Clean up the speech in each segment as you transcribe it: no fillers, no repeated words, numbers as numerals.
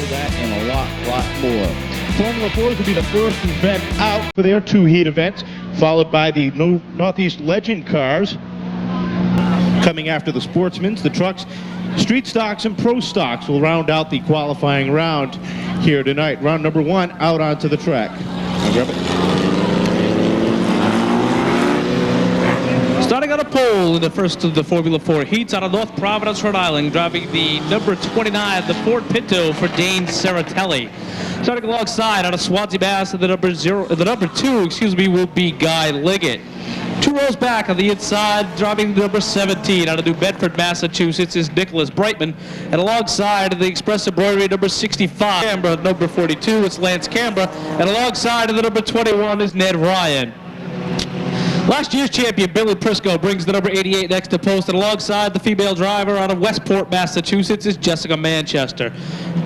That and a lot more. Formula 4s will be the first event out for their two heat events, followed by the Northeast Legend cars. Coming after the Sportsmans, the trucks, street stocks, and pro stocks will round out the qualifying round here tonight. Round number 1 out onto the track. I'll grab it. Starting on a pole in the first of the Formula 4 heats out of North Providence, Rhode Island, driving the number 29, the Ford Pinto for Dane Serratelli. Starting alongside out of Swansea, Mass, the number 2, will be Guy Liggett. 2 rows back on the inside, driving the number 17 out of New Bedford, Massachusetts, is Nicholas Brightman, and alongside of the Express Embroidery number 65, Canberra, number 42, it's Lance Canberra, and alongside of the number 21 is Ned Ryan. Last year's champion, Billy Prisco, brings the number 88 next to post, and alongside the female driver out of Westport, Massachusetts, is Jessica Manchester.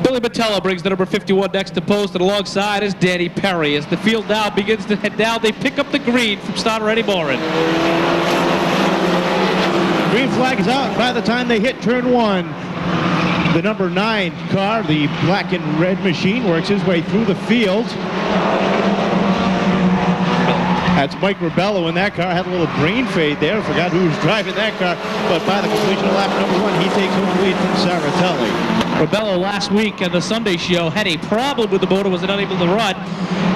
Billy Batella brings the number 51 next to post, and alongside is Danny Perry. As the field now begins to head down, they pick up the green from starter Eddie Morin. Green flag is out by the time they hit turn 1. The number 9 car, the black and red machine, works his way through the field. That's Mike Rebello in that car. Had a little brain fade there. Forgot who was driving that car. But by the completion of lap number 1, he takes home the lead from Serratelli. Rebello last week at the Sunday show had a problem with the motor, was unable to run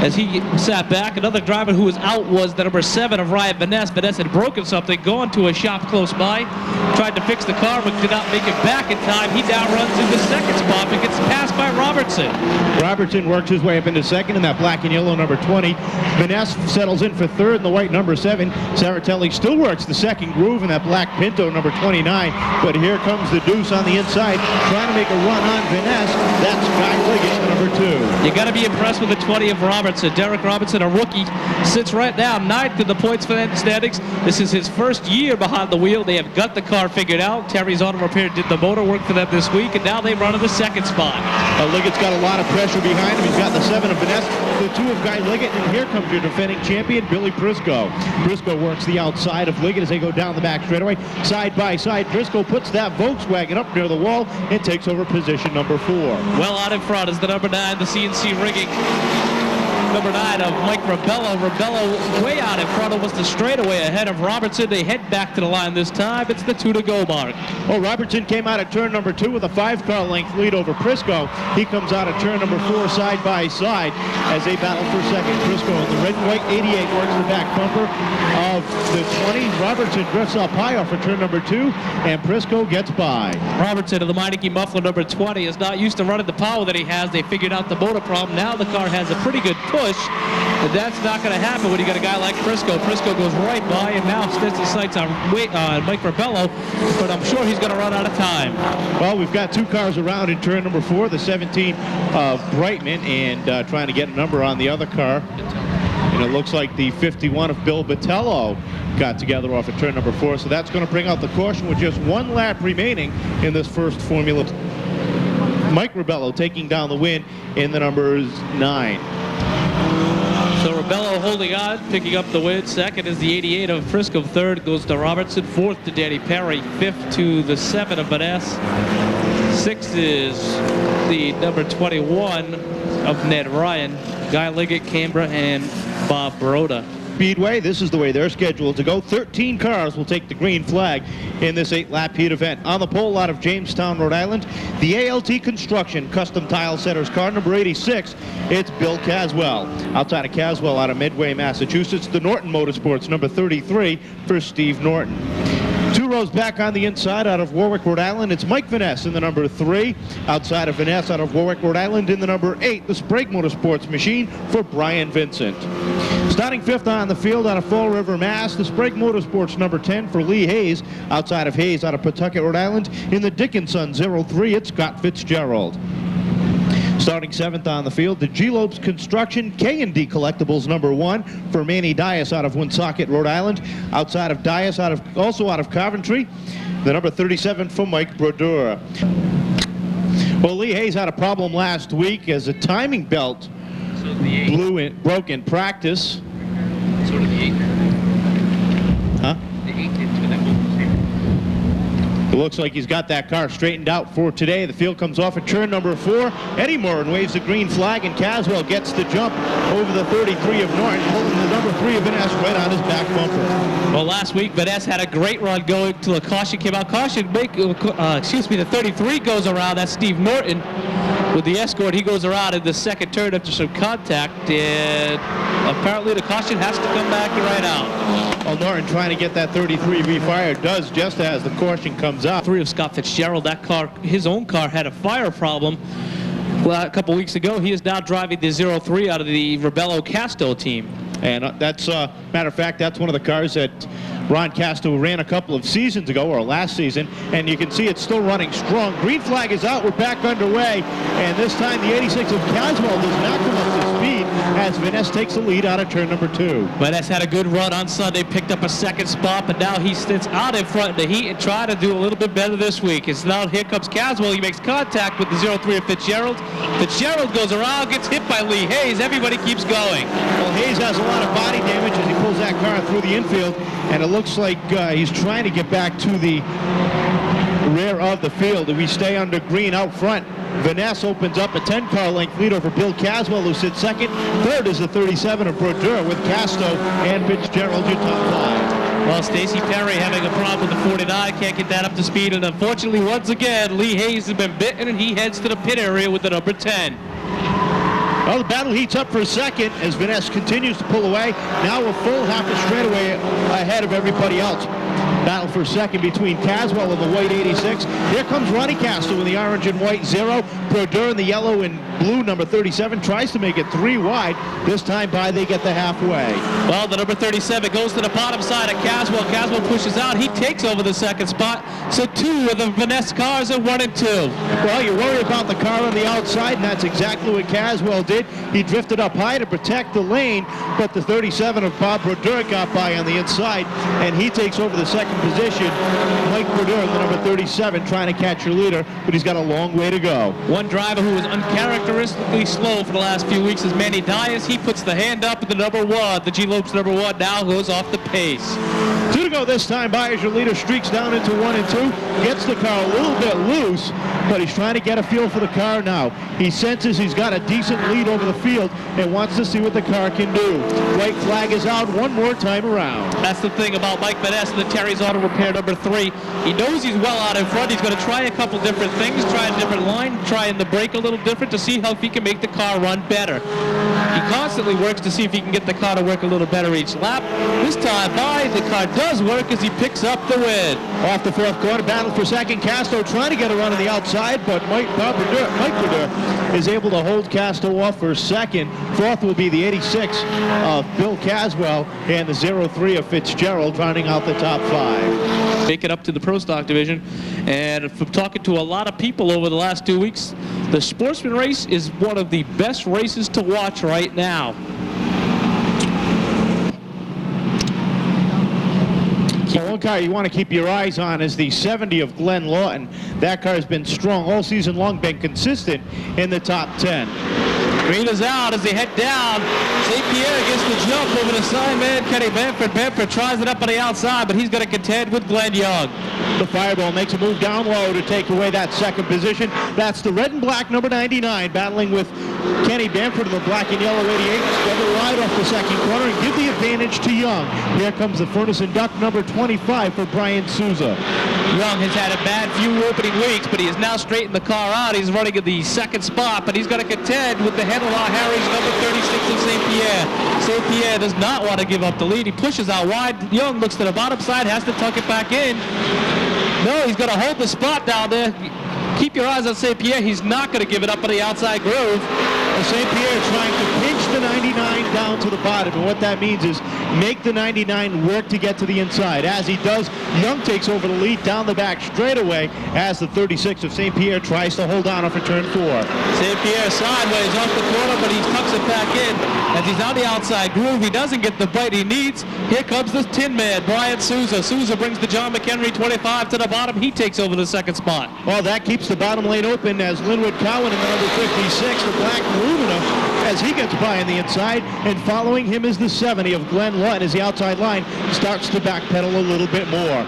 as he sat back. Another driver who was out was the number 7 of Ryan Vaness. Vaness had broken something, gone to a shop close by, tried to fix the car, but did not make it back in time. He now runs in the second spot, but gets passed by Robert Robertson. Robertson works his way up into second in that black and yellow number 20. Vanessa settles in for third in the white number 7. Saratelli still works the second groove in that black Pinto number 29. But here comes the Deuce on the inside, trying to make a run on Vanessa. That's Guy Liggett, number 2. You got to be impressed with the 20 of Robertson. Derek Robertson, a rookie, sits right now 9th in the points standings. This is his first year behind the wheel. They have got the car figured out. Terry's Auto Repair did the motor work for them this week, and now they run in the second spot. Liggett's got a lot of pressure behind him. He's got the 7 of Vanessa, the 2 of Guy Liggett, and here comes your defending champion, Billy Briscoe. Briscoe works the outside of Liggett as they go down the back straightaway. Side by side, Briscoe puts that Volkswagen up near the wall and takes over position number 4. Well out in front is the number 9, the CNC rigging. Number 9 of Mike Rebello. Rebello way out in front of us, the straightaway ahead of Robertson. They head back to the line this time. It's the 2 to go mark. Well, Robertson came out of turn number 2 with a 5-car length lead over Prisco. He comes out of turn number 4 side by side as they battle for second. Prisco in the red and white 88 works the back bumper of the 20. Robertson drifts up high off of turn number 2, and Prisco gets by. Robertson of the Meineke muffler number 20 is not used to running the power that he has. They figured out the motor problem. Now the car has a pretty good push, but that's not going to happen when you got a guy like Prisco. Prisco goes right by and now sets his sights on Mike Rebello, but I'm sure he's going to run out of time. Well, we've got 2 cars around in turn number 4, the 17 of Brightman, and trying to get a number on the other car. And it looks like the 51 of Bill Botello got together off of turn number 4, so that's going to bring out the caution with just 1 lap remaining in this first Formula. Mike Rebello taking down the win in the numbers 9. So Rebello holding on, picking up the win. Second is the 88 of Frisco. Third goes to Robertson. Fourth to Danny Perry. Fifth to the 7 of Vanessa. Sixth is the number 21 of Ned Ryan. Guy Liggett, Canberra, and Bob Baroda. Speedway, this is the way they're scheduled to go. 13 cars will take the green flag in this 8-lap heat event. On the pole out of Jamestown, Rhode Island, the ALT Construction Custom Tile Setters car number 86. It's Bill Caswell. Outside of Caswell out of Midway, Massachusetts, the Norton Motorsports number 33 for Steve Norton. 2 rows back on the inside out of Warwick, Rhode Island, it's Mike Vaness in the number 3. Outside of Vaness out of Warwick, Rhode Island in the number 8, the Sprague Motorsports machine for Brian Vincent. Starting 5th on the field out of Fall River, Mass, the Sprague Motorsports number 10 for Lee Hayes. Outside of Hayes out of Pawtucket, Rhode Island in the Dickinson 03, it's Scott Fitzgerald. Starting 7th on the field, the G-Lopes Construction K&D Collectibles number 1 for Manny Dias out of Woonsocket, Rhode Island. Outside of Dias, also out of Coventry, the number 37 for Mike Brodeur. Well, Lee Hayes had a problem last week as a timing belt broke in practice. Sort of the 8. Huh? The 8 into that one. It looks like he's got that car straightened out for today. The field comes off at turn number 4. Eddie Moran waves the green flag, and Caswell gets the jump over the 33 of Norton, holding the number 3 of Vaness right on his back bumper. Well, last week, Vaness had a great run going till a caution came out. The 33 goes around. That's Steve Norton. With the Escort, he goes around in the second turn after some contact, and apparently the caution has to come back right out. Well, Norton trying to get that 33 refired, does just as the caution comes out. 3 of Scott Fitzgerald, that car, his own car, had a fire problem. Well, a couple weeks ago, he is now driving the 03 out of the Rebello Casto team. And that's, matter of fact, that's one of the cars that Ron Casto ran a couple of seasons ago, or last season, and you can see it's still running strong. Green flag is out, we're back underway, and this time the 86 of Caswell does not come up to speed as Vaness takes the lead out of turn number 2. Vaness had a good run on Sunday, picked up a second spot, but now he sits out in front in the heat and try to do a little bit better this week. It's now here comes Caswell, he makes contact with the 03 of Fitzgerald. Fitzgerald goes around, gets hit by Lee Hayes, everybody keeps going. Well, Hayes has a lot of body damage as he pulls that car through the infield, and it looks like he's trying to get back to the rear of the field. If we stay under green out front, Vaness opens up a 10-car length lead over Bill Caswell, who sits second. Third is the 37 of Brodeur with Casto and Fitzgerald, your top 5. Well, Stacy Perry having a problem with the 49, can't get that up to speed, and unfortunately, once again, Lee Hayes has been bitten, and he heads to the pit area with the number 10. Well, the battle heats up for a second as Vaness continues to pull away. Now a full half a straightaway ahead of everybody else. Battle for second between Caswell and the white 86. Here comes Ronnie Castle in the orange and white 0. Brodeur in the yellow and blue, number 37, tries to make it 3 wide. This time by, they get the halfway. Well, the number 37 goes to the bottom side of Caswell. Caswell pushes out. He takes over the second spot. So 2 of the Vanessa cars are 1 and 2. Well, you worry about the car on the outside, and that's exactly what Caswell did. He drifted up high to protect the lane, but the 37 of Bob Brodeur got by on the inside, and he takes over the second position. Mike Brodeur, the number 37, trying to catch your leader, but he's got a long way to go. One driver who was uncharacteristically slow for the last few weeks is Manny Dias. He puts the hand up at the number 1. The G-Lopes number 1 now goes off the pace. 2 to go this time by as your leader streaks down into 1 and 2. Gets the car a little bit loose, but he's trying to get a feel for the car now. He senses he's got a decent lead over the field and wants to see what the car can do. White flag is out one more time around. That's the thing about Mike Vanessa, the Terry's Auto Repair number 3. He knows he's well out in front. He's going to try a couple different things, try a different line, trying the brake a little different to see how if he can make the car run better. He constantly works to see if he can get the car to work a little better each lap. This time by, the car does work as he picks up the win. Off the fourth corner, battle for second. Castro trying to get a run on the outside, but Mike Brodeur is able to hold Castro off for second. Fourth will be the 86 of Bill Caswell and the 03 of Fitzgerald rounding out the top 5. Make it up to the Pro Stock division. And from talking to a lot of people over the last 2 weeks, the Sportsman race is one of the best races to watch right now. Well, one car you want to keep your eyes on is the 70 of Glenn Lawton. That car has been strong all season long, been consistent in the top 10. Green is out as they head down. St. Pierre gets the jump over the side man, Kenny Bamford. Bamford tries it up on the outside, but he's going to contend with Glenn Young. The Fireball makes a move down low to take away that second position. That's the red and black number 99 battling with Kenny Bamford in the black and yellow 88. Double ride off the second corner and give the advantage to Young. Here comes the Furnace and Duck number 25 for Brian Souza. Young has had a bad few opening weeks, but he has now straightened the car out. He's running in the second spot, but he's going to contend with the Henela Harry's number 36 of St. Pierre. St. Pierre does not want to give up the lead. He pushes out wide. Young looks to the bottom side, has to tuck it back in. No, he's going to hold the spot down there. Keep your eyes on St. Pierre. He's not going to give it up on the outside groove. St. Pierre trying to pinch the 99 down to the bottom, and what that means is make the 99 work to get to the inside. As he does, Young takes over the lead down the back straightaway as the 36 of St. Pierre tries to hold on for turn 4. St. Pierre sideways off the corner, but he tucks it back in. As he's on the outside groove, he doesn't get the bite he needs. Here comes the Tin Man, Brian Souza. Souza brings the John McHenry 25 to the bottom. He takes over the second spot. Well, that keeps the bottom lane open as Linwood Cowan in the number 56, the black Lumina, as he gets by on the inside, and following him is the 70 of Glenn Lawton as the outside line starts to backpedal a little bit more.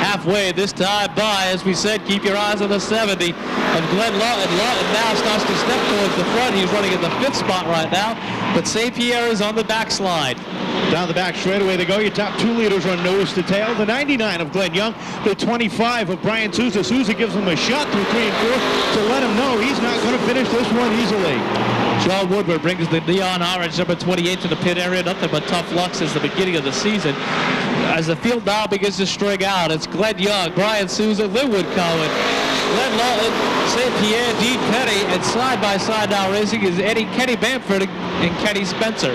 Halfway this time by, as we said, keep your eyes on the 70 of Glenn Lawton. Lawton now starts to step towards the front. He's running in the 5th spot right now, but St. Pierre is on the backslide. Down the back straightaway they go. Your top 2 leaders run nose to tail. The 99 of Glenn Young, the 25 of Brian Souza. Souza gives him a shot through 3 and 4 to let him know he's not going to finish this one easily. John Woodward brings the neon orange number 28 to the pit area. Nothing but tough luck since the beginning of the season. As the field now begins to string out, it's Glenn Young, Brian Souza, Linwood Cowan, Glenn Lawton, St. Pierre, Dean Petty, and side-by-side now racing is Kenny Bamford and Kenny Spencer.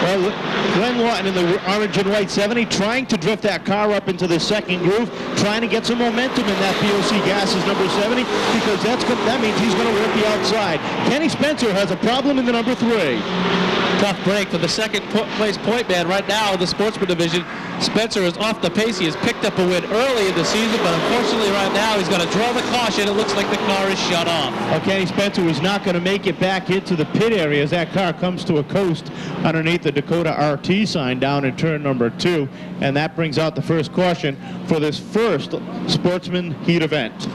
Well, Glenn Lawton in the orange and white 70 trying to drift that car up into the second groove, trying to get some momentum in that POC Gases number 70 because that means he's going to work the outside. Kenny Spencer has a problem in the number 3. Tough break for the second place point man right now in the Sportsman division. Spencer is off the pace. He has picked up a win early in the season, but unfortunately right now he's going to draw the caution. It looks like the car is shut off. Kenny Spencer was not going to make it back into the pit area as that car comes to a coast underneath the Dakota RT sign down in turn number 2, and that brings out the first caution for this first Sportsman heat event.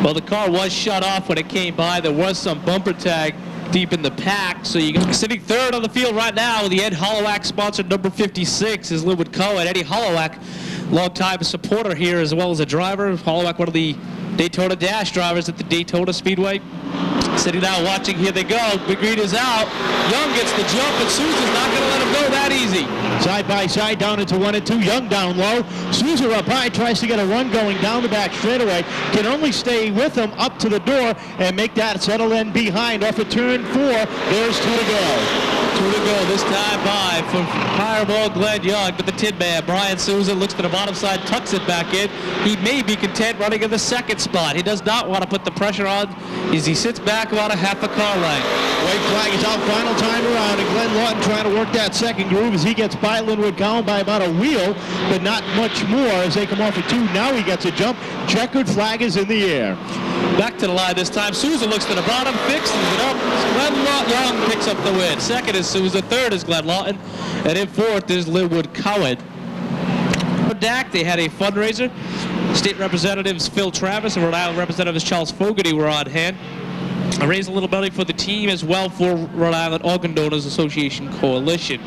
Well, the car was shut off when it came by. There was some bumper tag deep in the pack, so you got sitting third on the field right now. The Ed Hollowak sponsored number 56 is Linwood Cohen. Eddie Hollowak, longtime supporter here as well as a driver. Hollowak, one of the Daytona Dash drivers at the Daytona Speedway. Sitting down watching, here they go. The green is out. Young gets the jump, and Sousa's not going to let him go that easy. Side by side down into 1 and 2. Young down low. Sousa up high, tries to get a run going down the back straightaway. Can only stay with him up to the door and make that settle in behind off of turn 4. There's 2 to go. 2 to go this time by for Fireball Glenn Young, but the Tin Man, Brian Sousa, looks to the bottom side, tucks it back in. He may be content running in the second spot. He does not want to put the pressure on as he sits back about a half a car length. White flag is out, final time around, and Glenn Lawton trying to work that second groove as he gets by Linwood Cowan by about a wheel, but not much more as they come off at 2. Now he gets a jump. Checkered flag is in the air. Back to the line this time. Sousa looks to the bottom, fixes it up. Glenn Young picks up the win. Second is Sousa, third is Glenn Lawton, and in fourth is Linwood Cowan. DAC, they had a fundraiser. State Representatives Phil Travis and Rhode Island Representatives Charles Fogarty were on hand. I raised a little money for the team as well for Rhode Island Organ Donors Association Coalition.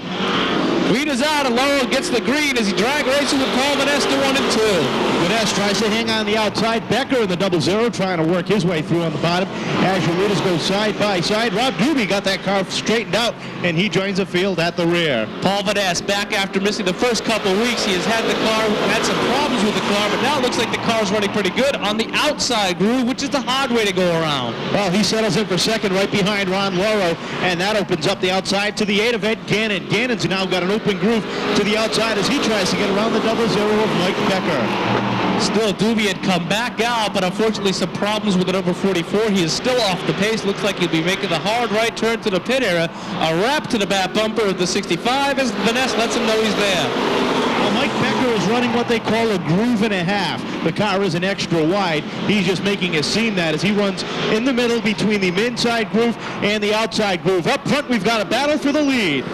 Green is out, and Laurel gets the green as he drag races with Paul Vanessa to 1 and 2. Vanessa tries to hang on the outside. Becker in the 00 trying to work his way through on the bottom. As your leaders go side by side, Rob Doobie got that car straightened out, and he joins the field at the rear. Paul Vanessa back after missing the first couple of weeks. He has had some problems with the car, but now it looks like the car's running pretty good on the outside groove, which is the hard way to go around. Well, he settles in for second right behind Ron Lauro, and that opens up the outside to the 8 of Ed Gannon. Gannon's now got an open groove to the outside as he tries to get around the 00 of Mike Becker. Still, Doobie had come back out, but unfortunately some problems with the number 44. He is still off the pace. Looks like he'll be making the hard right turn to the pit area. A wrap to the back bumper of the 65 as Vanessa lets him know he's there. Well, Mike Becker is running what they call a groove and a half. The car isn't extra wide. He's just making it seem that as he runs in the middle between the inside groove and the outside groove. Up front, we've got a battle for the lead.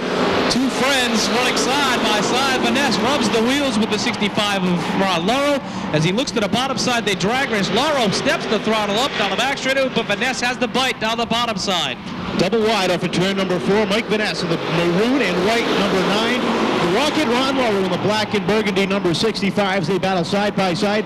Two friends running side by side. Vanessa rubs the wheels with the 65 of Ron Lauro. As he looks to the bottom side, they drag race. Lauro steps the throttle up down the back straightaway, but Vanessa has the bite down the bottom side. Double wide off of turn number 4. Mike Vanessa, the maroon and white number 9. The Rocket Ron Lauro in the black and burgundy number 65s. They battle side by side.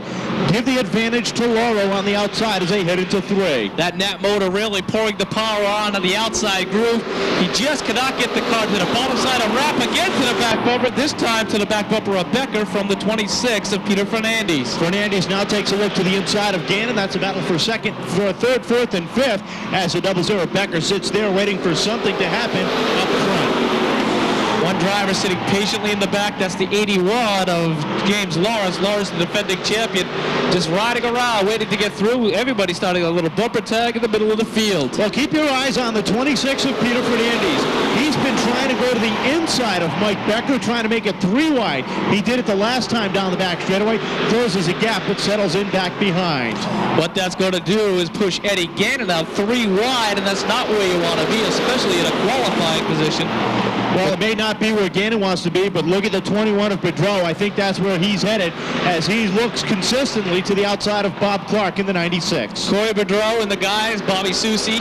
Give the advantage to Lauro on the outside as they head into 3. That Nat motor really pouring the power on the outside groove. He just cannot get the car to the bottom side. A wrap again to the back bumper, this time to the back bumper of Becker from the 26 of Peter Fernandez. Fernandez now takes a look to the inside of Gannon. That's a battle for second, for third, fourth, and fifth as the 00 Becker sits there waiting for something to happen up front. One driver sitting patiently in the back. That's the 81 of James Lawrence. Lawrence, the defending champion, just riding around, waiting to get through. Everybody starting a little bumper tag in the middle of the field. Well, keep your eyes on the 26 of Peter Fernandez. He's been trying to go to the inside of Mike Becker, trying to make it 3 wide. He did it the last time down the back straightaway. Closes a gap, but settles in back behind. What that's going to do is push Eddie Gannon out 3 wide, and that's not where you want to be, especially in a qualifying position. Well, it may not be where Gannon wants to be, but look at the 21 of Bedreau. I think that's where he's headed as he looks consistently to the outside of Bob Clark in the 96. Corey Bedreau and the guys, Bobby Soucy,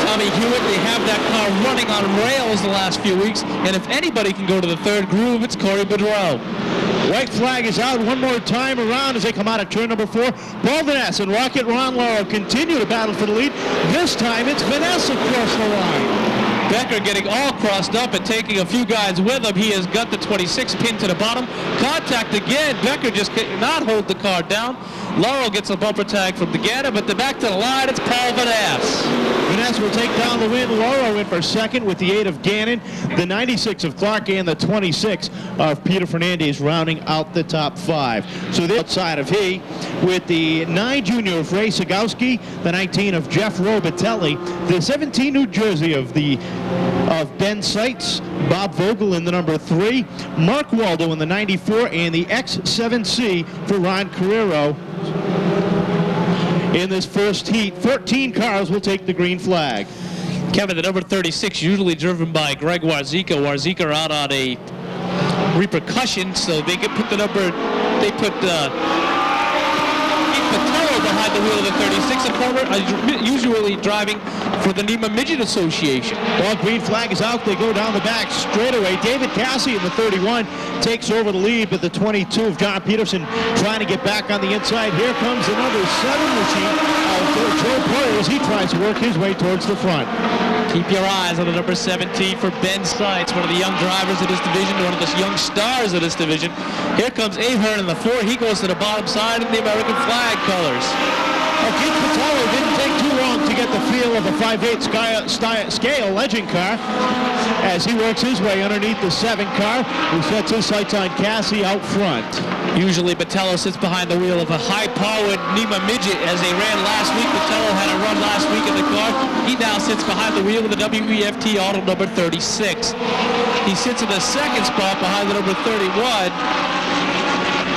Tommy Hewitt, they have that car running on rails the last few weeks, and if anybody can go to the third groove, it's Corey Bedreau. White flag is out one more time around as they come out of turn number 4. Paul Vanessa and Rocket Ron Lauro continue to battle for the lead. This time it's Vanessa across the line. Becker getting all crossed up and taking a few guys with him. He has got the 26 pin to the bottom. Contact again. Becker just cannot hold the car down. Laurel gets a bumper tag from the Gannon, but back to the line, it's Paul Vanessa. Vanessa will take down the win. Lauro in for second with the 8 of Gannon, the 96 of Clark, and the 26 of Peter Fernandez rounding out the top 5. So the outside of he with the 9 junior of Ray Sagowski, the 19 of Jeff Robitelli, the 17 New Jersey of Ben Seitz, Bob Vogel in the number 3, Mark Waldo in the 94, and the X7C for Ron Carrero. In this first heat, 14 cars will take the green flag. Kevin, the number 36, usually driven by Greg Warzika. Warzika out on a repercussion, so they could put the number, they put Patero behind the wheel of the 36, and former, usually driving for the NEMA Midget Association. Well, green flag is out. They go down the back straightaway. David Cassie in the 31 takes over the lead, but the 22 of John Peterson trying to get back on the inside. Here comes the number 7 machine of Joe Boyer as he tries to work his way towards the front. Keep your eyes on the number 17 for Ben Seitz, one of the young drivers of this division, one of the young stars of this division. Here comes Ahern in the 4. He goes to the bottom side in the American flag colors. Keith Patella didn't take too long to get the feel of a 5/8 scale legend car as he works his way underneath the 7 car, who sets his sights on Cassie out front. Usually Botello sits behind the wheel of a high-powered NEMA midget as they ran last week. Botello had a run last week in the car. He now sits behind the wheel of the WEFT Auto number 36. He sits in the second spot behind the number 31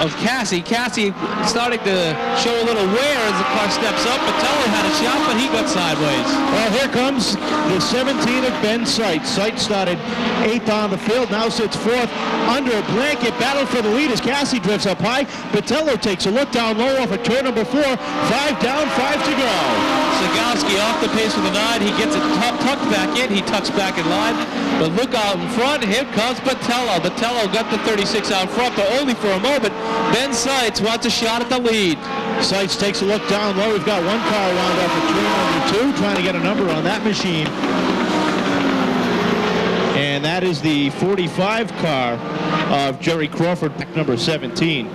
of Cassie. Cassie starting to show a little wear as the car steps up. Botello had a shot, but he got sideways. Well, here comes the 17 of Ben Seitz. Seitz started 8th on the field, now sits 4th under a blanket battle for the lead as Cassie drifts up high. Botello takes a look down low off of turn number 4. 5 down, 5 to go. Seekonk off the pace with a 9. He gets it tucked back in. He tucks back in line. But look out in front. Here comes Botello. Botello got the 36 out front, but only for a moment. Ben Seitz wants a shot at the lead. Seitz takes a look down low. We've got one car wound up at turn number 2, trying to get a number on that machine. And that is the 45 car of Jerry Crawford, number 17.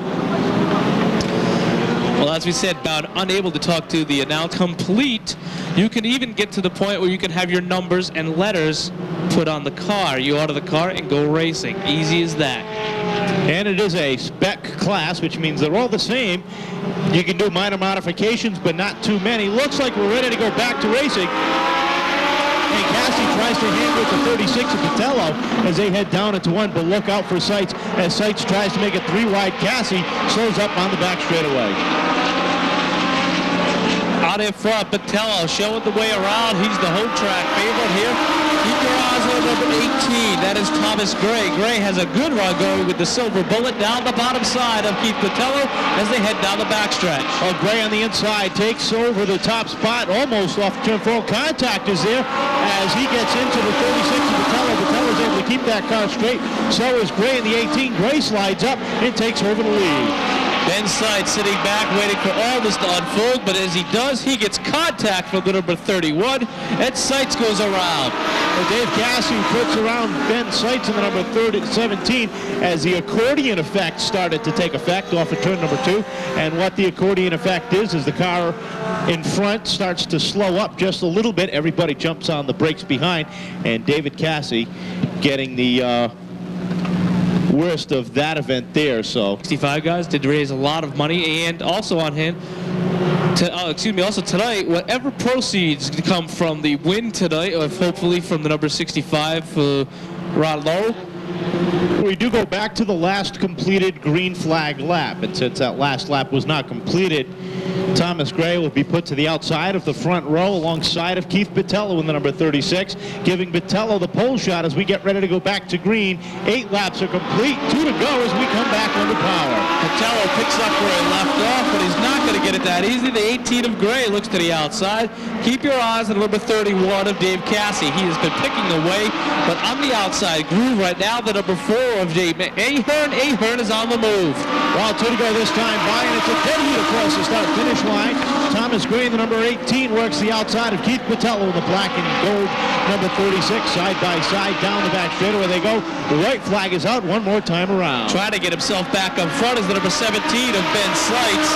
Well, as we said, about unable to talk to the now complete, you can even get to the point where you can have your numbers and letters put on the car. You order the car and go racing. Easy as that. And it is a spec class, which means they're all the same. You can do minor modifications, but not too many. Looks like we're ready to go back to racing. And Cassie tries to hand with the 36 of Botello as they head down into 1, but look out for Seitz as Seitz tries to make it 3 wide. Cassie slows up on the back straightaway. Out in front, Botello showing the way around. He's the home track favorite here. Keep your eyes on number 18. That is Thomas Gray. Gray has a good run going with the silver bullet down the bottom side of Keith Botello as they head down the backstretch. Well, Gray on the inside takes over the top spot, almost off turn 4. Contact is there as he gets into the 36 of Botello. Botello's able to keep that car straight. So is Gray in the 18. Gray slides up and takes over the lead. Ben Seitz sitting back waiting for all this to unfold, but as he does, he gets contact from the number 31, and Seitz goes around. Well, Dave Cassie puts around Ben Seitz in the number 17 as the accordion effect started to take effect off of turn number 2. And what the accordion effect is the car in front starts to slow up just a little bit. Everybody jumps on the brakes behind, and David Cassie getting the worst of that event there. So 65 guys did raise a lot of money, and also on hand also tonight, whatever proceeds come from the win tonight, or hopefully from the number 65 Rod Lowe, we do go back to the last completed green flag lap, and since that last lap was not completed, Thomas Gray will be put to the outside of the front row alongside of Keith Botello in the number 36, giving Botello the pole shot as we get ready to go back to green. 8 laps are complete, 2 to go as we come back under power. Botello picks up where he left off, but he's not going to get it that easy. The 18 of Gray looks to the outside. Keep your eyes on number 31 of Dave Cassie. He has been picking away, but on the outside groove right now, the number 4 of Dave Ahern. Ahern is on the move. Well, 2 to go this time by, and it's a dead heat across the start-finish line. Thomas Gray, the number 18, works the outside of Keith Botello in the black and gold number 36, side by side down the back straightaway they go. The white flag is out one more time around. Trying to get himself back up front is the number 17 of Ben Seitz.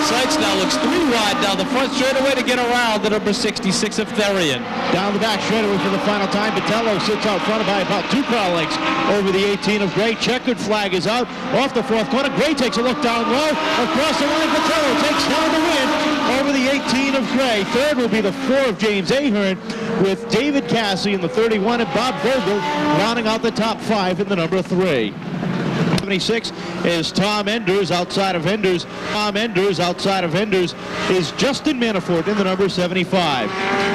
Seitz now looks 3 wide down the front straightaway to get around the number 66 of Therian. Down the back straightaway for the final time. Botello sits out front by about 2 car lengths over the 18 of Gray. Checkered flag is out off the 4th corner. Gray takes a look down low. Across the line, Botello takes down the win over the 18 of Gray. 3rd will be the 4 of James Ahern, with David Cassie in the 31 and Bob Vogel rounding out the top 5 in the number 3. 76 is Tom Enders outside of Enders. Tom Enders outside of Enders is Justin Manafort in the number 75.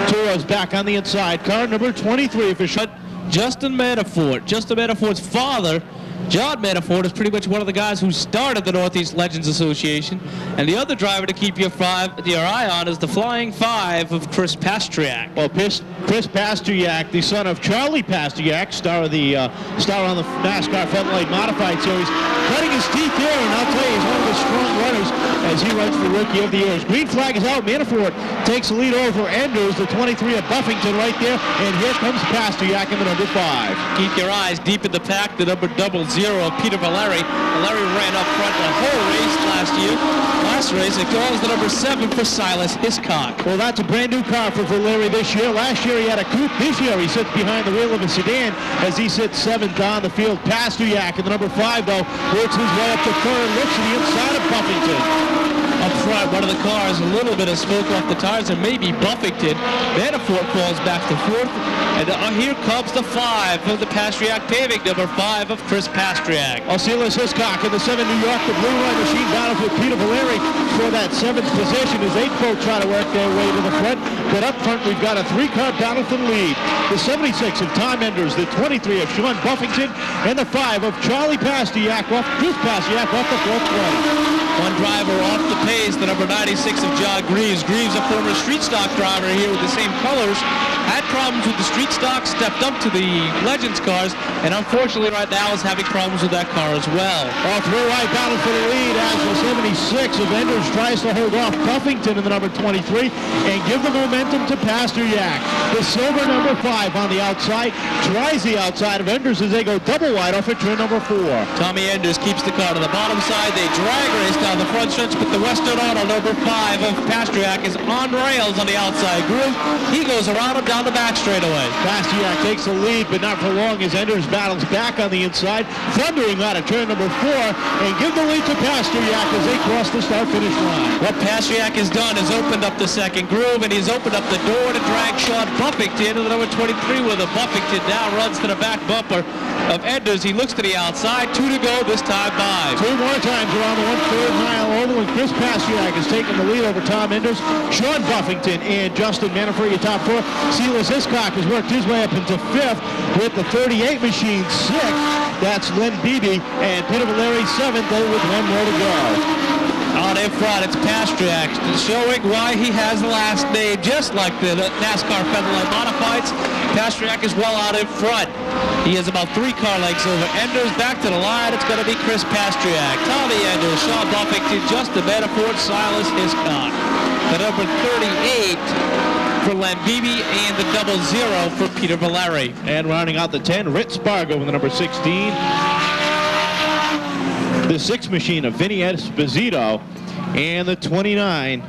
Turo's back on the inside. Car number 23 for Justin Manafort's father John Manafort is pretty much one of the guys who started the Northeast Legends Association, and the other driver to keep your eye on is the Flying Five of Chris Pastriak. Well, Chris Pastriak, the son of Charlie Pastriak, star on the NASCAR Featherlight Modified Series, cutting his teeth there, and I'll tell you, he's one of the strong runners as he runs for Rookie of the Year. Green flag is out. Manafort takes the lead over Enders, the 23 of Buffington right there, and here comes Pastriak in the number 5. Keep your eyes deep in the pack, the number 00 of Peter Valeri. Valeri ran up front the whole race last year. Last race, it goes the number 7 for Silas Hiscock. Well, that's a brand new car for Valeri this year. Last year he had a coupe. This year he sits behind the wheel of a sedan as he sits 7th on the field. Pastriak in the number 5, though, works his way up to 3rd, looks to the inside of Buffington. Up front, one of the cars, a little bit of smoke off the tires, and maybe Buffington. Manafort falls back to 4th, and here comes the 5 of the Pastriak Paving, number 5 of Chris Pastriak. Silas Hiscock in the 7 New York, the Blue Line Machine battles with Peter Valeri for that 7th position as 8 folks try to work their way to the front. But up front, we've got a 3-car battle for the lead. The 76 of Tom Enders, the 23 of Sean Buffington, and the 5 of Charlie Pastriak off Chris Pastriak off the 4th place. One driver off the pace, the number 96 of John Greaves. Greaves, a former street stock driver here with the same colors, had problems with the street stock, stepped up to the Legends cars, and unfortunately right now is having problems with that car as well. Off three-wide battle for the lead as the 76 of Enders tries to hold off Buffington in the number 23 and give the momentum to Pastriak. The silver number 5 on the outside tries the outside of Enders as they go double wide off at turn number 4. Tommy Enders keeps the car to the bottom side. They drag race down the front stretch, but the Western Auto number 5 of Pastriak is on rails on the outside groove. He goes around him down the back straightaway. Pastriak takes the lead, but not for long as Enders battles back on the inside, thundering out of turn number 4, and give the lead to Pastriak as they cross the start-finish line. What Pastriak has done is opened up the second groove, and he's opened up the door to drag Sean Buffington to the number 23, where the Buffington now runs to the back bumper of Enders. He looks to the outside, 2 to go, this time by. 2 more times around the 1/3 mile oval, and Chris Pastriak has taken the lead over Tom Enders, Sean Buffington, and Justin Manafort, your top 4. Silas Hiscock has worked his way up into 5th with the 38 machine 6th. That's Len Beebe, and Peter Valeri 7th, though with 1 more to go. Out in front, it's Pastriak, showing why he has the last name, just like the NASCAR Featherlight Modifieds. Pastriak is well out in front. He is about 3 car lengths over Enders. Back to the line, it's going to be Chris Pastriak, Tommy Enders, Sean Buffington, Justin Manafort, Silas Hiscock. The number 38 for Len Beebe and the 00 for Peter Valeri. And rounding out the 10, Ritz Spargo with the number 16. The 6 machine of Vinny Esposito, and the 29.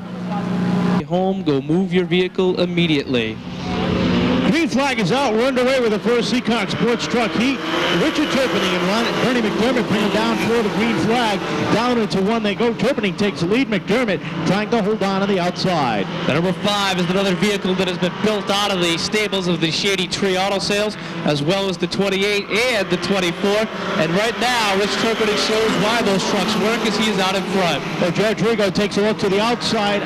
Home, go move your vehicle immediately. Green flag is out. We're underway with the first Seekonk Sports Truck Heat. Richard Turpinning and Bernie McDermott bring him down for the green flag. Down into 1 they go. Turpinning takes the lead. McDermott trying to hold on the outside. The number 5 is another vehicle that has been built out of the stables of the Shady Tree Auto Sales, as well as the 28 and the 24. And right now, Rich Turpinning shows why those trucks work as he is out in front. Well, George Rigo takes a look to the outside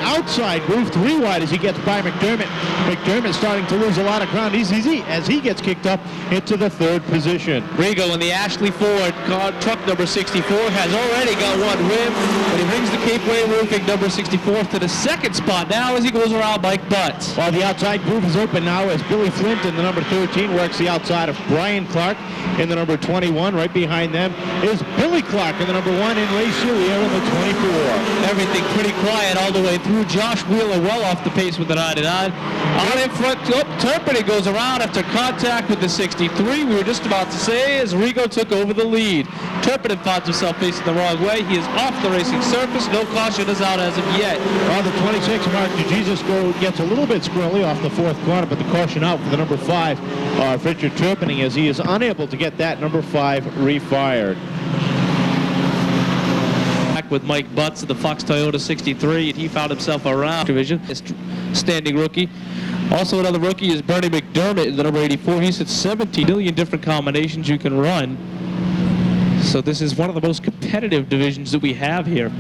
groove 3 wide as he gets by McDermott. McDermott starting to lose a lot of ground as he gets kicked up into the 3rd position. Rigo in the Ashley Ford car, truck number 64 has already got 1 win, but he brings the Cape Way Roofing number 64 to the 2nd spot now as he goes around Mike Butts. While the outside groove is open now as Billy Flint in the number 13 works the outside of Brian Clark in the number 21. Right behind them is Billy Clark in the number 1 and Ray Soulier in the 24. Everything pretty quiet all the way through. Josh Wheeler well off the pace with the 99. Out in front, Turpinning goes around after contact with the 63. We were just about to say as Rigo took over the lead. Turpinning finds himself facing the wrong way. He is off the racing surface. No caution is out as of yet. On the 26, Mark DeJesus gets a little bit squirrely off the 4th corner, but the caution out for the number 5, Richard Turpinning, as he is unable to get that number 5 refired. Back with Mike Butts of the Fox Toyota 63, and he found himself around division. Standing rookie. Also another rookie is Bernie McDermott in the number 84. He said 17 million different combinations you can run. So this is one of the most competitive divisions that we have here.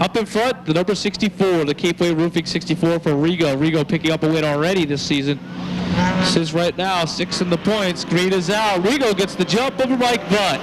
Up in front, the number 64, the Cape Way Roofing 64 for Rigo. Rigo picking up a win already this season This is right now 6 in the points. Green is out. Rigo gets the jump over Mike Butt.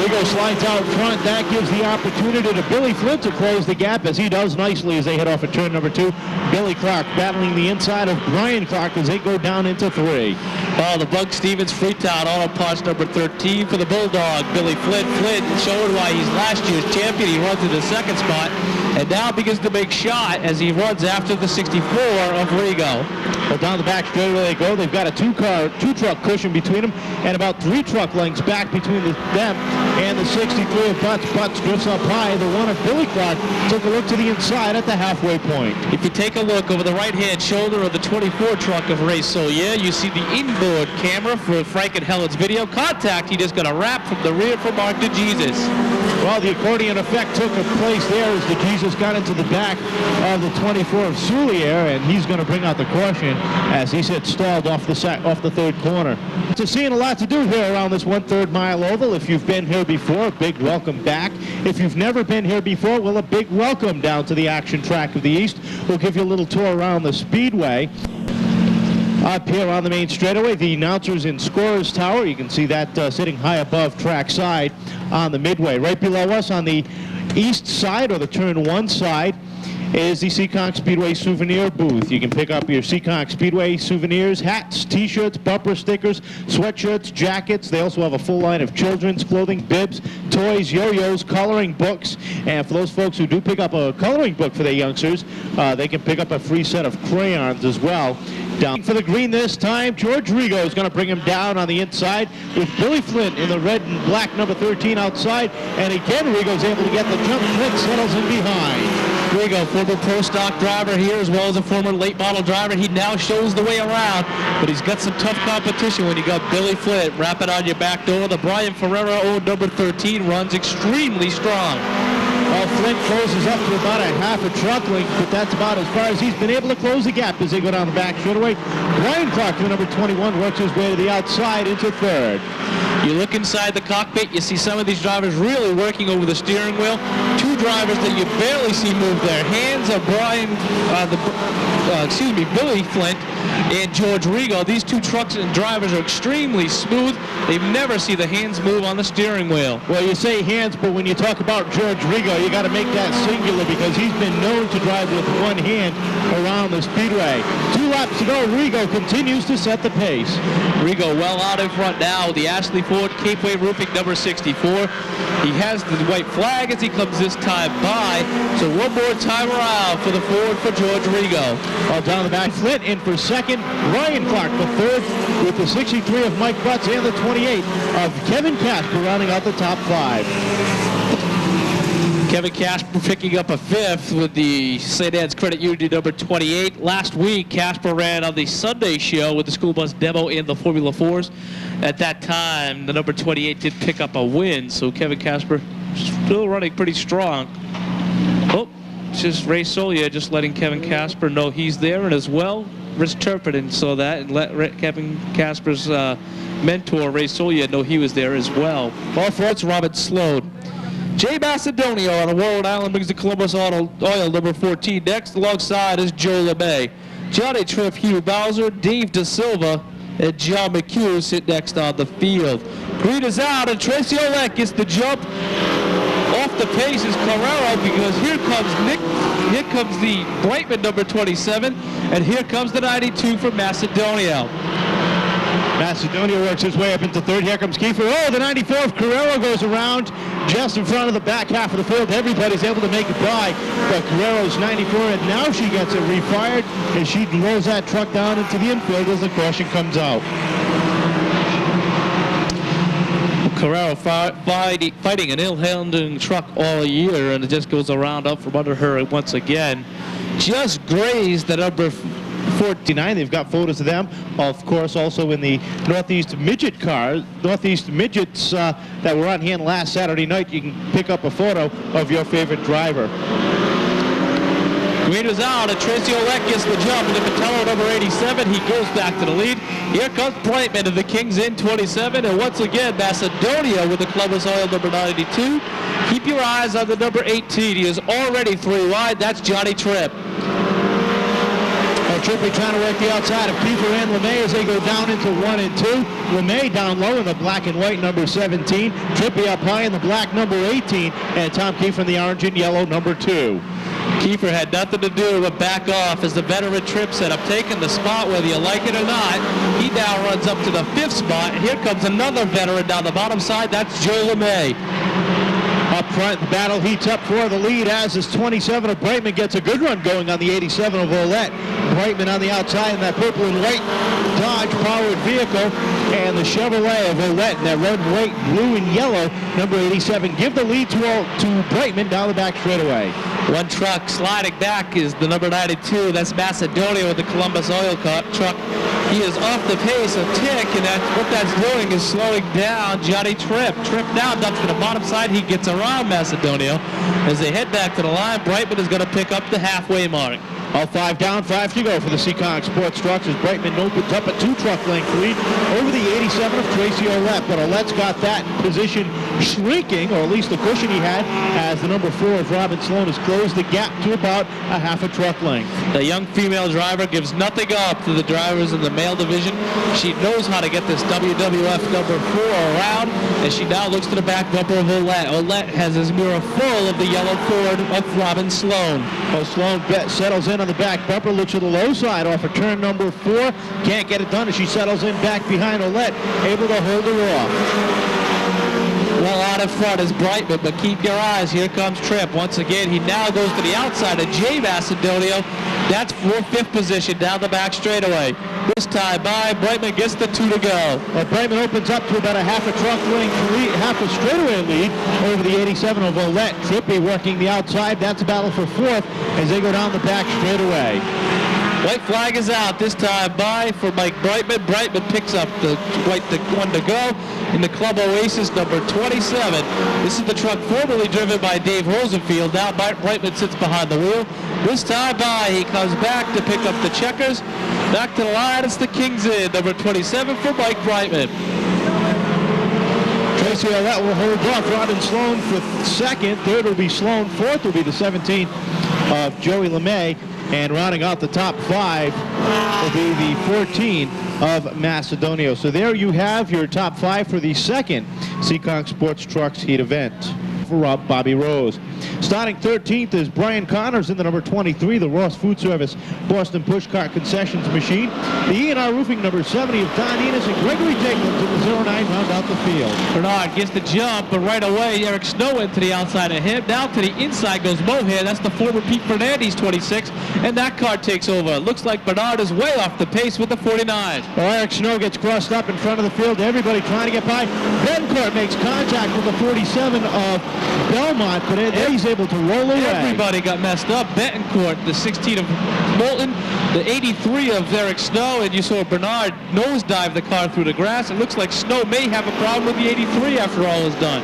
Rigo slides out front. That gives the opportunity to Billy Flint to close the gap, as he does nicely as they head off at turn number 2. Billy Clark battling the inside of Brian Clark as they go down into 3. Oh, the Bug Stevens Freetown auto parts number 13 for the Bulldog. Billy Flint. Flint showing why he's last year's champion. He runs in the second spot and now begins to make shot as he runs after the 64 of Rigo. Well, down the back straightaway they go. They've got a two-truck cushion between them and about 3 truck lengths back between them and the 63 of Butts. Butts drifts up high. The one of Billy Clark took a look to the inside at the halfway point. If you take a look over the right-hand shoulder of the 24 truck of Ray Solier, you see the inboard camera for Frank and Helen's video. Contact, he just got a wrap from the rear for Mark DeJesus. Well, the accordion effect took a place there as DeJesus got into the back of the 24 of Solier, and he's going to bring out the caution as he sits stalled off the third corner. So seeing a lot to do here around this 1/3 mile oval. If you've been here before, a big welcome back. If you've never been here before, well, a big welcome down to the action track of the East. We'll give you a little tour around the Speedway. Up here on the main straightaway, the announcers in Scorers Tower. You can see that sitting high above trackside on the midway. Right below us on the east side, or the turn 1 side, is the Seekonk Speedway souvenir booth. You can pick up your Seekonk Speedway souvenirs, hats, t-shirts, bumper stickers, sweatshirts, jackets. They also have a full line of children's clothing, bibs, toys, yo-yos, coloring books. And for those folks who do pick up a coloring book for their youngsters, they can pick up a free set of crayons as well. Down for the green this time, George Rigo is going to bring him down on the inside with Billy Flint in the red and black number 13 outside. And again, Rigo's able to get the jump. Flint settles in behind. Rigo, former pro stock driver here as well as a former late model driver. He now shows the way around, but he's got some tough competition when you got Billy Flint. Wrap it on your back door. The Brian Ferrero owned number 13 runs extremely strong. Well, Flint closes up to about a half a truck length, but that's about as far as he's been able to close the gap as they go down the back straightaway. Brian Clark, the number 21, works his way to the outside into 3rd. You look inside the cockpit, you see some of these drivers really working over the steering wheel. 2 drivers that you barely see move their hands are Billy Flint and George Rigo. These 2 trucks and drivers are extremely smooth. They never see the hands move on the steering wheel. Well, you say hands, but when you talk about George Rigo, you got to make that singular because he's been known to drive with one hand around the speedway. 2 laps to go. Rigo continues to set the pace. Rigo well out in front now. The Ashley Ford Capeway Roofing number 64. He has the white flag as he comes this time by. So one more time around for the Ford for George Rigo. Well, down the back, Flint in for 2nd. Brian Clark for 3rd with the 63 of Mike Butts and the 28 of Kevin Casper rounding out the top 5. Kevin Casper picking up a 5th with the St. Anne's Credit Union number 28. Last week, Casper ran on the Sunday show with the school bus demo in the Formula 4s. At that time, the number 28 did pick up a win, so Kevin Casper still running pretty strong. Oh, it's just Ray Solier just letting Kevin Casper know he's there, and as well, Rich Turpin saw that and let Kevin Casper's mentor, Ray Solier, know he was there as well. Well, for it's Robert Sloan. Jay Macedonio on a Rhode Island brings the Columbus Oil number 14. Next alongside is Joe LeMay. Johnny Tripp, Hugh Bowser, Dave Da Silva, and John McHugh sit next on the field. Green is out, and Tracy Olek gets the jump. Off the pace is Carrero because here comes the Brightman number 27, and here comes the 92 from Macedonio. Macedonio works his way up into 3rd. Here comes Kiefer. Oh, the 94 of Carrero goes around just in front of the back half of the field. Everybody's able to make it by, but Carrero's 94, and now she gets it refired as she rolls that truck down into the infield as the caution comes out. Carrero fighting an ill-handling truck all year, and it just goes around up from under her once again. Just grazed the number 49. They've got photos of them, of course, also in the Northeast Midgets that were on hand last Saturday night. You can pick up a photo of your favorite driver. Green is out, and Tracy Olek gets the jump into Patello number 87. He goes back to the lead. Here comes Brightman of the Kings in 27, and once again, Macedonia with the Columbus Oil number 92. Keep your eyes on the number 18. He is already 3 wide. That's Johnny Tripp. Trippi trying to work the outside of Kiefer and LeMay as they go down into 1 and 2. LeMay down low in the black and white, number 17. Trippi up high in the black, number 18. And Tom Kiefer in the orange and yellow, number 2. Kiefer had nothing to do but back off as the veteran Tripp said, I'm taking the spot whether you like it or not. He now runs up to the 5th spot. Here comes another veteran down the bottom side. That's Joe LeMay. Up front, the battle heats up for the lead as this 27 of Brightman gets a good run going on the 87 of Olette. Brightman on the outside in that purple and white Dodge powered vehicle, and the Chevrolet of Olette in that red, white, blue, and yellow, number 87, give the lead to Brightman down the back straightaway. One truck sliding back is the number 92. That's Macedonia with the Columbus oil truck. He is off the pace a tick, and what that's doing is slowing down Johnny Tripp. Tripp now ducks to the bottom side. He gets around Macedonia. As they head back to the line, Brightman is going to pick up the halfway mark. All 5 down, 5 to go for the Seekonk Sports trucks as Brightman opens up a 2-truck length lead over the 87 of Tracy Olette. But Olette's got that position shrinking, or at least the cushion he had, as the number 4 of Robin Sloan has closed the gap to about a half a truck length. The young female driver gives nothing up to the drivers in the male division. She knows how to get this WWF number 4 around, and she now looks to the back bumper of Olette. Olette has his mirror full of the yellow Ford of Robin Sloan. Well, Sloan settles in on the back bumper, looks to the low side off of turn number 4. Can't get it done as she settles in back behind Olette, able to hold her off. Well, out in front is Brightman, but keep your eyes. Here comes Tripp. Once again, he now goes to the outside of Jay Macedonia. That's 5th position down the back straightaway. This time by, Brightman gets the 2 to go. Well, Brightman opens up to about a half a truck length lead, half a straightaway lead over the 87 of Olette. Trippi working the outside. That's a battle for 4th as they go down the back straightaway. White flag is out. This time by for Mike Brightman. Brightman picks up the 1 to go in the Club Oasis number 27. This is the truck formerly driven by Dave Rosenfield. Now Brightman sits behind the wheel. This time by, he comes back to pick up the checkers. Back to the line, it's the Kings Inn, number 27 for Mike Brightman. Tracy Olette will hold off Robin Sloan for 2nd. 3rd will be Sloan. 4th will be the 17 of Joey LeMay. And rounding out the top 5 will be the 14 of Macedonia. So there you have your top 5 for the 2nd Seekonk Sports Trucks Heat event. For Bobby Rose. Starting 13th is Brian Connors in the number 23, the Ross Food Service Boston Pushcart Concessions machine. The E&R Roofing number 70 of Don Enos and Gregory Jacobs in the 09 round out the field. Bernard gets the jump, but right away Eric Snow went to the outside of him. Now to the inside goes Mohan. That's the former Pete Fernandez 26, and that car takes over. It looks like Bernard is way off the pace with the 49. Well, Eric Snow gets crossed up in front of the field. Everybody trying to get by. Bencourt makes contact with the 47 of Belmont, but he's able to roll away. Everybody got messed up. Betancourt, the 16 of Moulton, the 83 of Eric Snow, and you saw Bernard nosedive the car through the grass. It looks like Snow may have a problem with the 83 after all is done.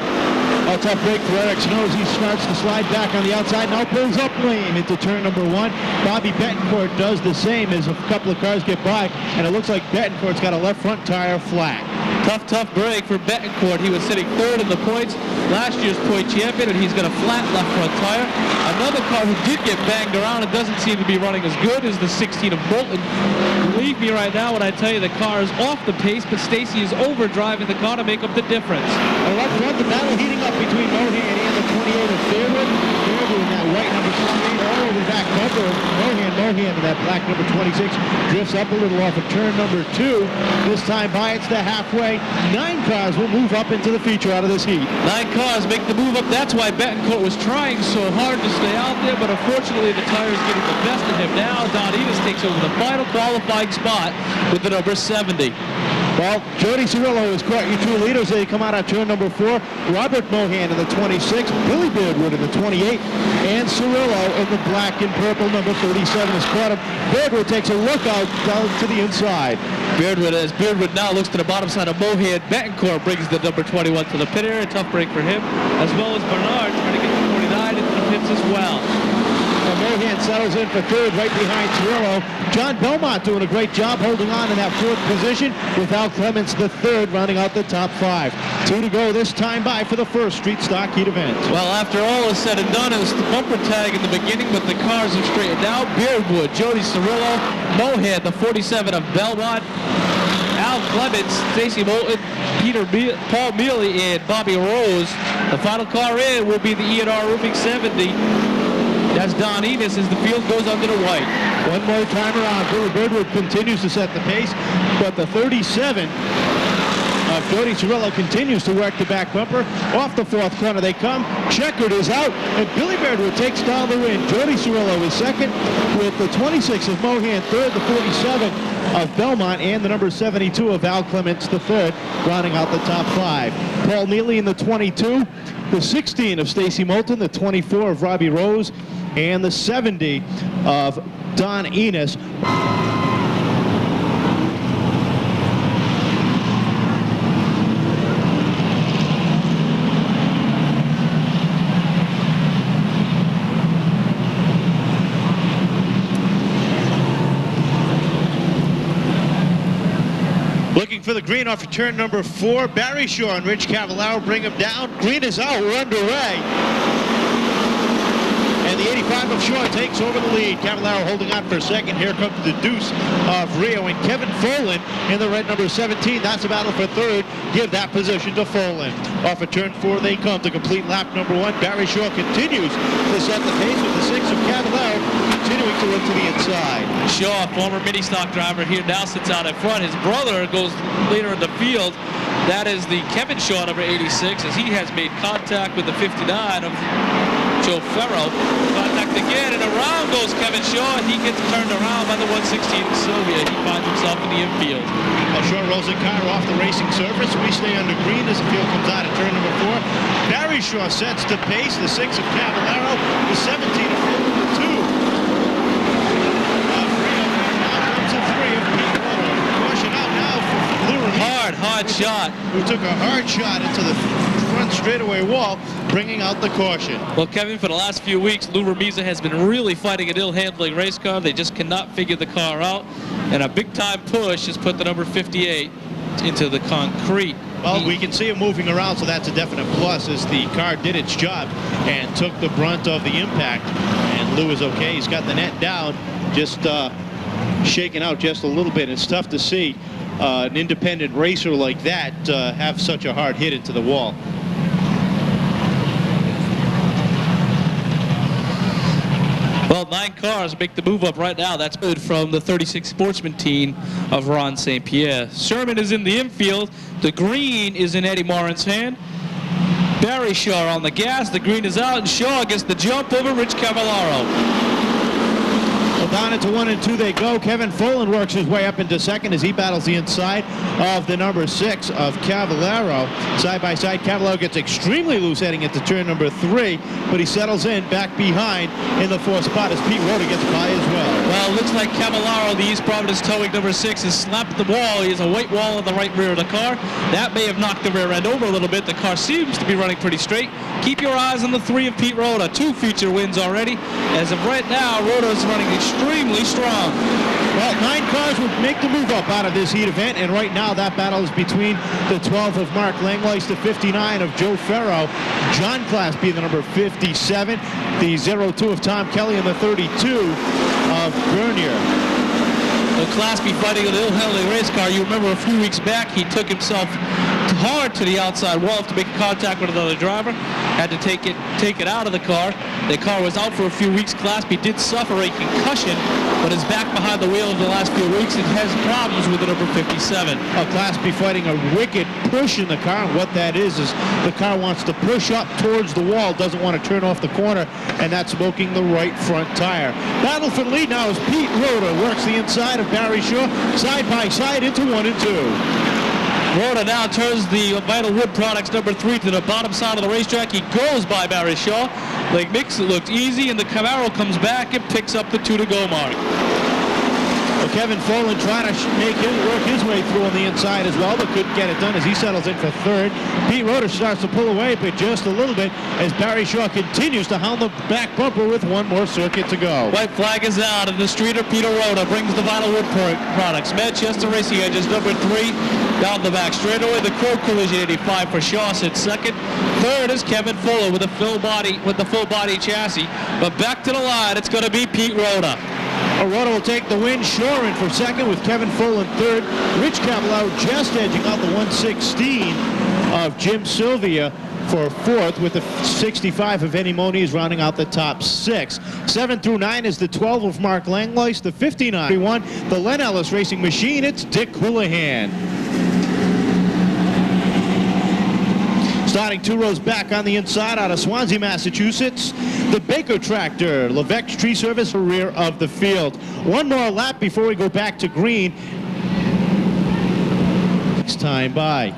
A tough break for Eric Snow as he starts to slide back on the outside. Now pulls up lane into turn number 1. Bobby Betancourt does the same as a couple of cars get by, and it looks like Betancourt's got a left front tire flat. Tough break for Betancourt. He was sitting 3rd in the points, last year's point champion, and he's got a flat left front tire. Another car who did get banged around and doesn't seem to be running as good is the 16 of Moulton. Believe me right now when I tell you the car is off the pace, but Stacy is overdriving the car to make up the difference. Left front, the battle heating up between Mohan and the 28 of Fairwood. Fairwood in that white number 28 all over the back bumper. Mohan in that black number 26 drifts up a little off of turn number 2. This time by, it's the halfway. 9 cars will move up into the feature out of this heat. 9 cars make the move up. That's why Betancourt was trying so hard to stay out there, but unfortunately the tire's getting the best of him now. Don Enos takes over the final qualifying spot with the number 70. Well, Jody Cirillo has caught you 2 leaders. They come out on turn number 4. Robert Mohan in the 26, Billy Beardwood in the 28, and Cirillo in the black and purple number 37 has caught him. Beardwood takes a look out down to the inside. Beardwood now looks to the bottom side of Mohan. Betancourt brings the number 21 to the pit area. Tough break for him, as well as Bernard trying to get the 49 into the pits as well. And Mohan settles in for third right behind Cirillo. John Belmont doing a great job holding on in that fourth position with Al Clements the third rounding out the top 5. 2 to go this time by for the first street stock heat event. Well, after all is said and done, it was the bumper tag in the beginning, but the cars have straightened out. Beardwood, Jody Cirillo, Mohan, the 47 of Belmont, Al Clements, Stacy Moulton, Paul Mealy, and Bobby Rose. The final car in will be the E&R Roofing 70. That's Don Enos as the field goes under the white. One more time around. Billy Birdwood continues to set the pace, but the 37 of Jody Cirillo continues to work the back bumper. Off the fourth corner they come. Checkered is out, and Billy Birdwood takes down the win. Jody Cirillo is second with the 26 of Mohan third, the 47 of Belmont, and the number 72 of Al Clements the third, rounding out the top 5. Paul Neely in the 22, the 16 of Stacy Moulton, the 24 of Robbie Rose, and the 70 of Don Enos. Looking for the green off of turn number 4. Barry Shaw and Rich Cavallaro bring him down. Green is out. We're underway. And the 85 of Shaw takes over the lead. Cavallaro holding on for second. Here comes the deuce of Rio and Kevin Folan in the red number 17. That's a battle for third. Give that position to Folan. Off of turn 4 they come to complete lap number 1. Barry Shaw continues to set the pace with the 6 of Cavallaro continuing to look to the inside. Shaw, former mini stock driver here, now sits out in front. His brother goes later in the field. That is the Kevin Shaw, number 86, as he has made contact with the 59 of Joe Ferro. Contact again, and around goes Kevin Shaw. He gets turned around by the 116 of Sylvia. He finds himself in the infield. Shaw rolls the car off the racing surface. We stay under green as the field comes out of turn number 4. Barry Shaw sets the pace. The 6 of Cavallaro, the 17 of Folan, the 2 of Rio. Now comes the 3 of Pete Water. Caution out now for Blue Remy. Hard shot. Who took a hard shot into the front straightaway wall, bringing out the caution. Well, Kevin, for the last few weeks, Lou Remiza has been really fighting an ill-handling race car. They just cannot figure the car out. And a big-time push has put the number 58 into the concrete. Well, we can see him moving around, so that's a definite plus as the car did its job and took the brunt of the impact. And Lou is okay. He's got the net down, just shaking out just a little bit. It's tough to see an independent racer like that have such a hard hit into the wall. Well, 9 cars make the move up right now. That's good from the 36 Sportsman team of Ron St. Pierre. Sherman is in the infield. The green is in Eddie Morin's hand. Barry Shaw on the gas. The green is out, and Shaw gets the jump over Rich Cavallaro. Well, down into 1 and 2 they go. Kevin Folan works his way up into second as he battles the inside of the number 6 of Cavallaro. Side by side, Cavallaro gets extremely loose heading into turn number 3, but he settles in back behind in the 4th spot as Pete Rhoda gets by as well. Well, it looks like Cavallaro, the East Providence towing number 6, has slapped the wall. He has a white wall on the right rear of the car. That may have knocked the rear end over a little bit. The car seems to be running pretty straight. Keep your eyes on the 3 of Pete Rhoda. 2 feature wins already. As of right now, Rhoda is running extremely strong. Well, 9 cars would make the move up out of this heat event, and right now that battle is between the 12 of Mark Langlois, the 59 of Joe Ferro, John Claspy, the number 57, the 02 of Tom Kelly, and the 32 of Bernier. Well, Claspy fighting an ill-handling race car. You remember a few weeks back, he took himself hard to the outside wall to make contact with another driver. Had to take it out of the car. The car was out for a few weeks. Claspy did suffer a concussion, but is back behind the wheel of the last few weeks and has problems with the number 57. Claspy fighting a wicked push in the car, and what that is the car wants to push up towards the wall, doesn't want to turn off the corner, and that's smoking the right front tire. Battle for the lead now as Pete Rhoda works the inside of Barry Shaw, side by side into 1 and 2. Rhoda now turns the Vital Wood Products number 3 to the bottom side of the racetrack. He goes by Barry Shaw. Lake Mix, it looked easy, and the Camaro comes back and picks up the 2 to go mark. Well, Kevin Folan trying to work his way through on the inside as well, but couldn't get it done as he settles in for third. Pete Roeder starts to pull away, but just a little bit as Barry Shaw continues to hound the back bumper with one more circuit to go. White flag is out, and the streeter Peter Roeder brings the Vinyl Wood products. Manchester Racing Edges, number 3, down the back straightaway. The Crow Collision 85 for Shaw sits second. Third is Kevin Fuller with the full body chassis. But back to the line, it's going to be Pete Roeder. Roeder will take the win. Shaw in for second with Kevin Full in third. Rich Cavallaro just edging out the 116 of Jim Sylvia for fourth, with the 65 of Eddie Moniz rounding out the top 6. 7 through 9 is the 12 of Mark Langlois. The 59, the Len Ellis Racing Machine. It's Dick Houlihan. Starting 2 rows back on the inside out of Swansea, Massachusetts, the Baker Tractor, Levex Tree Service, rear of the field. One more lap before we go back to green. Next time by.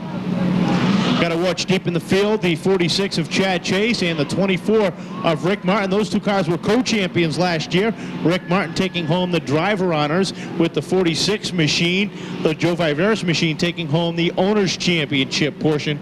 Got to watch deep in the field, the 46 of Chad Chase and the 24 of Rick Martin. Those two cars were co-champions last year. Rick Martin taking home the driver honors with the 46 machine. The Joe Viveris machine taking home the owner's championship portion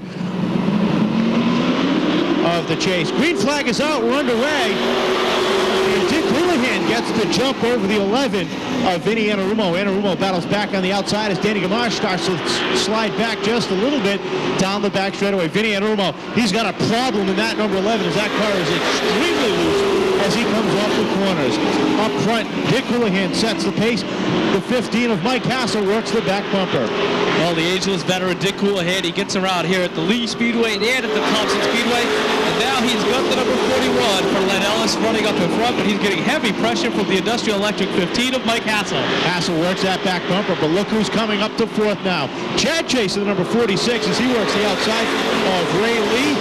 of the chase. Green flag is out. We're underway. And Dick Houlihan gets the jump over the 11 of Vinny Anarumo. Anarumo battles back on the outside as Danny Gamache starts to slide back just a little bit down the back straightaway. Vinny Anarumo, he's got a problem in that number 11 as that car is extremely loose as he comes off the corners. Up front, Dick Houlihan sets the pace. The 15 of Mike Hassel works the back bumper. Well, the ageless veteran Dick Houlihan, he gets around here at the Lee Speedway and at the Thompson Speedway. And now he's got the number 41 for Len Ellis running up in front, but he's getting heavy pressure from the Industrial Electric 15 of Mike Hassel. Hassel works that back bumper, but look who's coming up to fourth now. Chad Chase, the number 46, as he works the outside of Ray Lee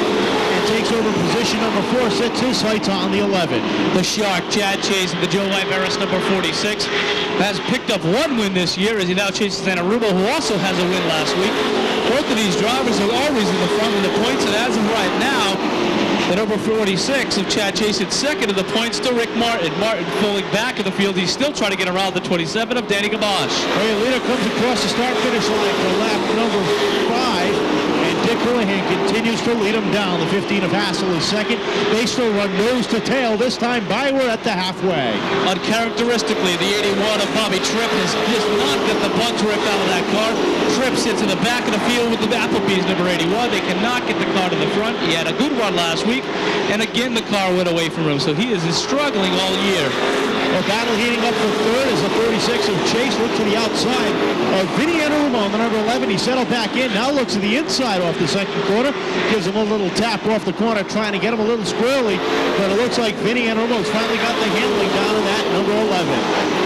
and takes over position number 4, sets his sights on the 11. The Shark, Chad Chase, the Joe Viveris, number 46, has picked up 1 win this year as he now chases Anarumo, who also has a win last week. Both of these drivers are always in the front of the points, and as of right now, the number 46 of Chad Chase at second of the points to Rick Martin. Martin pulling back of the field. He's still trying to get around the 27 of Danny Gamache. Ray Alito comes across the start-finish line for lap number 5. Dick Houlihan continues to lead him down. The 15 of Hassel is second. They still run nose to tail. This time Byward at the halfway. Uncharacteristically, the 81 of Bobby Tripp has just not got the bugs ripped out of that car. Tripp sits in the back of the field with the Applebee's number 81. They cannot get the car to the front. He had a good run last week, and again the car went away from him, so he is struggling all year. Well, battle heating up for third as the 36 of Chase looks to the outside of Vinny Anarumo on the number 11. He settled back in, now looks to the inside off the second corner. Gives him a little tap off the corner, trying to get him a little squirrely. But it looks like Vinny Anarumo's finally got the handling down in that number 11.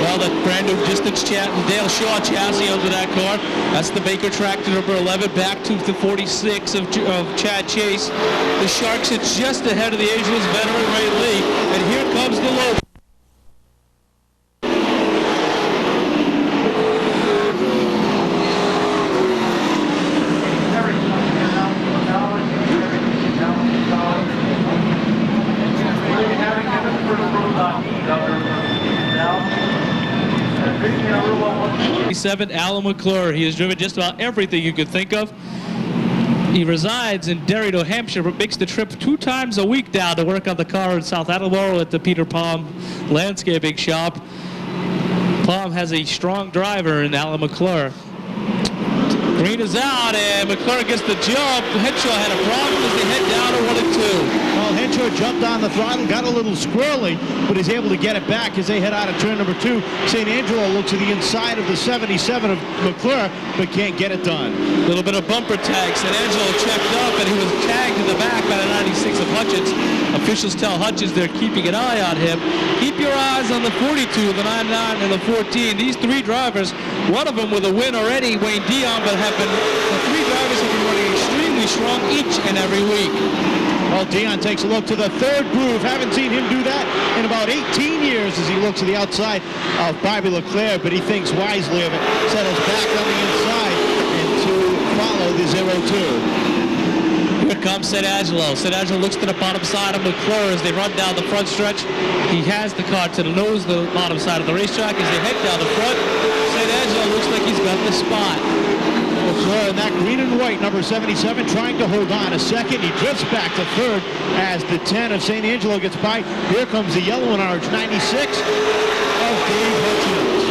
Well, the brand new distance Dale Shaw chassis under that car. That's the Baker Tractor number 11, back to the 46 of Chad Chase. The Shark sits just ahead of the ageless veteran Ray Lee. And here comes the low. Alan McClure. He has driven just about everything you could think of. He resides in Derry, New Hampshire, but makes the trip 2 times a week down to work on the car in South Attleboro at the Peter Palm Landscaping Shop. Palm has a strong driver in Alan McClure. Green is out, and McClure gets the jump. Henshaw had a problem as they head down to 1 and 2. Well, Henshaw jumped on the throttle, got a little squirrely, but is able to get it back as they head out of turn number 2. St. Angelo looks to the inside of the 77 of McClure, but can't get it done. A little bit of bumper tag. St. Angelo checked up, and he was tagged in the back by the 96 of Hutchins. Officials tell Hutchins they're keeping an eye on him. Keep your eyes on the 42, the 99, and the 14. These 3 drivers, one of them with a win already, Wayne Dion, but the 3 drivers have been running extremely strong each and every week. Well, Dion takes a look to the 3rd groove. Haven't seen him do that in about 18 years as he looks to the outside of Bobby Leclerc, but he thinks wisely of it. Settles back on the inside and to follow the 0-2. Here comes St. Angelo. St. Angelo looks to the bottom side of McClure as they run down the front stretch. He has the car to the nose, the bottom side of the racetrack as they head down the front. St. Angelo looks like he's got the spot. McClure in that green and white, number 77, trying to hold on a second. He drifts back to third as the 10 of St. Angelo gets by. Here comes the yellow and orange 96 of Dave Hutchins.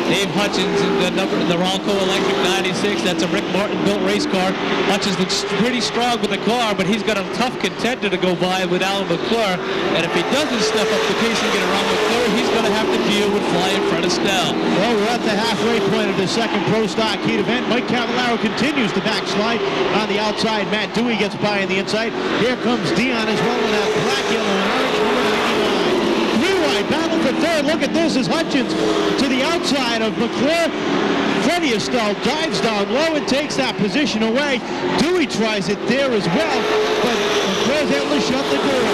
Dave Hutchins in the Ronco Electric 96. That's a Rick Martin-built race car. Hutchins looks pretty strong with the car, but he's got a tough contender to go by with Alan McClure. And if he doesn't step up the pace and get around McClure, he's going to have to deal with flying Fred Estelle. Well, we're at the halfway point of the second Pro Stock Heat event. Mike Cavallaro continues to backslide on the outside. Matt Dewey gets by on the inside. Here comes Dion as well in that black, yellow, and orange number 99. Three-wide battle for third. Look at this as Hutchins to the outside of McClure. Freddie Estelle dives down low and takes that position away. Dewey tries it there as well, but McClure's able to shut the door.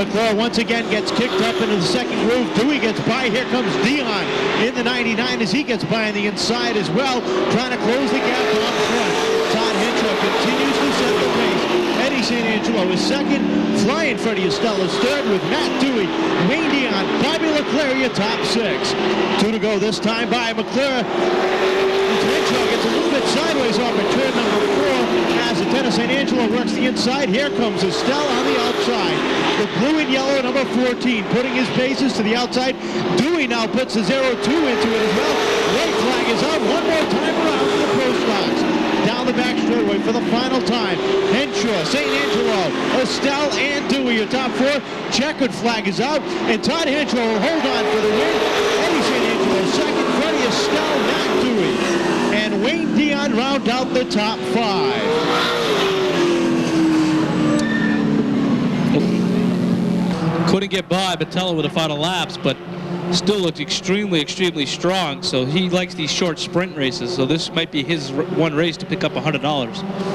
McClure once again gets kicked up into the second groove. Dewey gets by. Here comes Dion in the 99 as he gets by on the inside as well, trying to close the gap up front. Todd Henshaw continues to set the pace. Eddie St. Angelo is second. Flying Freddie Estelle is third with Matt Dewey, Wayne Dion, Bobby Leclerc, your top six. 2 to go this time by McClure. Henshaw gets a little bit sideways off at turn number 4 as the 10 of St. Angelo works the inside. Here comes Estelle on the outside. The blue and yellow, number 14, putting his bases to the outside. Dewey now puts the 0-2 into it as well. White flag is up. One more time around for the Pro Stocks. Down the back straightaway for the final time. Henshaw, St. Angelo, Estelle, and Dewey, your top 4. Checkered flag is out, and Todd Henshaw will hold on for the win. Eddie St. Angelo second, Freddie Estelle, Matt Dewey, and Wayne Dion round out the top 5. Couldn't get by Batella with the final laps, but still looked extremely, extremely strong. So he likes these short sprint races. So this might be his one race to pick up $100.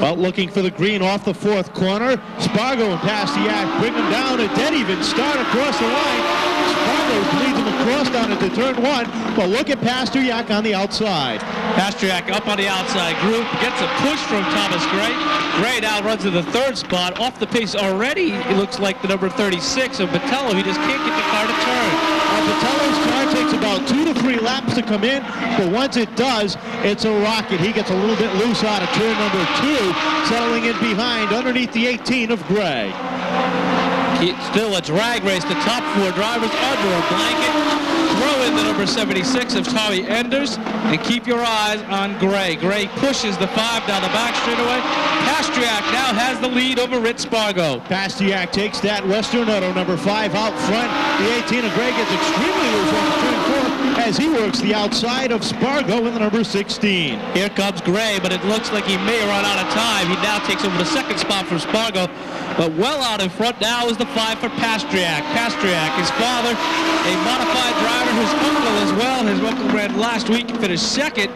Well, looking for the green off the fourth corner. Spargo and Pastiak bring him down. A dead even start across the line. Spargo leads him across down into turn 1. But look at Pastiak on the outside. Pastiak up on the outside group. Gets a push from Thomas Gray. Gray now runs to the third spot. Off the pace already, it looks like the number 36 of Batella. He just can't get the car to turn. Batello's car takes about 2 to 3 laps to come in, but once it does, it's a rocket. He gets a little bit loose out of turn number 2, settling in behind underneath the 18 of Gray. Still a drag race. The top 4 drivers under a blanket. Throw in the number 76 of Tommy Enders, and keep your eyes on Gray. Gray pushes the 5 down the back straightaway. Pastiak now has the lead over Ritz Spargo. Pastiak takes that Western Auto number 5 out front. The 18 of Gray gets extremely loose off turn 4 as he works the outside of Spargo in the number 16. Here comes Gray, but it looks like he may run out of time. He now takes over the second spot from Spargo, but well out in front now is the 5 for Pastiak. Pastiak, his father, a modified driver, his uncle as well. His uncle ran last week and finished second,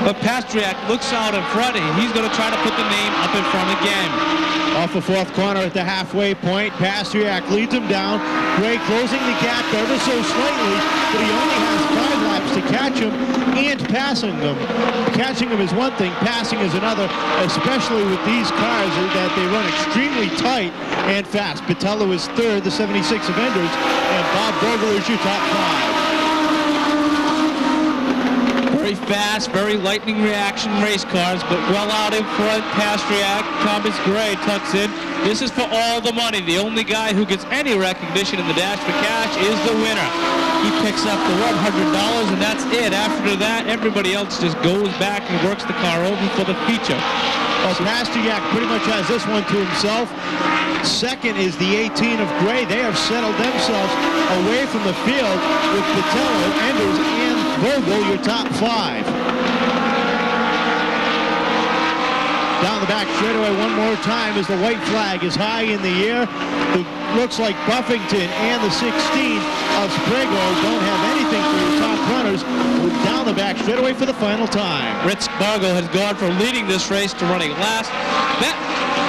but Pastiak looks out in front, and he's going to try to put the name up in front again. Off the fourth corner at the halfway point, Pastiak leads him down. Gray closing the gap ever so slightly, but he only has 5 laps to catch him and passing him. Catching him is one thing, passing is another, especially with these cars that they run extremely tight and fast. Batella is third, the 76 of Enders, and Bob Vogel is your top 5. Very fast, very lightning reaction race cars, but well out in front. Pastiak, Thomas Gray tucks in. This is for all the money. The only guy who gets any recognition in the Dash for Cash is the winner. He picks up the $100, and that's it. After that, everybody else just goes back and works the car over for the feature. Well, Pastiak pretty much has this one to himself. Second is the 18 of Gray. They have settled themselves away from the field with Batella, Enders, and Vogel, your top 5. Down the back straightaway one more time as the white flag is high in the air. It looks like Buffington and the 16 of Sprago don't have anything for your top runners. Down the back straightaway for the final time. Ritz Spargo has gone from leading this race to running last.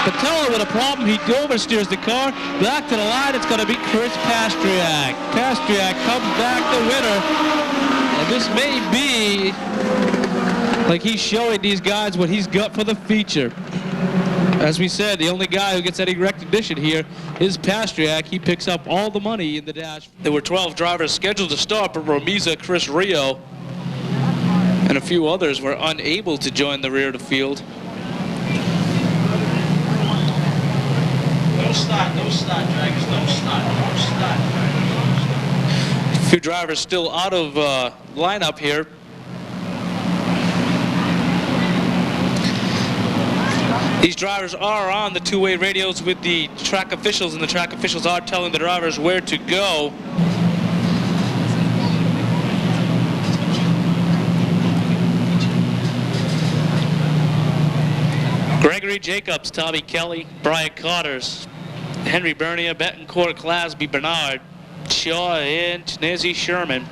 Batella with a problem. He oversteers the car. Back to the line. It's going to be Chris Pastiak. Pastiak comes back the winner. And this may be like he's showing these guys what he's got for the feature. As we said, the only guy who gets any recognition here is Pastriak. He picks up all the money in the dash. There were 12 drivers scheduled to start, but Romiza, Chris Rio, and a few others were unable to join the rear of the field. No start, dragons, no start. A few drivers still out of lineup here. These drivers are on the two-way radios with the track officials, and the track officials are telling the drivers where to go. Gregory Jacobs, Tommy Kelly, Brian Cotters, Henry Bernier, Betancourt, Clasby, Bernard, Shaw, and Nancy Sherman.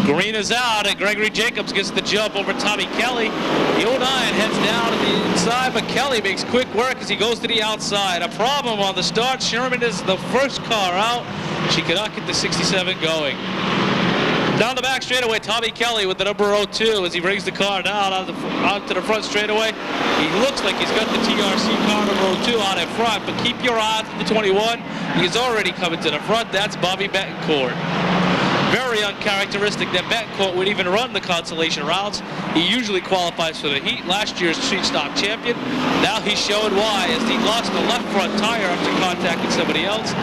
Green is out, and Gregory Jacobs gets the jump over Tommy Kelly. The 09 heads down to the inside, but Kelly makes quick work as he goes to the outside. A problem on the start. Sherman is the first car out. She cannot get the 67 going. Down the back straightaway, Tommy Kelly with the number 02 as he brings the car down onto the front straightaway. He looks like he's got the TRC car number 02 out in front, but keep your eye on the 21. He's already coming to the front. That's Bobby Betancourt. Very uncharacteristic that Betancourt would even run the consolation rounds. He usually qualifies for the heat. Last year's street stock champion. Now he's showing why as he lost the left front tire after contacting somebody else.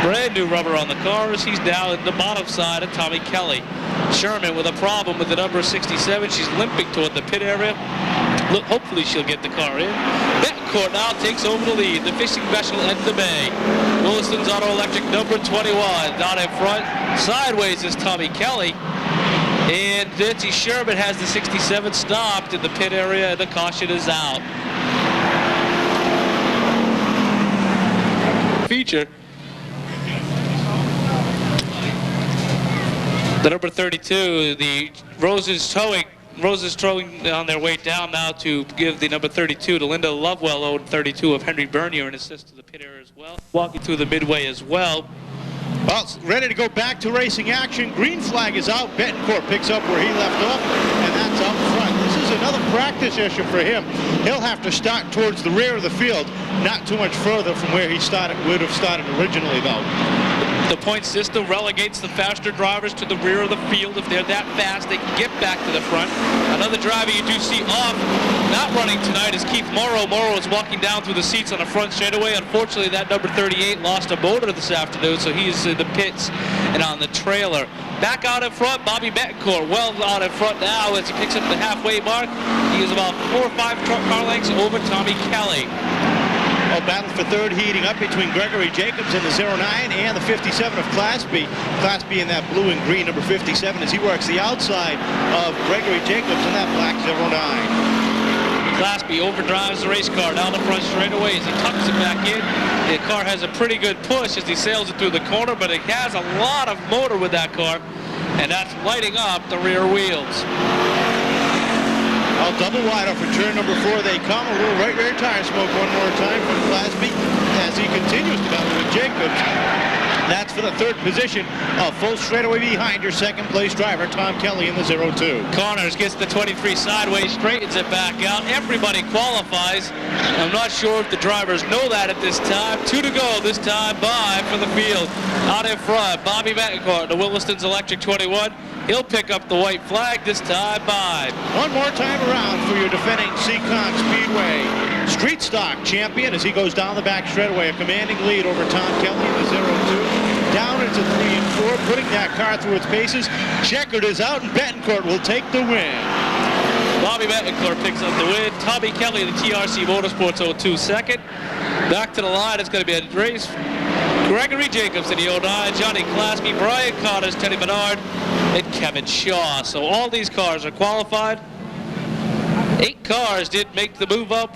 Brand new rubber on the cars. He's now in the bottom side of Tommy Kelly. Sherman with a problem with the number 67. She's limping toward the pit area. Look, hopefully she'll get the car in. Betancourt now takes over the lead. The fishing vessel at the bay. Williston's Auto Electric number 21 down in front. Sideways is Tommy Kelly. And Nancy Sherman has the 67 stopped in the pit area, and the caution is out. Feature. The number 32, the Roses towing on their way down now to give the number 32 to Linda Lovewell, owned 32 of Henry Bernier, and assist to the pit area as well. Walking through the midway as well. Well, ready to go back to racing action. Green flag is out. Betancourt picks up where he left off, and that's up front. This is another practice issue for him. He'll have to start towards the rear of the field, not too much further from where he would have started originally, though. The point system relegates the faster drivers to the rear of the field. If they're that fast, they can get back to the front. Another driver you do see off, not running tonight, is Keith Morrow. Morrow is walking down through the seats on the front straightaway. Unfortunately, that number 38 lost a motor this afternoon, so he is in the pits and on the trailer. Back out in front, Bobby Betancourt, well out in front now as he picks up the halfway mark. He is about 4 or 5 car lengths over Tommy Kelly. A battle for third heating up between Gregory Jacobs in the 09 and the 57 of Clasby. Clasby in that blue and green number 57 as he works the outside of Gregory Jacobs in that black 09. Clasby overdrives the race car down the front straightaway as he tucks it back in. The car has a pretty good push as he sails it through the corner, but it has a lot of motor with that car, and that's lighting up the rear wheels. Well, double wide off for turn number 4 they come. A little right rear tire smoke one more time from Clasby as he continues to battle with Jacobs. That's for the third position, a full straightaway behind your second place driver, Tom Kelly in the 02. Connors gets the 23 sideways, straightens it back out. Everybody qualifies. I'm not sure if the drivers know that at this time. 2 to go this time by for the field. Out in front, Bobby Betancourt, the Williston's Electric 21. He'll pick up the white flag this time by. One more time around for your defending Seekonk Speedway street stock champion as he goes down the back straightaway. A commanding lead over Tom Kelly in the 02. Down into 3 and 4, putting that car through its paces. Checkered is out, and Betancourt will take the win. Bobby Betancourt picks up the win. Tommy Kelly, the TRC Motorsports 02 second. Back to the line, it's going to be a race. Gregory Jacobs in the 09, Johnny Clasby, Brian Cotters, Teddy Bernard, and Kevin Shaw. So all these cars are qualified. 8 cars did make the move up.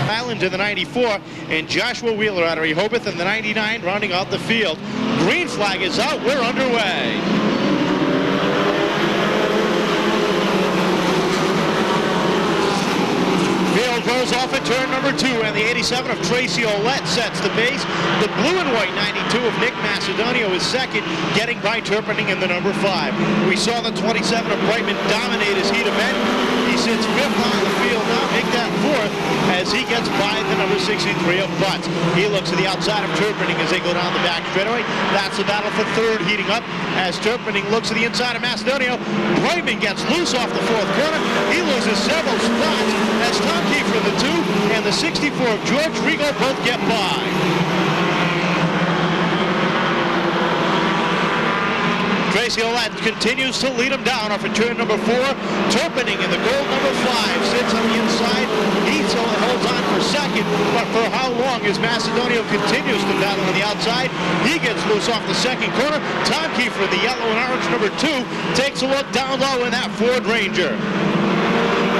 Helen in the 94, and Joshua Wheeler out of Rehoboth in the 99, rounding out the field. Green flag is out. We're underway. Field rolls off at turn number 2, and the 87 of Tracy Ouellette sets the pace. The blue and white 92 of Nick Macedonio is second, getting by Turpinning in the number 5. We saw the 27 of Brightman dominate his heat event. He sits 5th on the field now, make that 4th as he gets by the number 63 of Butts. He looks to the outside of Turpinning as they go down the back straightaway. That's the battle for 3rd, heating up as Turpinning looks to the inside of Macedonio. Brightman gets loose off the 4th corner. He loses several spots as Tom Kiefer in the 2 and the 64 of George Rigo both get by. Tracy Ouellette continues to lead him down off of turn number 4. Turpinning in the gold number 5 sits on the inside. He holds on for 2nd, but for how long as Macedonio continues to battle on the outside? He gets loose off the 2nd corner. Tom Kiefer in the yellow and orange number 2 takes a look down low in that Ford Ranger.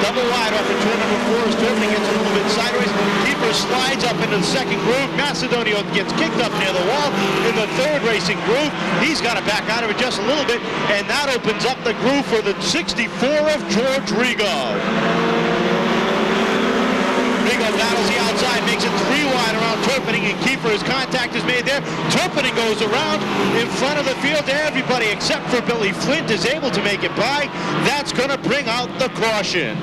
Double wide off of turn number 4 as Turpinning gets a little bit sideways. Kiefer slides up into the 2nd groove. Macedonio gets kicked up near the wall in the 3rd racing groove. He's got to back out of it just a little bit, and that opens up the groove for the 64 of George Rigo. Rigo battles the outside, makes it 3 wide around Turpinning, and Kiefer, his contact is made there. Turpinning goes around in front of the field. Everybody except for Billy Flint is able to make it by. That's going to bring out the caution.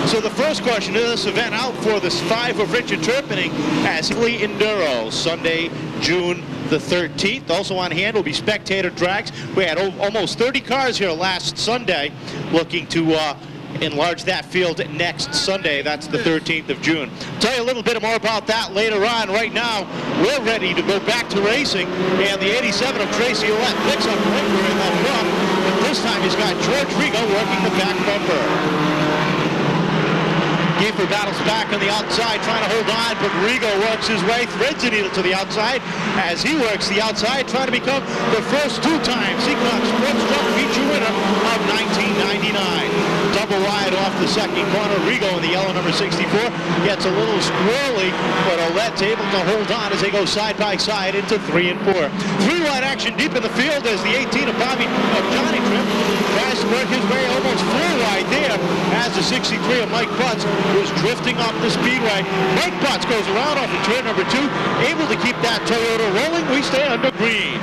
So the first question of this event out for the 5 of Richard Turpinning as Lee Enduro, Sunday, June the 13th. Also on hand will be spectator drags. We had almost 30 cars here last Sunday, looking to enlarge that field next Sunday. That's the 13th of June. Tell you a little bit more about that later on. Right now, we're ready to go back to racing, and the 87 of Tracy Ouellette picks up Ringer in that run, but this time he's got George Rigo working the back bumper. Kiefer battles back on the outside, trying to hold on, but Rigo works his way, threads the needle to the outside as he works the outside, trying to become the first 2-time Seekonk Sports Truck feature winner of 1999. Double wide off the 2nd corner. Rigo in the yellow number 64 gets a little squirrely, but Ouellette's able to hold on as they go side by side into 3 and 4. 3-wide action deep in the field as the 18 of Johnny Tripp tries to work his way almost 4 wide there as the 63 of Mike Butts was drifting up the speedway. Mike Butts goes around off of turn number 2, able to keep that Toyota rolling. We stay under green.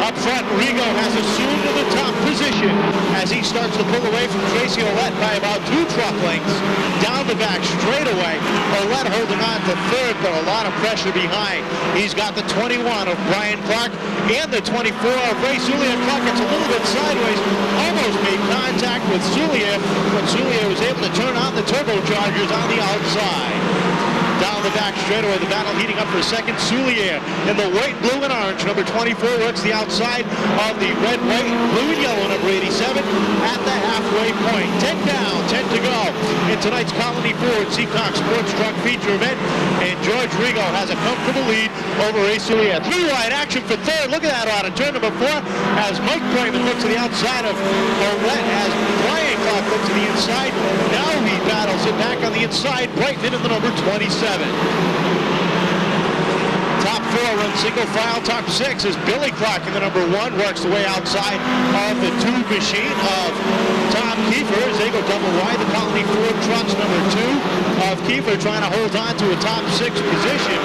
Up front, Rigo has assumed the top position as he starts to pull away from Tracy Ouellette by about 2 truck lengths. Down the back straightaway, Ouellette holding on to 3rd, but a lot of pressure behind. He's got the 21 of Brian Clark and the 24 of Ray Soulier. Clark gets a little bit sideways, almost made contact with Soulier, but Soulier was able to turn on the turbochargers on the outside. Down the back straightaway, the battle heating up for a 2nd. Soulier in the white, blue, and orange. Number 24 works the outside of the red, white, blue, and yellow. Number 87 at the halfway point. 10 down, 10 to go in tonight's Colony Ford Seekonk Sports Truck feature event. And George Rigo has a comfortable lead over Ray Soulier. 3-wide action for 3rd. Look at that on turn number 4 as Mike Brightman looks to the outside of Ouellette as Brian Clark looks to the inside. Now he battles it back on the inside. Brightman in the number 27. Top 4 runs single file. Top 6 is Billy Clark in the number 1. Works the way outside of the 2 machine of Tom Kiefer as they go double wide. The Colony Ford trucks number 2 of Kiefer trying to hold on to a top 6 position.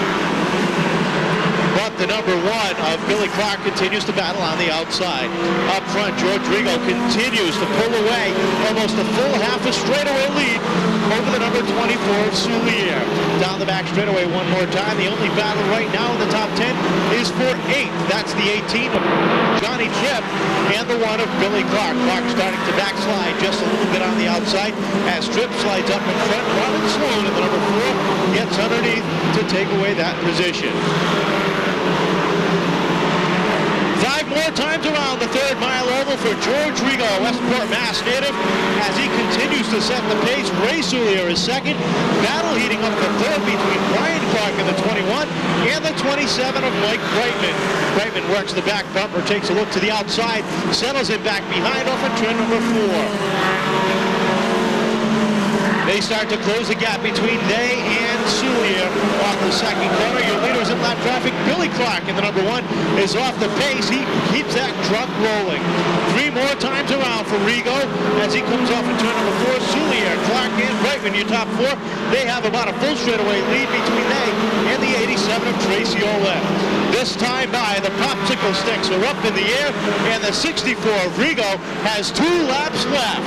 But the number 1 of Billy Clark continues to battle on the outside. Up front, George Rigo continues to pull away almost a full half a straightaway lead over the number 24 of Soulier. Down the back straightaway one more time. The only battle right now in the top 10 is for 8th. That's the 18 of Johnny Tripp and the 1 of Billy Clark. Clark starting to backslide just a little bit on the outside as Tripp slides up in front. Robin Sloan in the number 4 gets underneath to take away that position. 5 more times around the 3rd mile oval for George Rigo, Westport, Mass native, as he continues to set the pace. Ray Soulier is 2nd. Battle heating up for 3rd between Brian Clark in the 21 and the 27 of Mike Brightman. Brightman works the back bumper, takes a look to the outside, settles it back behind off of turn number 4. They start to close the gap between they and Soulier off the 2nd corner. Your leaders in lap traffic, Billy Clark in the number 1 is off the pace. He keeps that truck rolling. 3 more times around for Rigo as he comes off in turn number 4. Soulier in your top four. They have about a full straightaway lead between they and the 87 of Tracy Olette. This time by, the popsicle sticks are up in the air, and the 64 of Rigo has 2 laps left.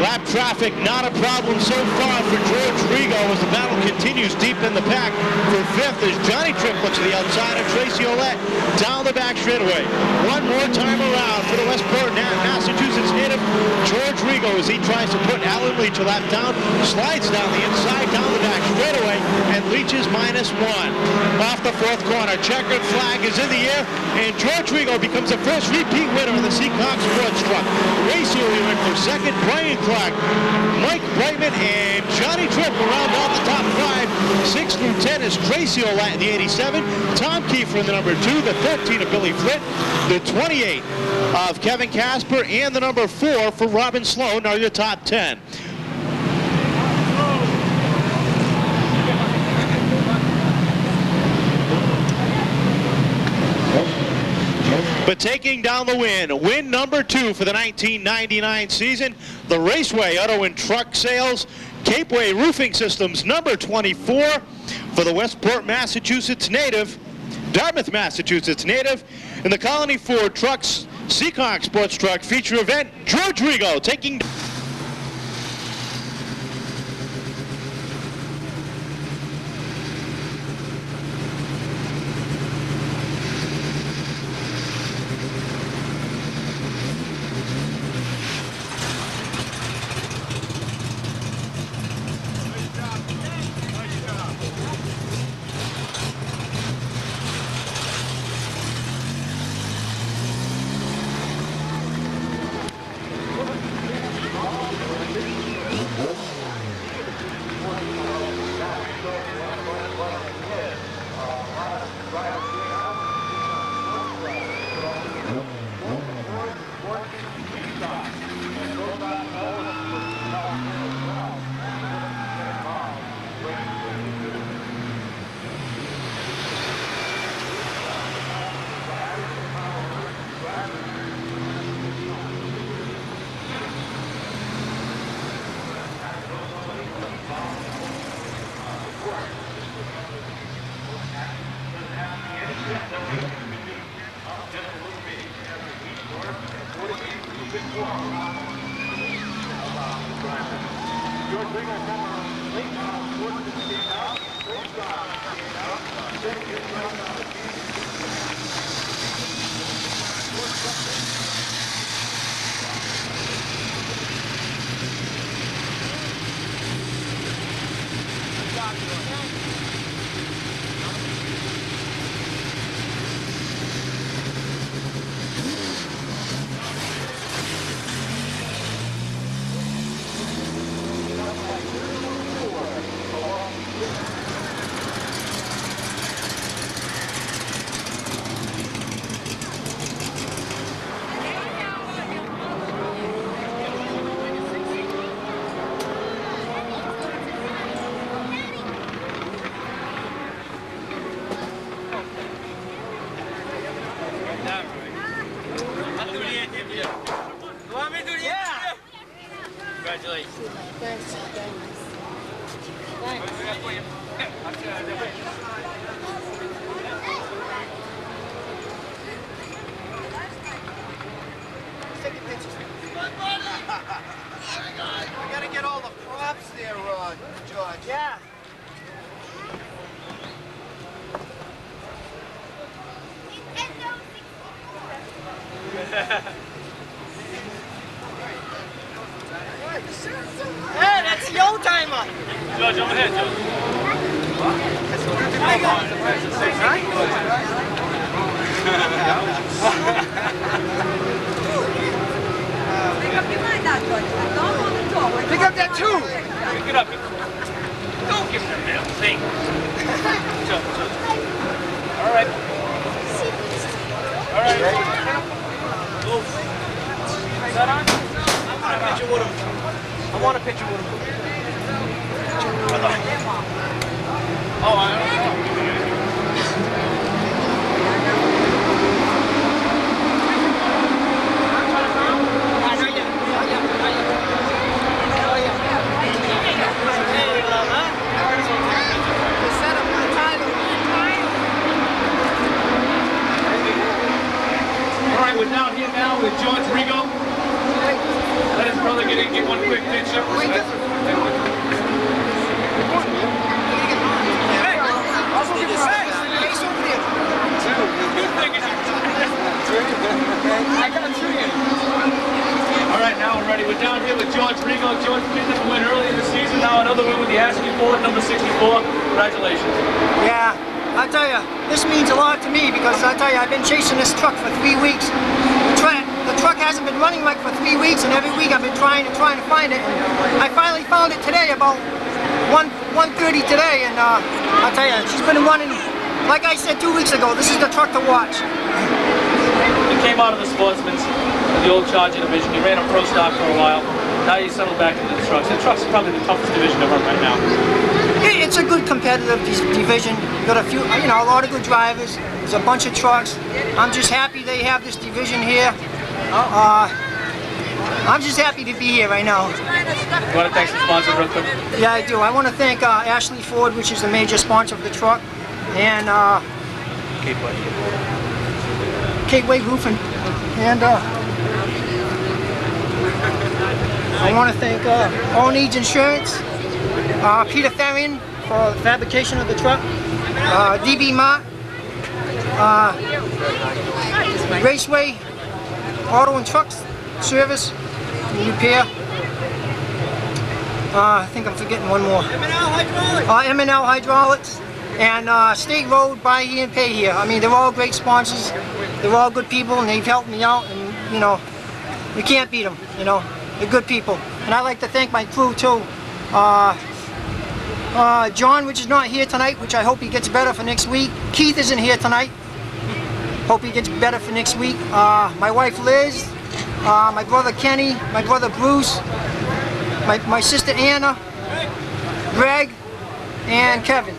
Lap traffic not a problem so far for George Rigo as the battle continues deep in the pack for 5th as Johnny Tripp looks to the outside of Tracy Olette down the back straightaway. One more time around for the Westport, Massachusetts native George Rigo as he tries to put Alan Leach a lap down, slides down the inside, down the back straightaway, and Leach is -1. Off the 4th corner, checkered flag is in the air, and George Rigo becomes the first repeat winner of the Seekonk Sports Truck. Race earlier in for 2nd, Brian Clark, Mike Brightman, and Johnny Tripp around out the top 5. 6 through 10 is Tracy Olette in the 87, Tom Kiefer in the number 2, the 13 of Billy Flitt, the 28 of Kevin Casper, and the number 4 for Robin Sloan are your top 10. But taking down the win number 2 for the 1999 season, the Raceway Auto and Truck Sales Capeway Roofing Systems number 24 for the Westport, Massachusetts native, Dartmouth, Massachusetts native, in the Colony Ford Trucks Seekonk Sports Truck feature event, George Rigo taking. Congratulations. Thanks. Taking pictures. We gotta get all the props there, George. Yeah. Hey, that's the old timer. George, over here, George. Pick up that too. Pick it up. Don't give them that thing. All right. All right. Move. Is that on? I want a picture with him. I want a picture with him. Oh, I don't know. with George Rigo. Let his brother get in, get one quick picture. Alright, now we're ready. We're down here with George Rigo. George picked up a win early in the season. Now another win with the Asking Ford, number 64. Congratulations. Yeah, I tell you, this means a lot to me because I tell you, I've been chasing this truck for 3 weeks. The truck hasn't been running like for 3 weeks, and every week I've been trying to find it. And I finally found it today about 1:30 today, and I tell you, she's been running. Like I said 2 weeks ago, this is the truck to watch. You came out of the Sportsman's, the old Charger division. You ran a pro stock for a while. Now you settled back into the trucks. The trucks is probably the toughest division to run right now. It's a good competitive division. Got a few, you know, a lot of good drivers. There's a bunch of trucks. I'm just happy they have this division here. I'm just happy to be here right now. You want to thank the sponsors real quick? Yeah, I do. I want to thank Ashley Ford, which is the major sponsor of the truck, and Gateway Roofing, and I want to thank All Needs Insurance, Peter Therian for the fabrication of the truck, DB Mart, Raceway Auto and Trucks Service and Repair. I think I'm forgetting one more. M&L Hydraulics and State Road Buy Here and Pay Here. I mean, they're all great sponsors. They're all good people, and they've helped me out. And you know, you can't beat them. You know, they're good people. And I'd like to thank my crew too. John, which is not here tonight, which I hope he gets better for next week. Keith isn't here tonight. Hope he gets better for next week. My wife Liz, my brother Kenny, my brother Bruce, my sister Anna, Greg, and Kevin.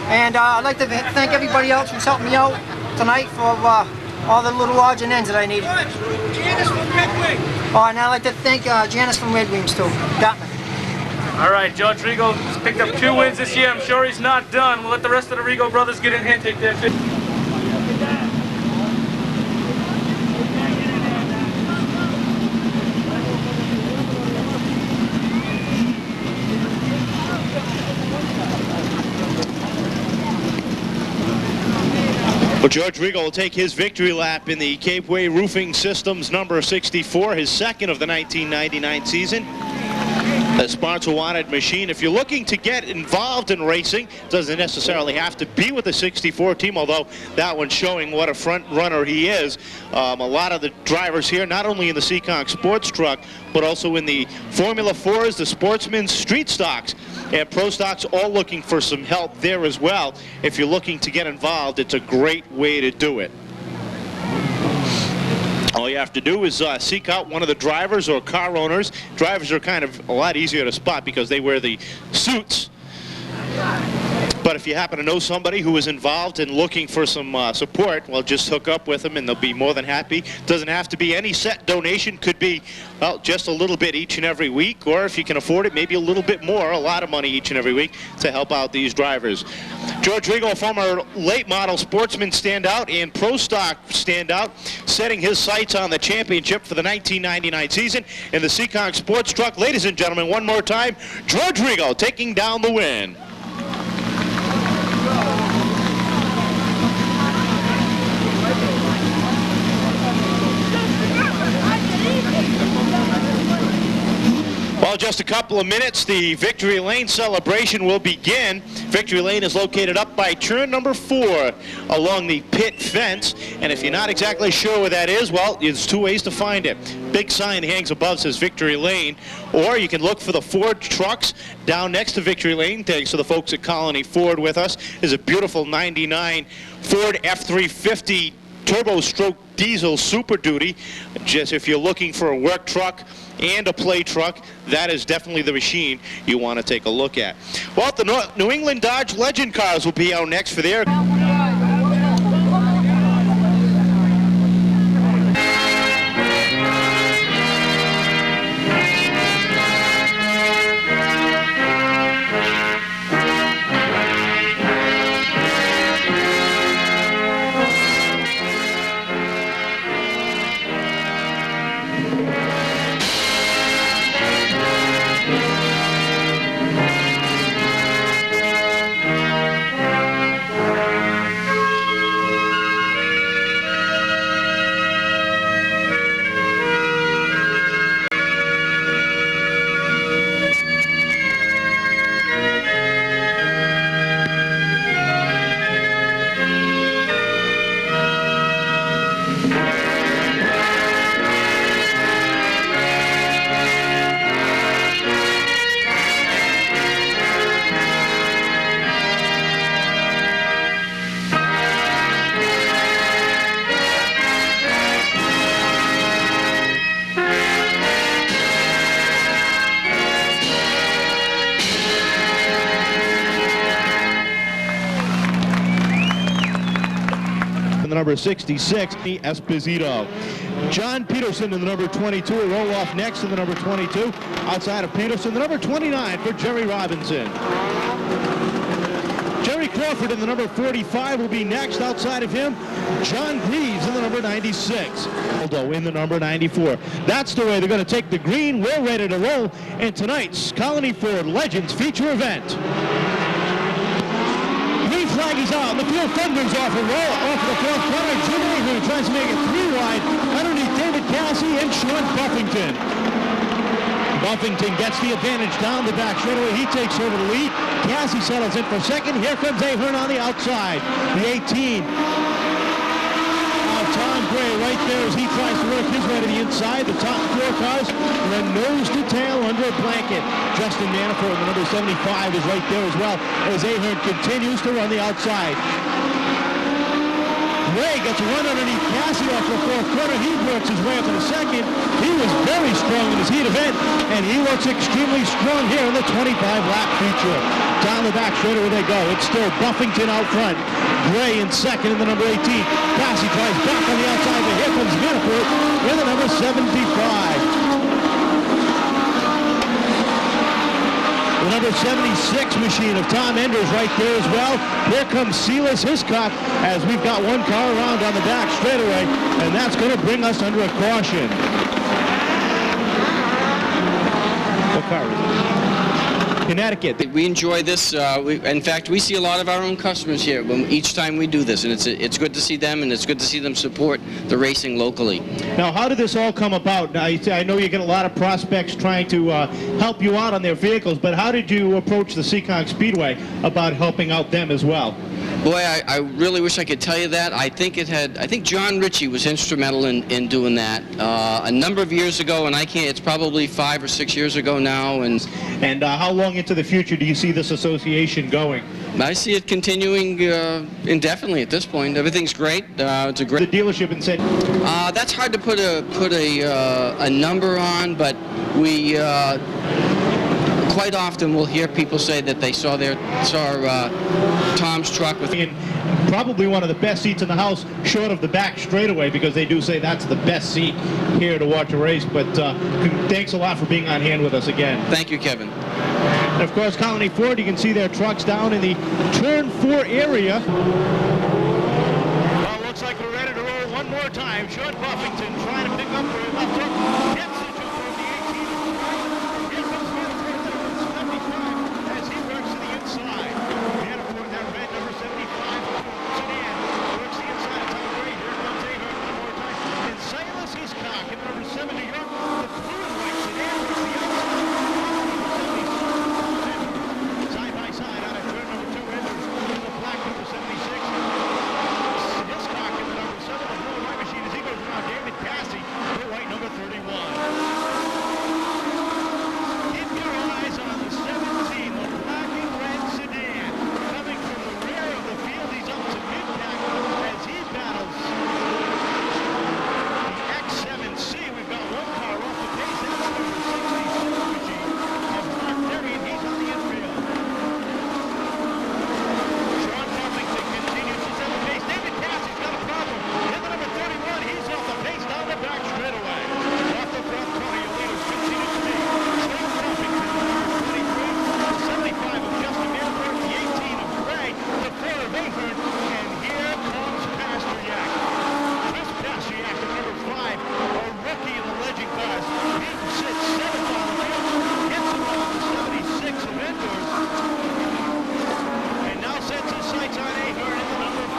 And I'd like to thank everybody else who's helped me out tonight for all the little odds and ends that I needed. Janice from Red Wing. And I'd like to thank Janice from Red Wings too. Dartmouth. All right, George Rigo picked up 2 wins this year. I'm sure he's not done. We'll let the rest of the Rigo brothers get in here and take their fit. Well, George Rigo will take his victory lap in the Gateway Roofing Systems number 64, his second of the 1999 season. The sponsor-wanted machine. If you're looking to get involved in racing, doesn't necessarily have to be with the 64 team, although that one's showing what a front runner he is. A lot of the drivers here, not only in the Seekonk Sports Truck, but also in the Formula 4s, the Sportsman's Street Stocks, and Pro Stocks, all looking for some help there as well. If you're looking to get involved, it's a great way to do it. All you have to do is seek out one of the drivers or car owners. Drivers are kind of a lot easier to spot because they wear the suits. But if you happen to know somebody who is involved in looking for some support, well, just hook up with them and they'll be more than happy. Doesn't have to be any set donation. Could be, well, just a little bit each and every week, or if you can afford it, maybe a little bit more, a lot of money each and every week to help out these drivers. George Rigo, former late model sportsman standout and pro stock standout, setting his sights on the championship for the 1999 season in the Seekonk Sports Truck. Ladies and gentlemen, one more time, George Rigo taking down the win. Well, just a couple of minutes, the Victory Lane celebration will begin. Victory Lane is located up by turn number 4 along the pit fence. And if you're not exactly sure where that is, well, there's 2 ways to find it. Big sign hangs above, says Victory Lane. Or you can look for the Ford trucks down next to Victory Lane. Thanks to the folks at Colony Ford with us. There's a beautiful 99 Ford F350 turbo stroke diesel Super Duty. Just if you're looking for a work truck and a play truck, that is definitely the machine you want to take a look at. Well, the New England Dodge Legend cars will be out next for their number 66, Esposito. John Peterson in the number 22, a roll off next in the number 22. Outside of Peterson, the number 29 for Jerry Robinson. Jerry Crawford in the number 45 will be next. Outside of him, John Greaves in the number 96. Aldo in the number 94. That's the way they're going to take the green. We're ready to roll in tonight's Colony Ford Legends feature event. Green flag is out. The field thunders off a roll off the fourth corner. Jim Ahern tries to make it 3 wide underneath David Cassie and Sean Buffington. Buffington gets the advantage down the back straightaway. He takes over the lead. Cassie settles in for second. Here comes Ahern on the outside. The 18 of Tom Gray right there as he tries to work his way to the inside. The top 4 cars run nose to tail under a blanket. Justin Manifold, the number 75, is right there as well as Ahern continues to run the outside. Ray gets a run underneath Cassie off the fourth corner. He works his way up to the second. He was very strong in his heat event, and he looks extremely strong here in the 25-lap feature. Down the back straightaway they go. It's still Buffington out front. Gray in second in the number 18. Cassie tries back on the outside, but here comes Manifold with the number 75. The number 76 machine of Tom Enders right there as well. Here comes Silas Hiscock as we've got one car around on the back straightaway, and that's going to bring us under a caution. What car is it? Connecticut. We enjoy this. In fact, we see a lot of our own customers here each time we do this, and it's good to see them, and it's good to see them support the racing locally. Now, how did this all come about? Now, I know you get a lot of prospects trying to help you out on their vehicles, but how did you approach the Seekonk Speedway about helping out them as well? Boy, I really wish I could tell you that. I think John Ritchie was instrumental in doing that a number of years ago, and it's probably 5 or 6 years ago now. And how long into the future do you see this association going? I see it continuing indefinitely at this point. Everything's great. It's a great. The dealership and said. That's hard to put a number on, but we. Quite often we'll hear people say that they saw Tom's truck with probably one of the best seats in the house, short of the back straightaway, because they do say that's the best seat here to watch a race. But thanks a lot for being on hand with us again. Thank you, Kevin. And of course, Colony Ford, you can see their trucks down in the turn 4 area. Well, looks like we're ready to roll one more time. Sean Buffington trying to pick up where he left off. Gets the jump from the 18. Here comes Manifold, number 75, as he works to the inside. Manifold, that red number 75, Sedan, works the inside of Tom Gray. Here comes Ahern one more time. And Silas Hiscock in number 70. The blue and white Sedan works the outside. Side by side out of turn number 2, Enders in the black number 76. Hiscock in the number 7, the blue and white machine as he goes around David Cassie, the white number 31. Keep your eyes on the 17, the black and red sedan. Coming from the rear of the field, he's up to mid-pack as he battles the X7C. We've got one car off the pace, that's number 66 machine of Mark Derry, and he's on the infield. Sean Buffington continues to set the pace. David Cassie's got a problem. In the number 31, he's off the pace down the back straightaway. Off the front corner, your leaders continue to be Sean Buffington, number 23, the 75 of Justin Manifold, the 18 of Gray, the 4 of Ahern, and here comes Pasteryak. Chris Pasteryak at number 5, a rookie in the legend cars. He sits 7th on the field, gets him off the 76 of Enders, and now sets his sights on Ahern in the number 4.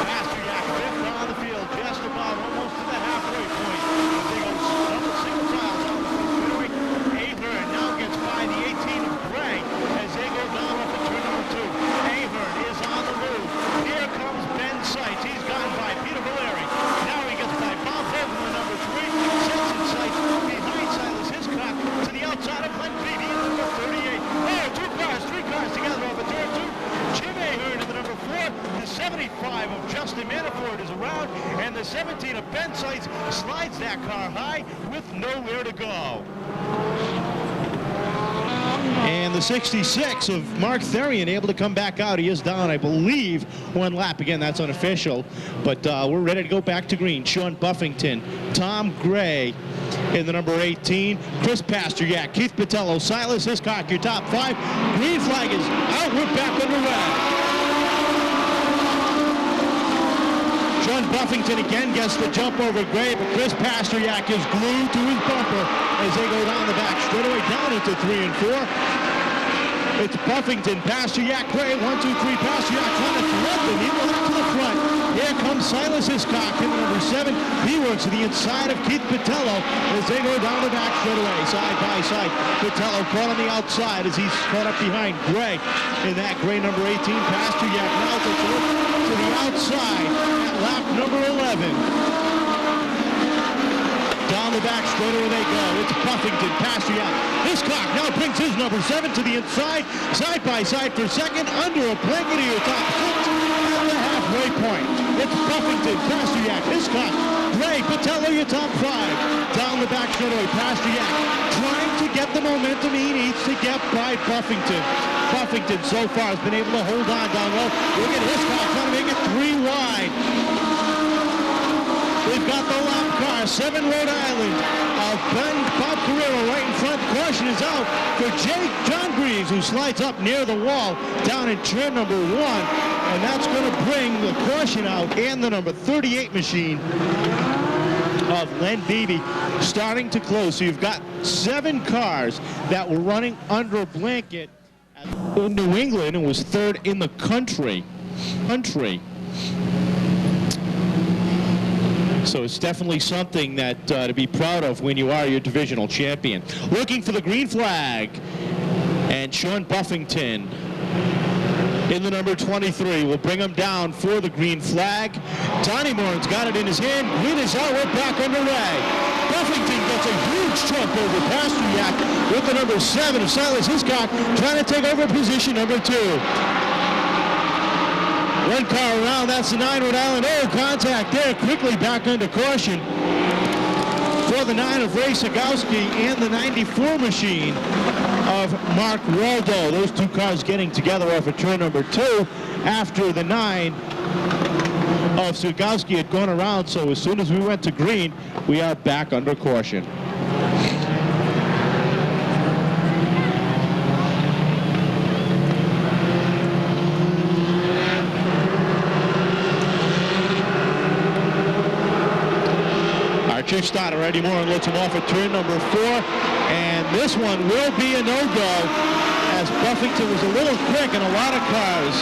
Pasteryak 5th on the field, just about almost to the halfway point. As they go double single files on the straightaway. Ahern now gets by the 18 of Gray as they go down off of turn number 2. Ahern is on the move. Here comes Ben Seitz. He's gone by Peter Valeri. Now he gets by Bob Hogan, the number 3. Sets in sight behind Silas Hiscock to the outside of Glenn Beatty in the number 38. Oh, 3 cars together off of turn 2. Jim Ahern in the number 4. The 75 of Justin Manifold is around, and the 17 of Ben Seitz slides that car high with nowhere to go. And the 66 of Mark Therian able to come back out. He is down, I believe, one lap. Again, that's unofficial. But we're ready to go back to green. Sean Buffington, Tom Gray in the number 18. Chris Pasteryak, Keith Patello, Silas Hiscock, your top 5. Green flag is out. We're back underway. Sean Buffington again gets the jump over Gray, but Chris Pasteryak is glued to his bumper as they go down the back straightaway down into 3 and 4. It's Buffington, Pasteryak, Gray, 1, 2, 3. Pasteryak trying to thread the needle back to the front. Here comes Silas Hiscock in number 7. He works to the inside of Keith Patello as they go down the back straightaway, side by side. Patello caught on the outside as he's caught up behind Gray in that gray number 18. Pasteryak now takes a look to the outside at lap number 11. Down the back straightaway they go. It's Buffington, Pasteryak. Hiscock now brings his number 7 to the inside, side by side for second, under a blanket of your top 6 at the halfway point. It's Buffington, Pasteryak, Hiscock, Gray, Patello, your top 5. Down the back straightaway, Pasteryak trying to get the momentum he needs to get by Buffington. Buffington so far has been able to hold on down low. Look at Hiscock trying to make it 3 wide. We've got the lap car, 7 Rhode Island. Bob Carrero right in front. Caution is out for John Greaves, who slides up near the wall down in turn number 1. And that's going to bring the caution out and the number 38 machine of Len Beebe starting to close. So you've got 7 cars that were running under a blanket in New England and was 3rd in the country. So it's definitely something that to be proud of when you are your divisional champion. Looking for the green flag. And Sean Buffington in the number 23 will bring him down for the green flag. Donnie Morin's got it in his hand. Green is out. We're back underway. Buffington gets a huge jump over Pasteryak with the number 7 of Silas Hiscock trying to take over position number 2. 1 car around, that's the 9 Rhode Island. Oh, contact there, quickly back under caution for the 9 of Ray Sagowski and the 94 machine of Mark Waldo. Those 2 cars getting together off of turn number 2 after the 9 of Sagowski had gone around. So as soon as we went to green, we are back under caution. Chief starter Eddie Morin lets him off at turn number 4, and this one will be a no-go as Buffington was a little quick and a lot of cars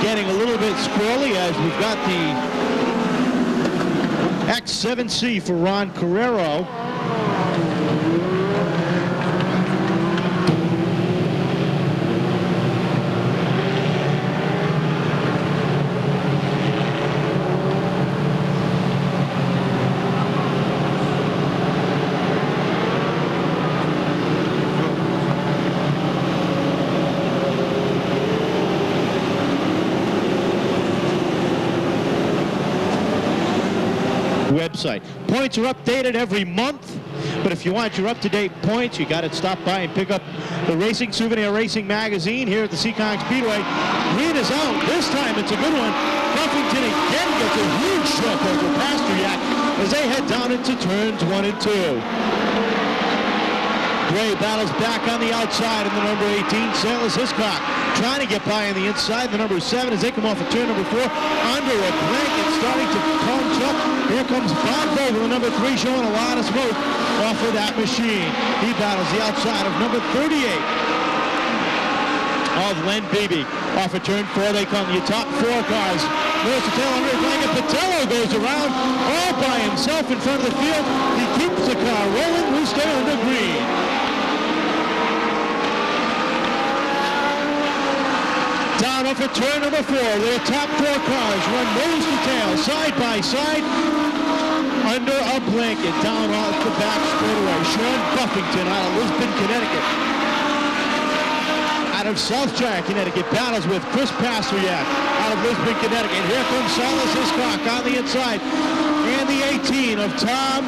getting a little bit squirrely as we've got the X7C for Ron Carrero. Website. Points are updated every month, but if you want your up-to-date points, you got to stop by and pick up the Racing Souvenir Racing Magazine here at the Seekonk Speedway. Green is out. This time it's a good one. Buffington again gets a huge jump over Pasteryak as they head down into turns 1 and 2. Gray battles back on the outside in the number 18, Silas Hiscock trying to get by on the inside, the number 7 as they come off of turn number 4 under a blanket starting to punch up. Here comes Bob Vogel, the number 3, showing a lot of smoke off of that machine. He battles the outside of number 38 of Len Beebe. Off of turn 4 they come, your top 4 cars. There's the tail under a blanket. Patello goes around all by himself in front of the field. He keeps the car rolling. We stay under green. Down off of turn number 4, their top 4 cars run nose to tail, side by side, under a blanket, down off the back straightaway. Sean Buffington out of Lisbon, Connecticut. Out of South Giant, Connecticut, battles with Chris Pasteryak out of Lisbon, Connecticut. Here comes Silas Hiscock on the inside, and the 18 of Tom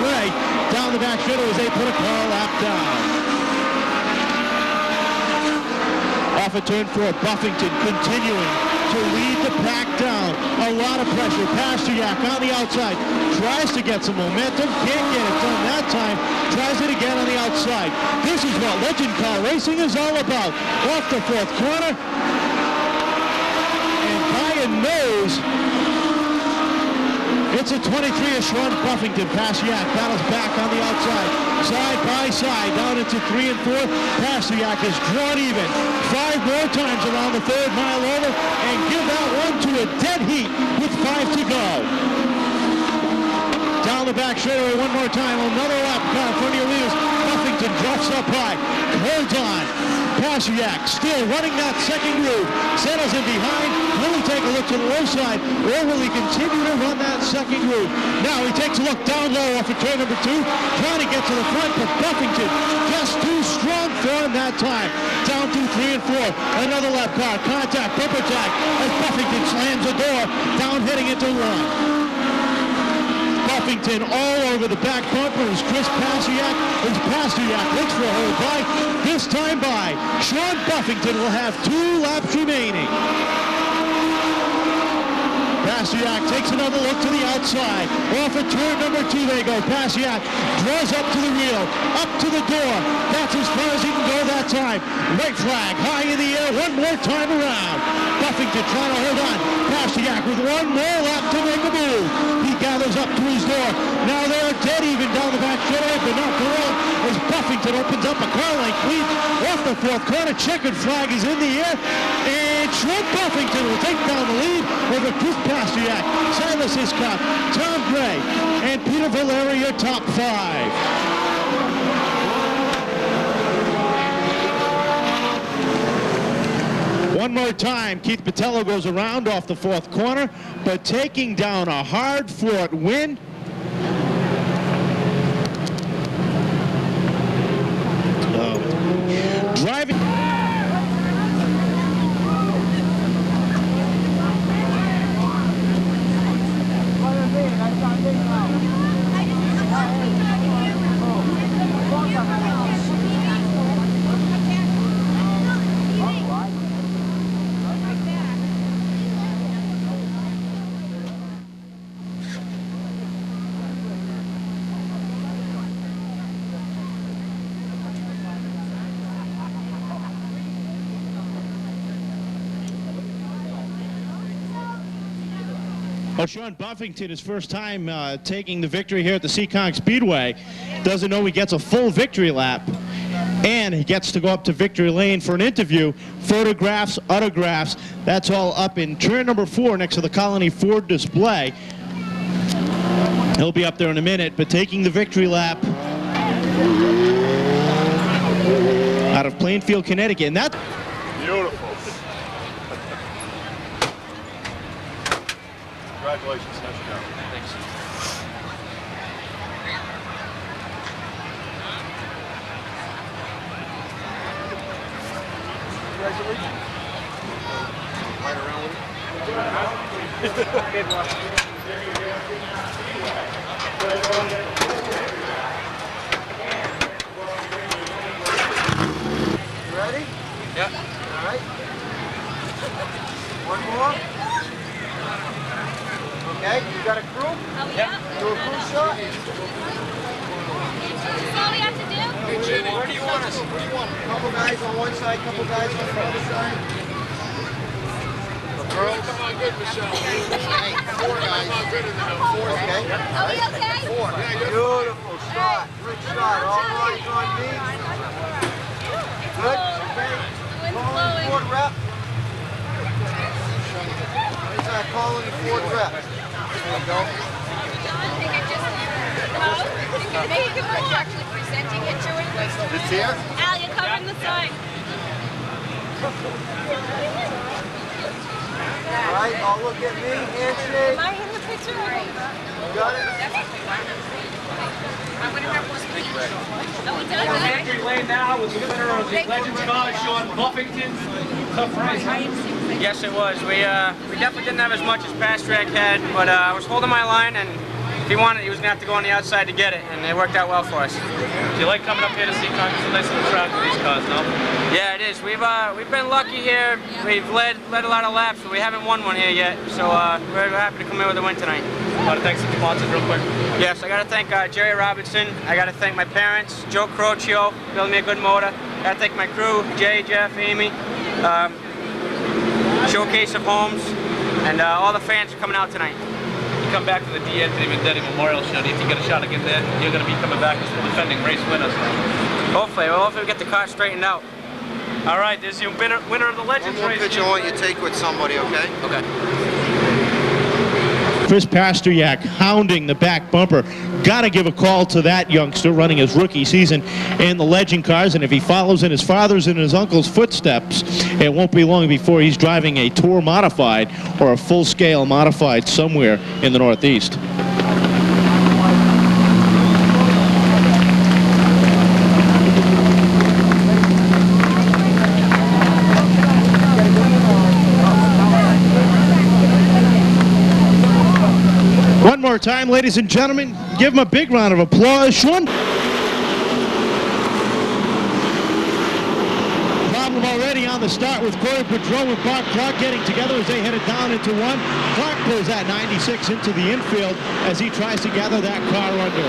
Gray down the back straightaway as they put a car lap down. Off of turn 4, Buffington continuing to lead the pack down. A lot of pressure. Pasteryak on the outside. Tries to get some momentum. Can't get it done that time. Tries it again on the outside. This is what legend car racing is all about. Off the 4th corner. And by a nose. It's a 23 of Sean Buffington. Pasteryak battles back on the outside. Side by side, down into 3 and 4. Pasteryak is drawn even 5 more times around the 3rd mile over and give that one to a dead heat with 5 to go. Down the back straightaway one more time. Another lap car in front of your leaders. Buffington drops up high. Holds on. Pasteryak still running that second groove. Settles in behind. Will he take a look to the low side or will he continue to run that second groove? Now he takes a look down low off of turn number 2. Trying to get to the front, but Buffington just too strong for him that time. Down through 3 and 4. Another lap car. Contact. Bumper tag as Buffington slams the door. Down heading into 1. Buffington all over the back bumper as Chris Pasteryak. As Pasteryak looks for a hold by. This time by. Sean Buffington will have 2 laps remaining. Pasteryak takes another look to the outside. Off of turn number 2 they go. Pasteryak draws up to the wheel. Up to the door. That's as far as he can go that time. White flag high in the air one more time around. Buffington trying to hold on. Pasteryak with one more lap to make a move. He gathers up to his door. Now they're dead even down the back straightaway, but not for long as Buffington opens up a car length lead off the 4th corner. Checkered flag is in the air. And Sean Buffington will take down the lead over Chris Pasteryak, Silas Hiscock, Tom Gray, and Peter Valeria top 5. One more time, Keith Patello goes around off the 4th corner, but taking down a hard-fought win. Driving. Well, Sean Buffington, his first time taking the victory here at the Seekonk Speedway, doesn't know he gets a full victory lap, and he gets to go up to victory lane for an interview, photographs, autographs. That's all up in turn number 4 next to the Colony Ford display. He'll be up there in a minute, but taking the victory lap out of Plainfield, Connecticut. And that beautiful. Congratulations, nice job. Thanks. Congratulations. Right around with You ready? Yeah. All right. One more. Okay, you got a crew? Oh, yeah. Do a crew shot? That's all we have to do? Hey, Jenny, where do you want us? Where do you want us? Couple guys on one side, couple guys on the other side. The girls? Come on good, Michelle. Hey, 4 guys. Come on good in there. 4. Okay. Are we okay? 4. Beautiful shot. Good shot. All eyes on me. Good. Okay. Colony Ford rep. There's our Colony Ford rep. There we go. Maybe we're actually presenting it to it. This here? Al, you're covering the sign. All right, all look at me. Handshake. Am I in the picture? You got it? Are we done? Victory lane now with the winner of the Legends car, Sean Buffington. Tough race. Yes, it was. We definitely didn't have as much as Pasteryak had, but I was holding my line, and if he wanted, he was going to have to go on the outside to get it, and it worked out well for us. Do you like coming up here to Seekonk? It's a nice little track for these cars, no? Yeah, it is. We've been lucky here. We've led a lot of laps, but we haven't won one here yet. So we're happy to come in with a win tonight. I want to thank some sponsors real quick. Yes, I got to thank Jerry Robinson. I got to thank my parents, Joe Crocio, building me a good motor. I got to thank my crew, Jay, Jeff, Amy, Showcase of Homes, and all the fans for coming out tonight. You come back to the D. Anthony Vendetti Memorial Show. If you get a shot again there, you're going to be coming back as the defending race winner. Hopefully we get the car straightened out. All right, there's your winner of the Legends One more race. picture I want you to take with somebody, okay? Okay. Chris Pasteryak hounding the back bumper. Got to give a call to that youngster running his rookie season in the Legend cars, and if he follows in his father's and his uncle's footsteps, it won't be long before he's driving a Tour Modified or a full-scale Modified somewhere in the Northeast. One more time, ladies and gentlemen, give him a big round of applause. Sean. Problem already on the start with Corey Pedro and Clark getting together as they headed down into one. Clark pulls that 96 into the infield as he tries to gather that car under.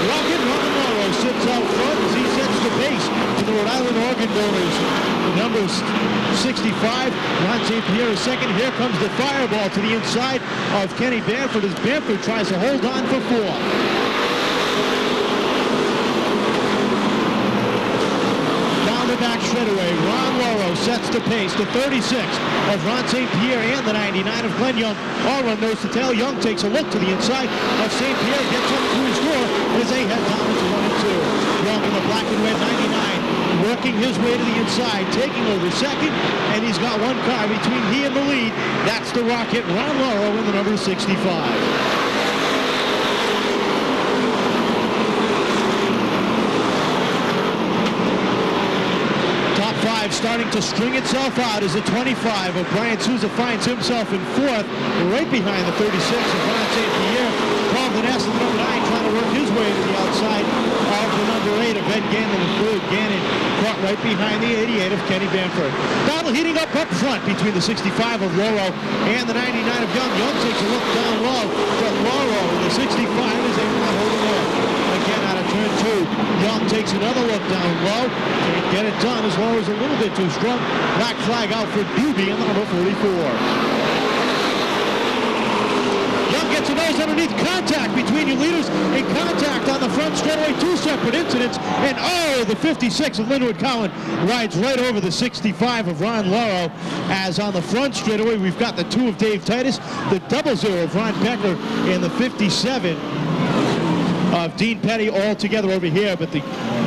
Rocket Ron sits out front as he sets the pace for the Rhode Island organ donors. Numbers 65, Ron St. Pierre is second. Here comes the fireball to the inside of Kenny Bamford as Bamford tries to hold on for fourth. Down the back straightaway, Ron Lauro sets the pace. The 36 of Ron St. Pierre and the 99 of Glenn Young all run nose to tail. Young takes a look to the inside of St. Pierre, gets up to his door as they head down into 1 and 2. Young in the black and red 99. Working his way to the inside, taking over second, and he's got one car between he and the lead. That's the Rocket, Ron Lauro in the number 65. Top 5 starting to string itself out as the 25 of Brian Souza finds himself in fourth, right behind the 36 of Ron St. Pierre. Paul Vanessa, the number 9, trying to work his way to the outside of the number 8 of Ben Gannon and third. Gannon caught right behind the 88 of Kenny Bamford. Battle heating up front between the 65 of Lauro and the 99 of Young. Young takes a look down low, but Lauro, the 65, is able to hold it off. Again out of turn 2. Young takes another look down low. Can't get it done as Lauro's a little bit too strong. Black flag out for Doobie in the number 44. Gets a nose underneath, contact between your leaders, a contact on the front straightaway, 2 separate incidents, and oh, the 56 of Linwood Cowan rides right over the 65 of Ron Lauro, as on the front straightaway we've got the 2 of Dave Titus, the 00 of Ron Becker, and the 57 of Dean Petty all together over here, but the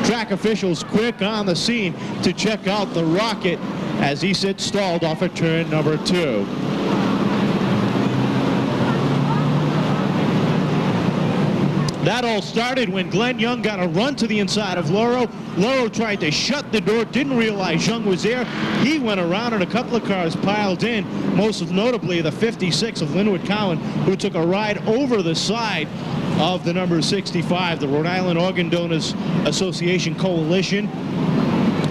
track officials quick on the scene to check out the Rocket as he sits stalled off of turn number 2. That all started when Glenn Young got a run to the inside of Lauro. Lauro tried to shut the door, didn't realize Young was there. He went around and a couple of cars piled in, most notably the 56 of Linwood Cowan, who took a ride over the side of the number 65, the Rhode Island Organ Donors Association Coalition,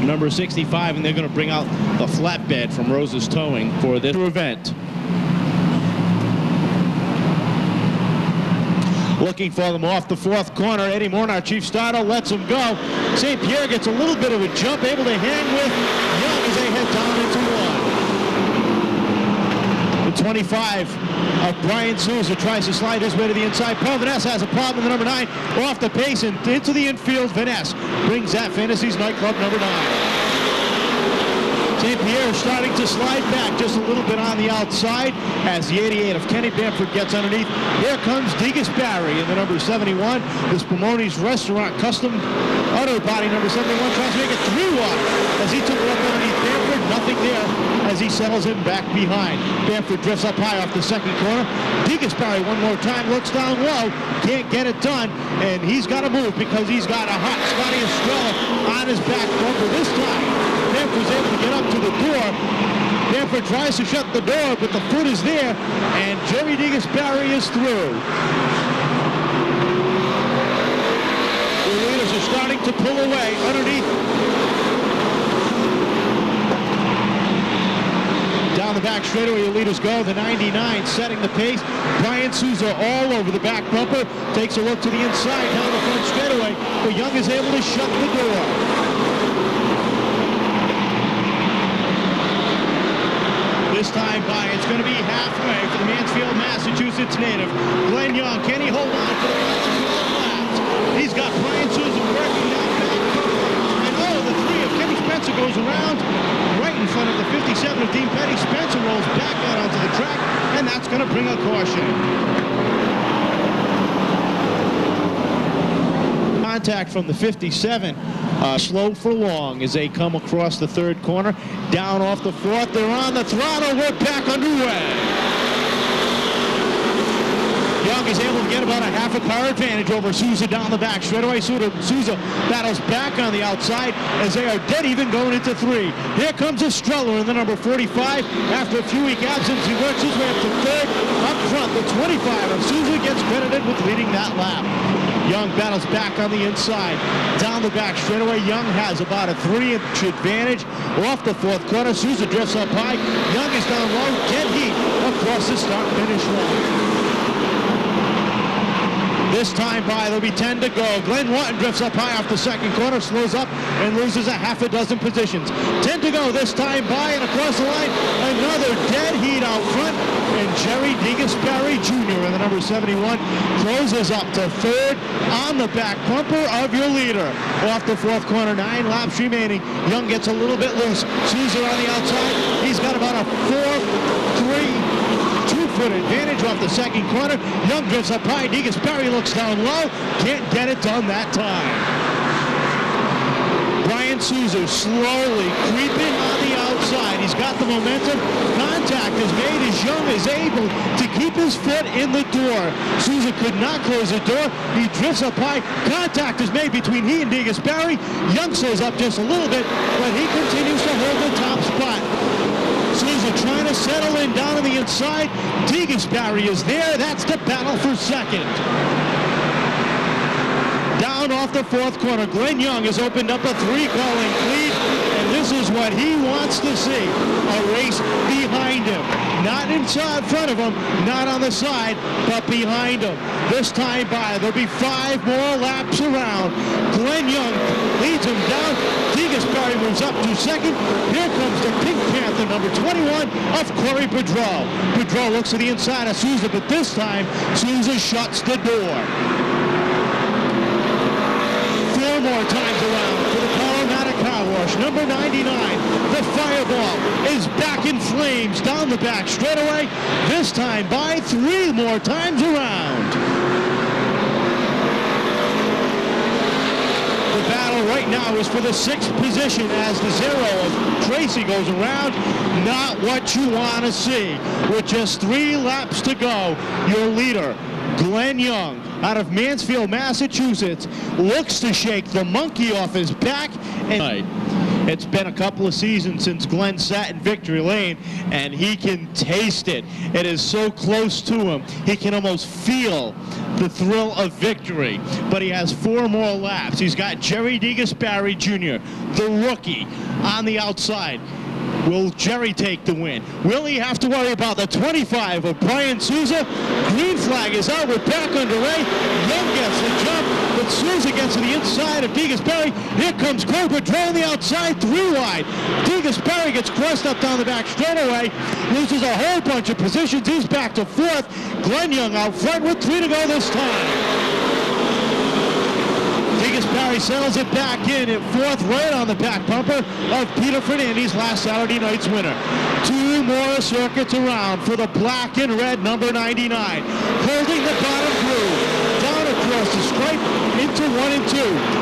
number 65, and they're going to bring out the flatbed from Rose's Towing for this event. Looking for them off the 4th corner. Eddie Mornar, chief starter, lets him go. St. Pierre gets a little bit of a jump, able to hang with Young as they head down into 1. The 25 of Brian Souza tries to slide his way to the inside. Paul Vanessa has a problem in the number 9. Off the pace and into the infield. Vanessa brings that Fantasy's Nightclub number 9. St. Pierre starting to slide back just a little bit on the outside as the 88 of Kenny Bamford gets underneath. Here comes Degas Barry in the number 71. This Pomoni's Restaurant Custom Auto Body number 71 tries to make it 3 wide as he took it up underneath Bamford. Nothing there as he settles him back behind. Bamford drifts up high off the 2nd corner. Degas Barry one more time looks down low. Can't get it done, and he's got to move because he's got a hot Scotty Estrella on his back bumper this time. Bamford's able to get up to the door. Bamford tries to shut the door, but the foot is there, and Jerry Degas Barry is through. to pull away underneath. Down the back straightaway, your leaders go. The 99 setting the pace. Brian Souza all over the back bumper. Takes a look to the inside, down the front straightaway. But Young is able to shut the door. This time by, it's going to be halfway for the Mansfield, Massachusetts native. Glenn Young, can he hold on for the last 12 laps? He's got Brian Souza working down back. And the three of Kenny Spencer goes around right in front of the 57 of Dean Petty. Spencer rolls back out onto the track, and that's going to bring a caution. Contact from the 57. Slow for long as they come across the third corner. Down off the fourth. They're on the throttle. We're back underway. Young is able to get about a half a car advantage over Souza down the back straightaway. Souza battles back on the outside as they are dead even going into three. Here comes Estrella in the number 45. After a few-week absence, he works his way up to third. Up front, the 25 of Souza gets credited with leading that lap. Young battles back on the inside. Down the back straightaway, Young has about a 3-inch advantage. Off the fourth corner, Souza drifts up high. Young is down low, dead heat across the start-finish line. This time by, there'll be 10 to go. Glenn Watton drifts up high off the second corner, slows up, and loses a half a dozen positions. 10 to go this time by, and across the line, another dead heat out front. And Jerry DeGasperi Jr. in the number 71 closes up to third on the back bumper of your leader. Off the fourth corner, 9 laps remaining. Young gets a little bit loose. Souza on the outside. He's got about a 4-3-2-foot advantage off the second corner. Young drifts up high. DeGasperi looks down low. Can't get it done that time. Brian Souza slowly creeping on the outside. He's got the momentum. Contact is made as Young is able to keep his foot in the door. Souza could not close the door. He drifts up high. Contact is made between he and DeGasperi. Young slows up just a little bit, but he continues to hold the top spot. Souza trying to settle in down on the inside. DeGasperi is there. That's the battle for second. Down off the fourth corner, Glenn Young has opened up a 3-car-length lead, and this is what he wants to see, a race behind him. Not inside front of him, not on the side, but behind him. This time by, there'll be 5 more laps around. Glenn Young leads him down. DeGasperi moves up to second. Here comes the Pink Panther, number 21 of Corey Pedro. Pedro looks to the inside of Souza, but this time, Souza shuts the door. 4 more times around for the Colorado Car Wash. Number 99, the Fireball, is back in flames down the back straightaway. This time by 3 more times around. The battle right now is for the 6th position as the 0 of Tracy goes around. Not what you want to see. With just 3 laps to go, your leader, Glenn Young, out of Mansfield, Massachusetts, looks to shake the monkey off his back. And it's been a couple of seasons since Glenn sat in victory lane, and he can taste it. It is so close to him. He can almost feel the thrill of victory. But he has 4 more laps. He's got Jerry DeGasperi Jr., the rookie, on the outside. Will Jerry take the win? Will he have to worry about the 25 of Brian Souza? Green flag is out. We're back underway. Young gets the jump, but Souza gets to the inside of DeGasperi. Here comes Corey Pedro on the outside, 3 wide. DeGasperi gets crossed up down the back straightaway, loses a whole bunch of positions. He's back to 4th. Glenn Young out front with 3 to go this time. DeGasperi settles it back in at 4th, right on the back bumper of Peter Fernandez, last Saturday night's winner. 2 more circuits around for the black and red number 99. Holding the bottom groove, down across the stripe, into 1 and 2.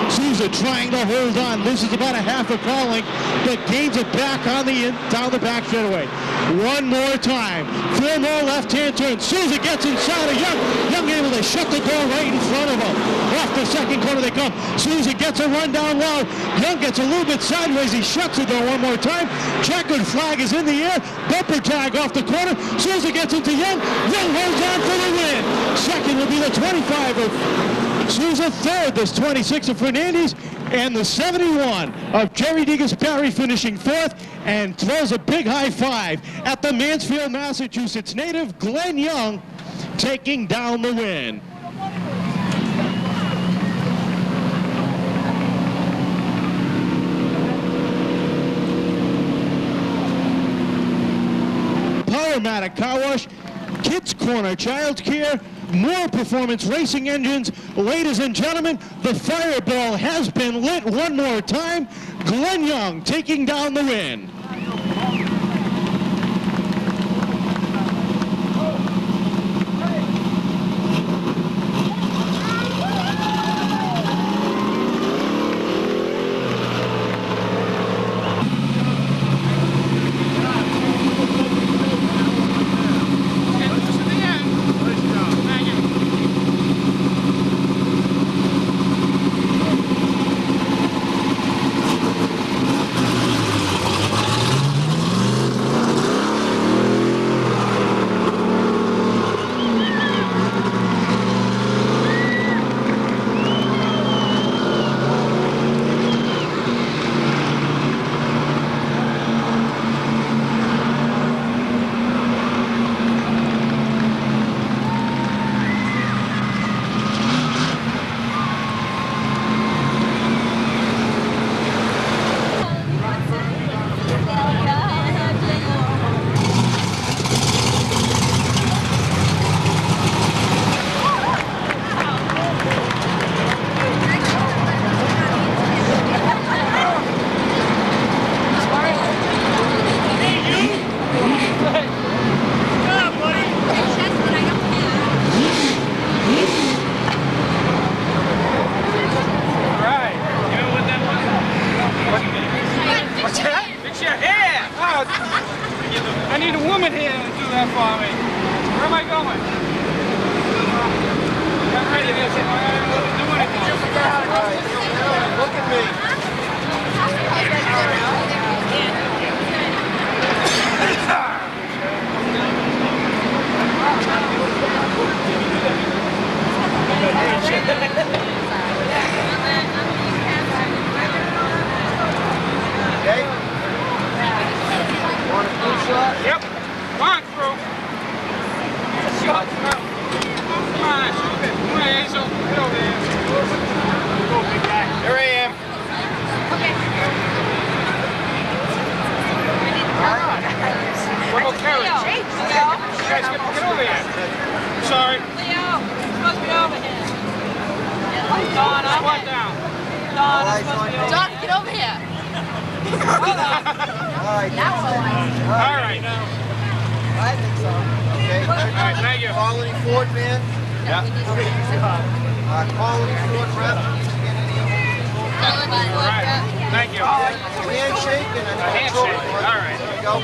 Souza trying to hold on, loses about a half a car length, but gains it back on the down the back straightaway. 1 more time, 4 more left-hand turns. Souza gets inside of Young. Young able to shut the door right in front of him. Off the second corner they come. Souza gets a run down low. Young gets a little bit sideways. He shuts the door 1 more time. Checkered flag is in the air. Bumper tag off the corner. Souza gets into Young. Young holds on for the win. Second will be the 25 of Souza. Third, this 26 of Fernandez. And the 71 of Jerry DeGasperi finishing 4th, and throws a big high five at the Mansfield, Massachusetts native Glenn Young, taking down the win. Powermatic Car Wash, Kids Corner Child Care, more performance racing engines. Ladies and gentlemen, the fireball has been lit one more time. Glenn Young taking down the win. I need a woman here to do that for me. Where am I going? I'm ready to do anything. Look at me. Okay? Want a full shot? Yep. Come on, crew. Shot. Come on. Come on, Hazel. Get over here. Go, big guy. Here I am. Okay. What about Carrie? Leo. You guys get over here. Sorry. Leo, you're supposed to be over here. Donna. Squat down. Donna's supposed to be over here. Donna, get over here. Hold on. All right. Now we're like. All right. I think so. Okay. All right, thank you. Colony Ford man. Yeah. Colony Ford rep. All right. Thank you. Handshake and A handshake. All right. There we go.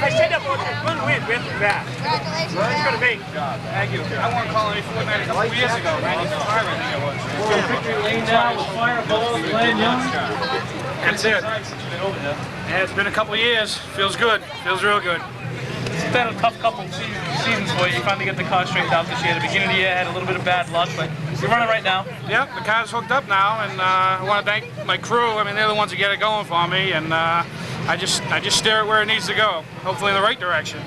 I said that one win with that. Congratulations, It's going to man. be. Thank you. I won Colony Ford a couple of years ago. 95, I think it was. Victory lane now with Fireball, Glenn Young. That's it. Yeah, it's been a couple of years. Feels good. Feels real good. It's been a tough couple of seasons for you. You finally get the car straightened out this year. At the beginning of the year, had a little bit of bad luck, but you're running right now. Yep, the car's hooked up now, and I want to thank my crew. I mean, they're the ones that get it going for me, and I just steer it where it needs to go, hopefully in the right direction.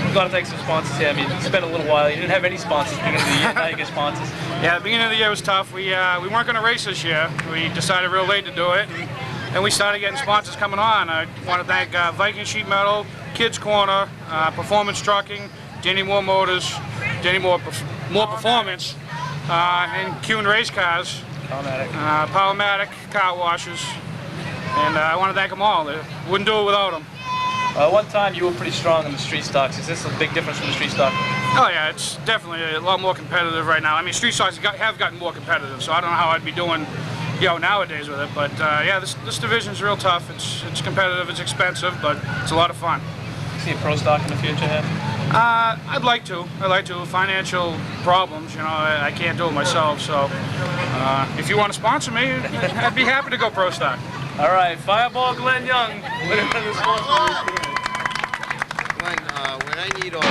You've got to thank some sponsors here. I mean, it's been a little while. You didn't have any sponsors at the beginning of the year. Now you get sponsors. Yeah, the beginning of the year was tough. We weren't going to race this year. We decided real late to do it, and then we started getting sponsors coming on. I want to thank Viking Sheet Metal, Kids Corner, Performance Trucking, Danny Moore Motors, Danny Moore Performance, and Kuhn Race Cars, Powermatic Car Washes, and I want to thank them all. They wouldn't do it without them. One time you were pretty strong in the street stocks. Is this a big difference from the street stock? Oh yeah, it's definitely a lot more competitive right now. I mean, street stocks have gotten more competitive, so I don't know how I'd be doing, nowadays with it. But yeah, this division's real tough. It's competitive, it's expensive, but it's a lot of fun. See a pro stock in the future here? I'd like to. Financial problems, I can't do it myself. So if you want to sponsor me, I'd be happy to go pro stock. All right, Fireball Glenn Young, winner of the sponsor. When I need all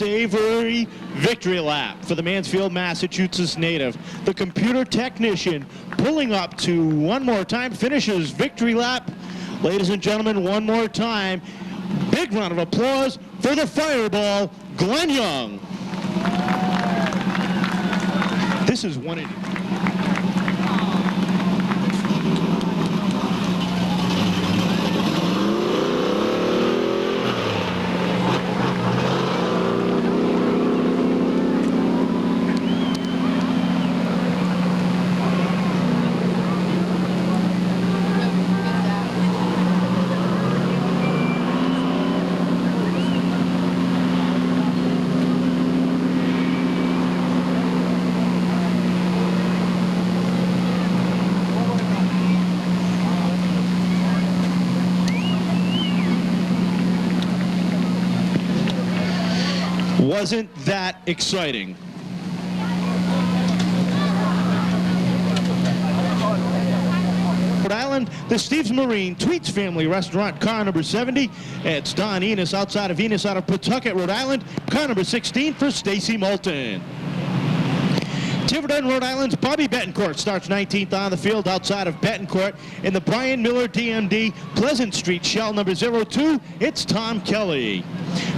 unsavory victory lap for the Mansfield, Massachusetts native. The computer technician pulling up to one more time, finishes victory lap. Ladies and gentlemen, one more time. Big round of applause for the Fireball, Glenn Young. This is 180. Wasn't that exciting? Rhode Island, the Steve's Marine Tweets Family Restaurant, car number 70. It's Don Enos outside of Enos out of Pawtucket, Rhode Island. Car number 16 for Stacy Moulton. Tiverton, Rhode Island's Bobby Betancourt starts 19th on the field outside of Betancourt. In the Brian Miller DMD Pleasant Street shell number 02, it's Tom Kelly.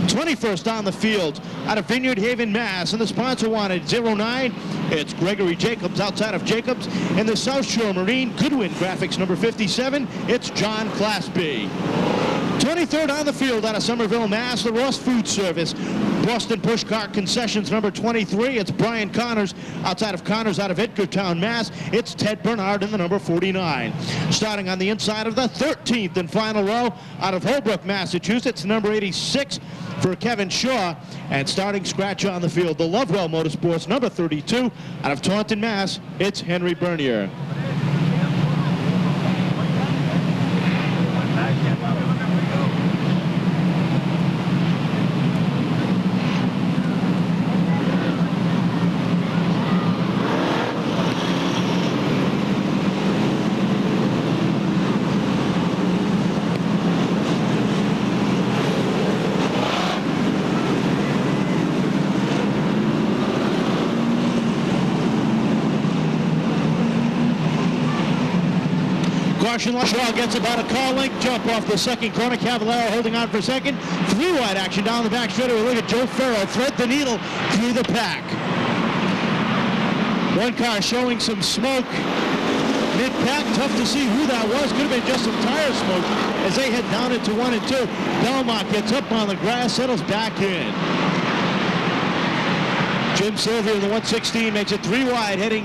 21st on the field out of Vineyard Haven, Mass. And the sponsor wanted 09, it's Gregory Jacobs outside of Jacobs. In the South Shore Marine Goodwin Graphics number 57, it's John Claspy. 23rd on the field out of Somerville, Mass. The Ross Food Service. Boston Pushcart Concessions number 23. It's Brian Connors outside of Connors out of Edgartown, Mass. It's Ted Bernard in the number 49. Starting on the inside of the 13th and final row out of Holbrook, Massachusetts, number 86 for Kevin Shaw. And starting scratch on the field, the Lovewell Motorsports number 32 out of Taunton, Mass. It's Henry Bernier. Shaw gets about a car length jump off the second corner. Cavallaro holding on for second. Three wide action down the back straightaway. Look at Joe Farrell thread the needle through the pack. One car showing some smoke mid-pack. Tough to see who that was. Could have been just some tire smoke as they head down into 1 and 2. Belmont gets up on the grass, settles back in. Jim Sylvia in the 116 makes it 3 wide, heading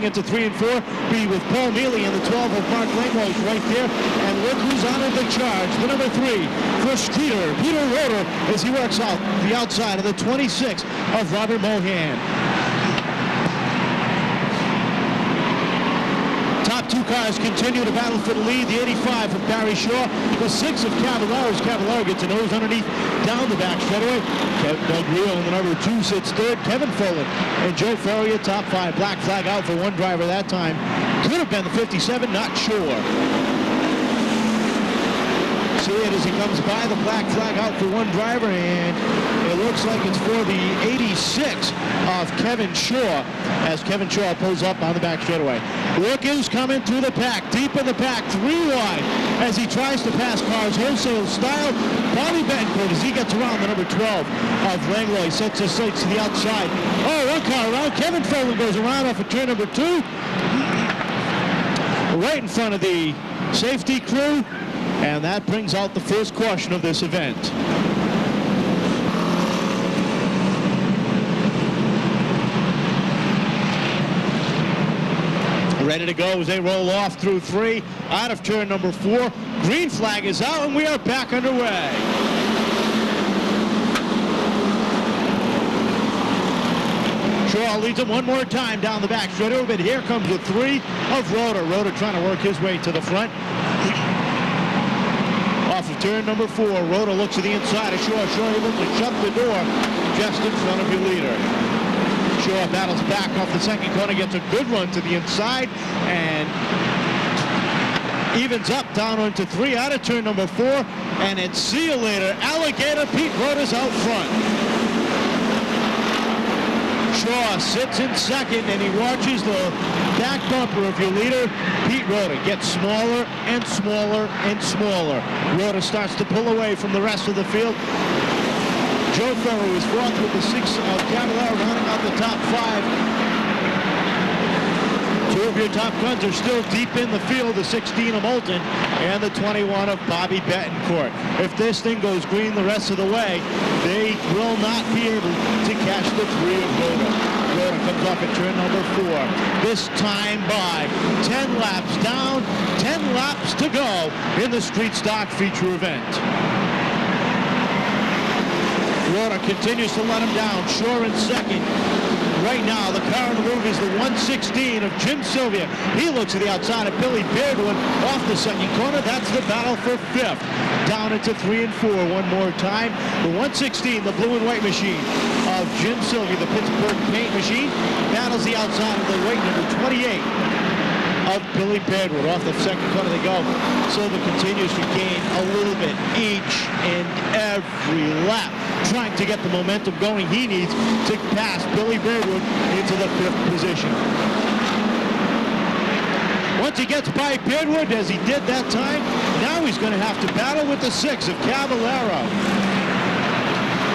into 3 and 4. Be with Paul Mealy in the 12 of Mark Langlois right there. And look who's on the charge. The number 3 for Streeter, Peter Roeder, as he works out the outside of the 26 of Robert Mohan. Top 2 cars continue to battle for the lead. The 85 from Barry Shaw. The 6 of Cavallaro. Cavallaro gets a nose underneath down the back straightaway. Doug Reel in the number 2 sits third. Kevin Foley and Joe Ferrier top 5. Black flag out for one driver that time. Could have been the 57, not sure. See it as he comes by, the black flag out for one driver, and it looks like it's for the 86 of Kevin Shaw as Kevin Shaw pulls up on the back straightaway. Look who's coming through the pack, deep in the pack, 3 wide as he tries to pass cars wholesale style. Bobby Betancourt as he gets around the number 12 of Langlois, sets his sights to the outside. Oh, one car around. Kevin Foley goes around off of turn number 2. Right in front of the safety crew. And that brings out the first caution of this event. Ready to go as they roll off through 3, out of turn number 4. Green flag is out, and we are back underway. Shaw leads him one more time down the back straightaway, but here comes the 3 of Roeder. Roeder trying to work his way to the front. Off of turn number 4, Roeder looks to the inside of Shaw. Shaw able to shut the door just in front of your leader. Shaw battles back off the second corner, gets a good run to the inside, and evens up down onto 3 out of turn number 4, and it's see you later. Alligator Pete Roeder's out front. Shaw sits in second, and he watches the back bumper of your leader, Pete Rhoda, get smaller and smaller and smaller. Rhoda starts to pull away from the rest of the field. Joe Ferro is fourth with the 6 of Cavallaro rounding out the top 5. Two of your top guns are still deep in the field, the 16 of Moulton and the 21 of Bobby Betancourt. If this thing goes green the rest of the way, they will not be able to catch the 3 of Rhoda. Rhoda comes off at turn number 4. This time by 10 laps down, 10 laps to go in the Street Stock feature event. Rhoda continues to let him down. Shaw in second. Right now, the car on the move is the 116 of Jim Sylvia. He looks to the outside of Billy Beardwood off the second corner. That's the battle for 5th. Down into 3 and 4 one more time. The 116, the blue and white machine of Jim Sylvia, the Pittsburgh paint machine, battles the outside of the white number 28 of Billy Beardwood. Off the second corner they go. Silva continues to gain a little bit each and every lap, trying to get the momentum going he needs to pass Billy Beardwood into the 5th position. Once he gets by Beardwood, as he did that time, now he's going to have to battle with the 6 of Cavallaro.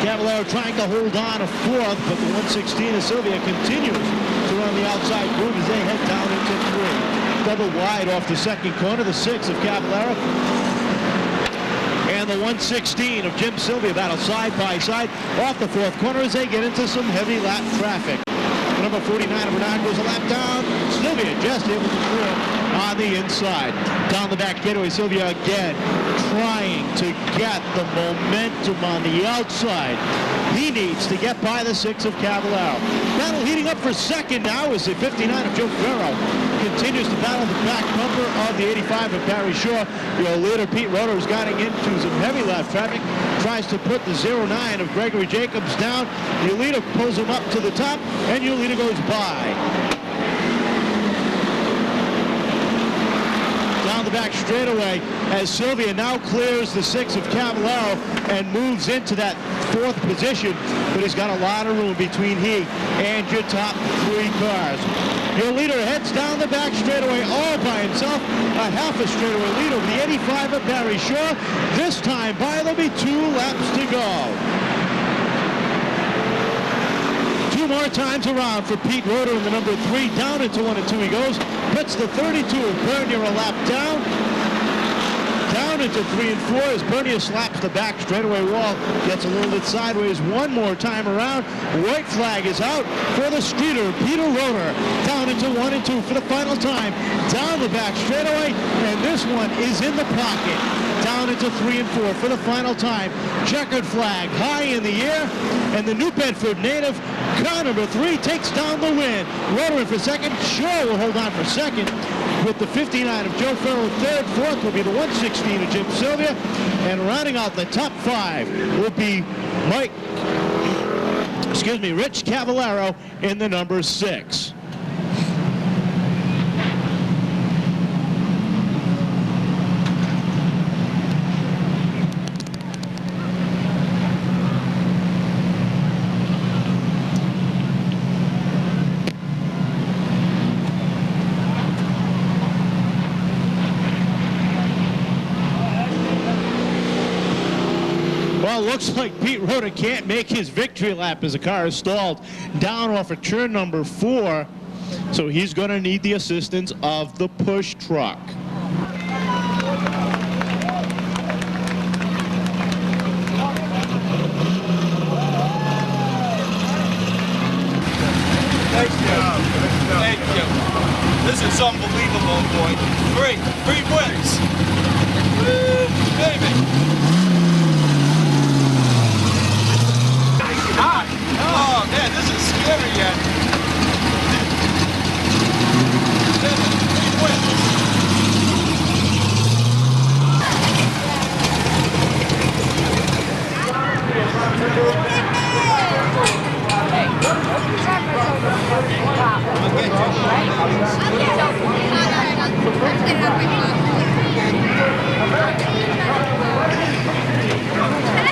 Cavallaro trying to hold on a 4th, but the 116 of Sylvia continues to run the outside groove as they head down into 3. Double wide off the second corner, the 6 of Cavallaro and the 116 of Jim Sylvia battle side by side off the 4th corner as they get into some heavy lap traffic. Number 49 of Bernard goes a lap down. Sylvia just able to trim on the inside. Down the back getaway, Sylvia again trying to get the momentum on the outside. He needs to get by the 6 of Cavallaro. Battle heating up for second now as the 59 of Joe Ferro continues to battle the back bumper of the 85 of Barry Shaw. Your leader, Pete Rhoda, is getting into some heavy lap traffic. Tries to put the 09 of Gregory Jacobs down. Your leader pulls him up to the top, and your leader goes by. Down the back straightaway as Sylvia now clears the 6 of Cavallaro and moves into that 4th position, but he's got a lot of room between he and your top 3 cars. Your leader heads down the back straightaway all by himself, a half a straightaway lead over the 85 of Barry Shaw. This time by, there'll be 2 laps to go. 2 more times around for Pete Rhoda in the number 3. Down into 1 and 2 he goes. Puts the 32 of Bernier a lap down. Down into 3 and 4 as Bernier slaps the back straightaway wall. Gets a little bit sideways one more time around. White flag is out for the streeter, Peter Rhoda. Down into 1 and 2 for the final time. Down the back straightaway, and this one is in the pocket. Down into 3 and 4 for the final time. Checkered flag high in the air, and the New Bedford native, car number 3, takes down the win. Rhoda in for second. Shaw will hold on for second with the 59 of Joe Ferro. 3rd, 4th will be the 116 of Jim Sylvia, and rounding out the top 5 will be Rich Cavallaro in the number 6. Well, looks like Pete Rhoda can't make his victory lap as the car is stalled down off of turn number 4. So he's going to need the assistance of the push truck. Thank you. This is unbelievable, boy. 3 wins. Woo, baby. Oh, man, this is scary yet. 3 wins.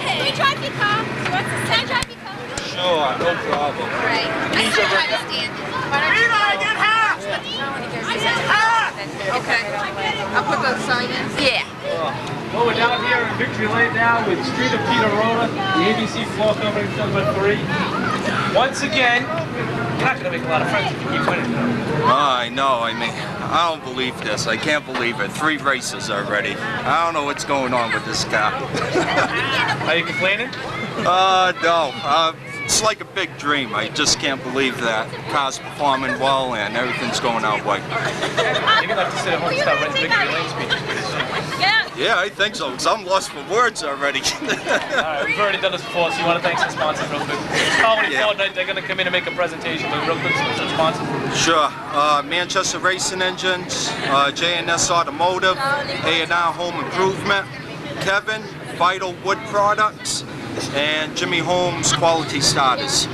Can we drive your car? Can I drive your car? Sure, no problem. Right. He's a Okay. I'll put the sign in. Yeah. Well, we're down here in Victory Lane now with Street of Peter Rhoda, the ABC floor covering number 3. Once again, you're not going to make a lot of friends if you keep winning. I know, I mean, I don't believe this. I can't believe it. 3 races already. I don't know what's going on with this car. Are you complaining? No. It's like a big dream. I just can't believe that. Car's performing well and everything's going our way. You're going to have to sit at home and start writing Victory Lane speeches pretty soon. Yeah, I think so, because I'm lost for words already. Alright, we've already done this before, so you want to thank some sponsors real quick. Colony Fortnite, they're going to come in and make a presentation, but real quick, some sponsors. Sure. Manchester Racing Engines, J&S Automotive, A&R Home Improvement, Kevin, Vital Wood Products, and Jimmy Holmes Quality Starters.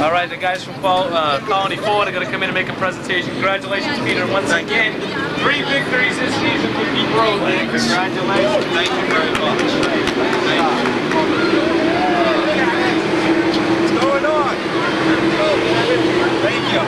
Alright, the guys from Colony Ford are going to come in and make a presentation. Congratulations, Peter, once again. 3 victories this season for Pete Rowland. Congratulations. Thank you very much. What's going on? Thank you.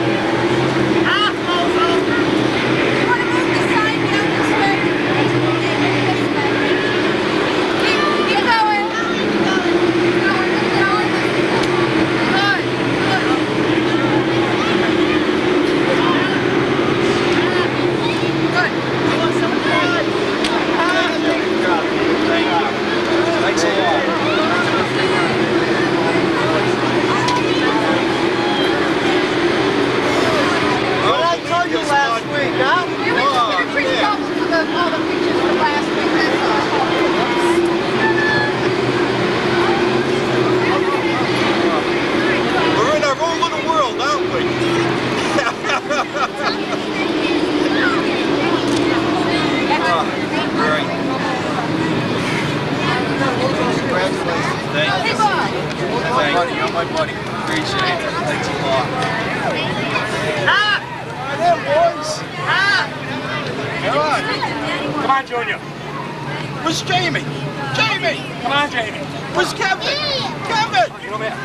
We're in our own little world, aren't we? Great. Thank you. Thank you. You're my buddy. Appreciate it. Thanks a lot. Right there, boys. Come on. Come on, Junior. Where's Jamie? Jamie! Come on, Jamie. Where's Kevin? Kevin! Come here.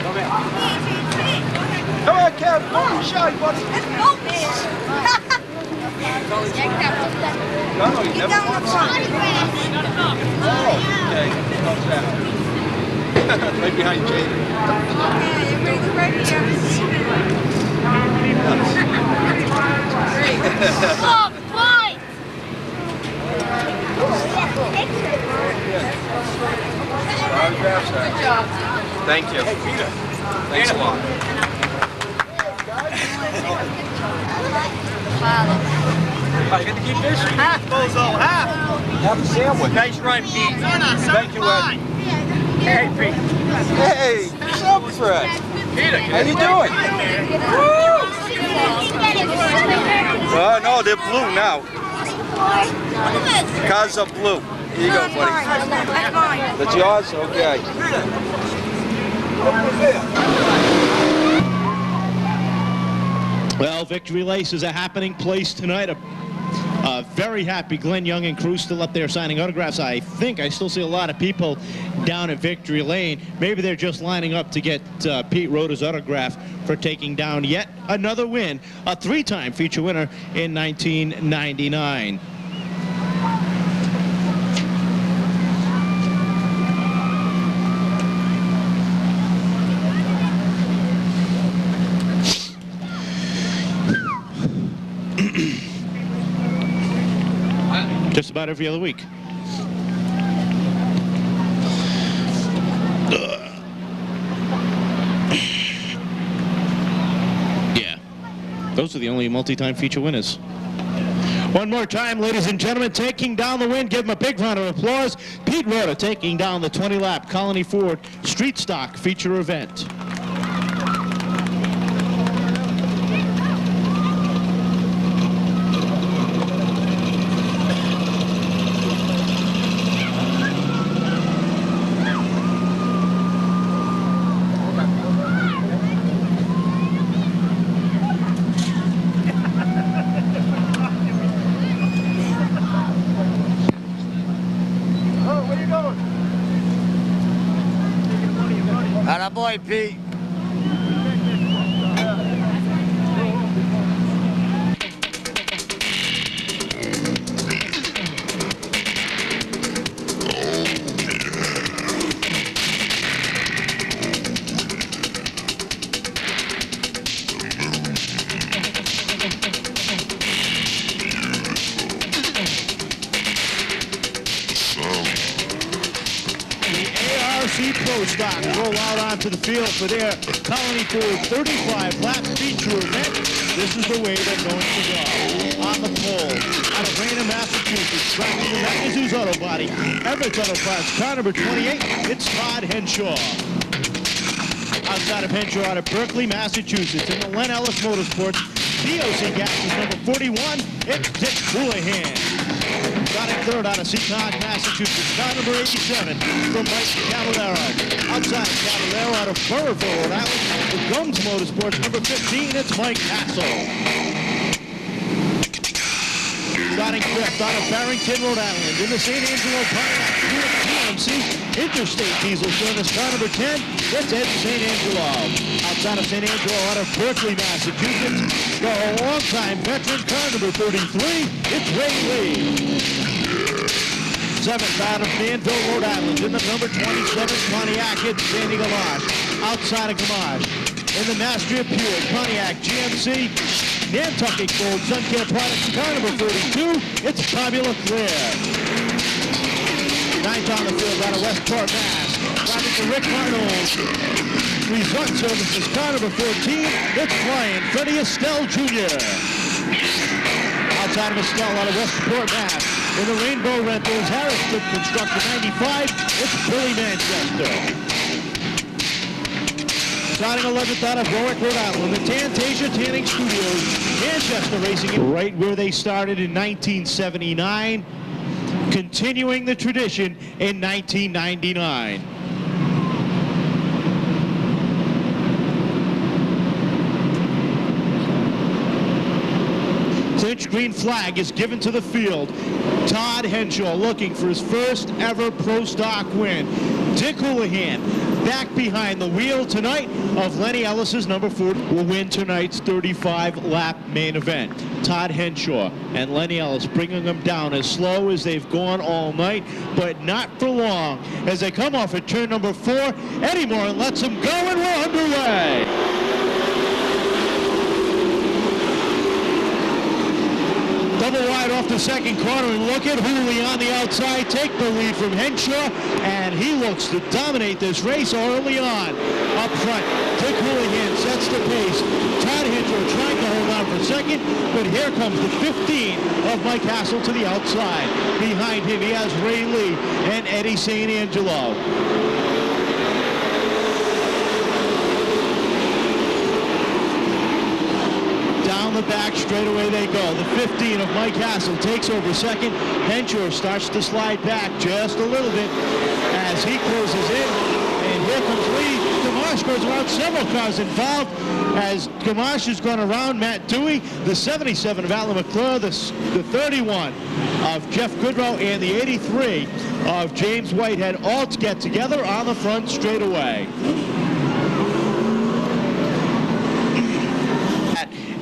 Come here. Come on, Kevin. Don't be shy, buddy. No, you never want to. Oh, okay. How's that? Right behind Jamie. Oh, fine. Good job. Thank you. Hey, Peter. Thanks a lot. You get to keep fishing. Half, Bozo, half. Have a sandwich. Nice run, Pete. Thank you, Ed. Hey, Pete. Hey, what's up, Fred? Peter, How you doing? Oh, no, they're blue now. Cars are blue. Here you go, buddy. That's mine. That's yours? Okay. Well, victory races are happening place tonight. A very happy Glenn Young and crew still up there signing autographs. I think I still see a lot of people down at Victory Lane. Maybe they're just lining up to get Pete Rhoda's autograph for taking down yet another win, a 3-time feature winner in 1999. Just about every other week. Yeah, those are the only multi-time feature winners. One more time, ladies and gentlemen, taking down the win. Give him a big round of applause. Pete Rhoda taking down the 20-lap Colony Ford Street Stock feature event. Attaboy, Pete. Pro Stock roll out onto the field for their Colony Ford 35-lap feature event. This is the way they're going to go. On the pole, out of Raynham, Massachusetts, tracking the Matthews Auto Body, Everett Auto Parts, car number 28, it's Todd Henshaw. Outside of Henshaw, out of Berkeley, Massachusetts, in the Len Ellis Motorsports, DOC Gas is number 41, it's Dick Houlihan. Starting third out of Seekonk, Massachusetts, car number 87 from Mike Cavallero. Outside of Cavallero, out of Burrville, Rhode Island, the Gums Motorsports, number 15, it's Mike Hassel. Starting fifth out of Barrington, Rhode Island, in the St. Angelo Pontiac GMC Interstate Diesel Service, car number 10, it's Ed St. Angelo. Outside of St. Angelo, out of Berkeley, Massachusetts, the long-time veteran, car number 33, it's Ray Lee. Seventh out of Danville, Rhode Island, in the number 27 Pontiac, it's Sandy Gamache. Outside of Gamache, in the Mastery Pure Pontiac GMC Nantucket Gold Sun Care Products, car number 32, it's Bobby LeClaire. Ninth on the field out of Westport, Mass. Driving to Rick Arnold. Resort Services, car number 14, it's Brian Freddie Estelle Jr. Outside of Estelle out of Westport, Mass. In the Rainbow Rentals, Harris Strip Construction 95, it's Billy Manchester. Starting 11th out of Warwick, Rhode Island, the Tantasia Tanning Studios, Manchester Racing, right where they started in 1979, continuing the tradition in 1999. Clinch green flag is given to the field. Todd Henshaw looking for his first ever Pro Stock win. Dick Houlihan back behind the wheel tonight of Lenny Ellis's number 4 will win tonight's 35-lap main event. Todd Henshaw and Lenny Ellis bringing them down as slow as they've gone all night, but not for long. As they come off at turn number 4, Eddie Moore lets them go and we're underway. Double wide off the second corner, and look at Hooley on the outside take the lead from Henshaw, and he looks to dominate this race early on. Up front, Dick Houlihan sets the pace. Todd Henshaw trying to hold on for second, but here comes the 15 of Mike Hassel to the outside. Behind him, he has Ray Lee and Eddie St. Angelo. The back straight away they go. The 15 of Mike Hassel takes over second. Henshaw starts to slide back just a little bit as he closes in. And here comes Lee. Gamache goes around, several cars involved as Gamache has gone around Matt Dewey, the 77 of Alan McClure, the 31 of Jeff Goodrow, and the 83 of James Whitehead all to get together on the front straightaway.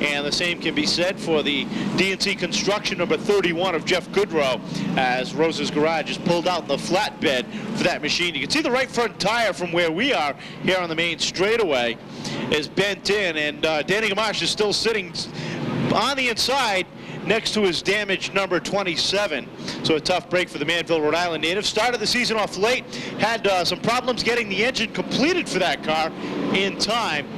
And the same can be said for the DNC Construction number 31 of Jeff Goodrow as Rose's Garage is pulled out in the flatbed for that machine. You can see the right front tire from where we are here on the main straightaway is bent in, and Danny Gamache is still sitting on the inside next to his damaged number 27. So a tough break for the Manville, Rhode Island native. Started the season off late, had some problems getting the engine completed for that car in time.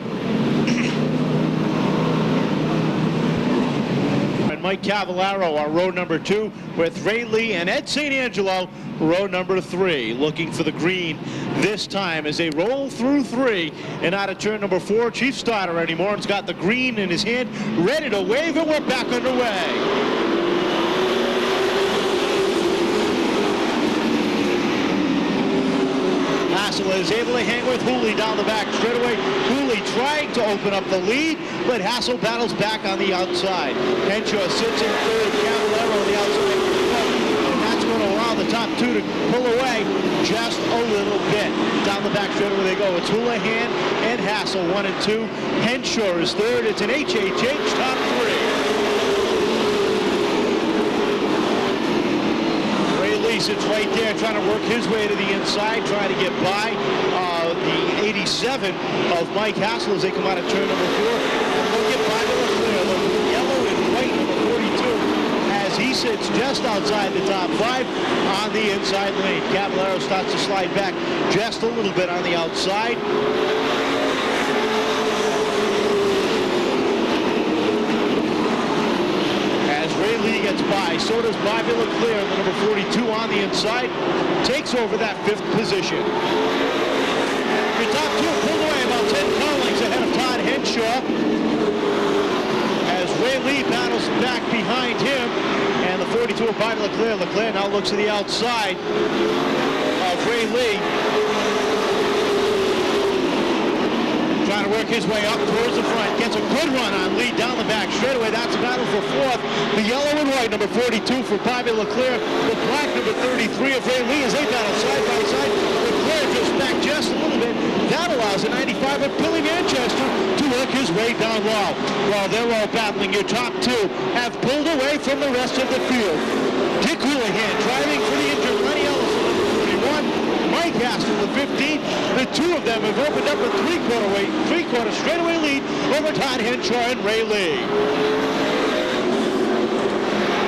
Mike Cavallero on row number 2 with Ray Lee and Ed St. Angelo, row number 3, looking for the green this time as they roll through 3 and out of turn number 4. Chief starter Eddie Moran's got the green in his hand, ready to wave, and we're back underway. Hassel is able to hang with Hooley down the back straightaway. Hooley trying to open up the lead, but Hassel battles back on the outside. Henshaw sits in third, Cavallero on the outside, and that's going to allow the top 2 to pull away just a little bit. Down the back straightaway they go. It's Houlihan and Hassel, 1 and 2. Henshaw is third. It's an HHH top 3. Sits right there trying to work his way to the inside, trying to get by the 87 of Mike Hassel as they come out of turn number 4. They'll get by the clear. The yellow and white number 42 as he sits just outside the top 5 on the inside lane. Cavallero starts to slide back just a little bit on the outside. As Ray Lee gets by, so does Bobby Leclerc, the number 42 on the inside, takes over that 5th position. Your top two pulled away about 10 car lengths ahead of Todd Henshaw. As Ray Lee battles back behind him, and the 42 of Bobby Leclerc. Leclerc now looks to the outside of Ray Lee. Trying to work his way up towards the front. Gets a good run on Lee down the back straightaway. That's a battle for 4th. The yellow and white, number 42 for Bobby Leclerc. The black, number 33 of Ray Lee, as they battle side by side. Leclerc just back just a little bit. That allows the 95 of Billy Manchester to work his way down low. While they're all battling, your top two have pulled away from the rest of the field. Dick Houlihan driving for the injured Lenny Ellison, number 41. Mike Astor, the 15. The two of them have opened up a three-quarter straightaway lead over Todd Henshaw and Ray Lee.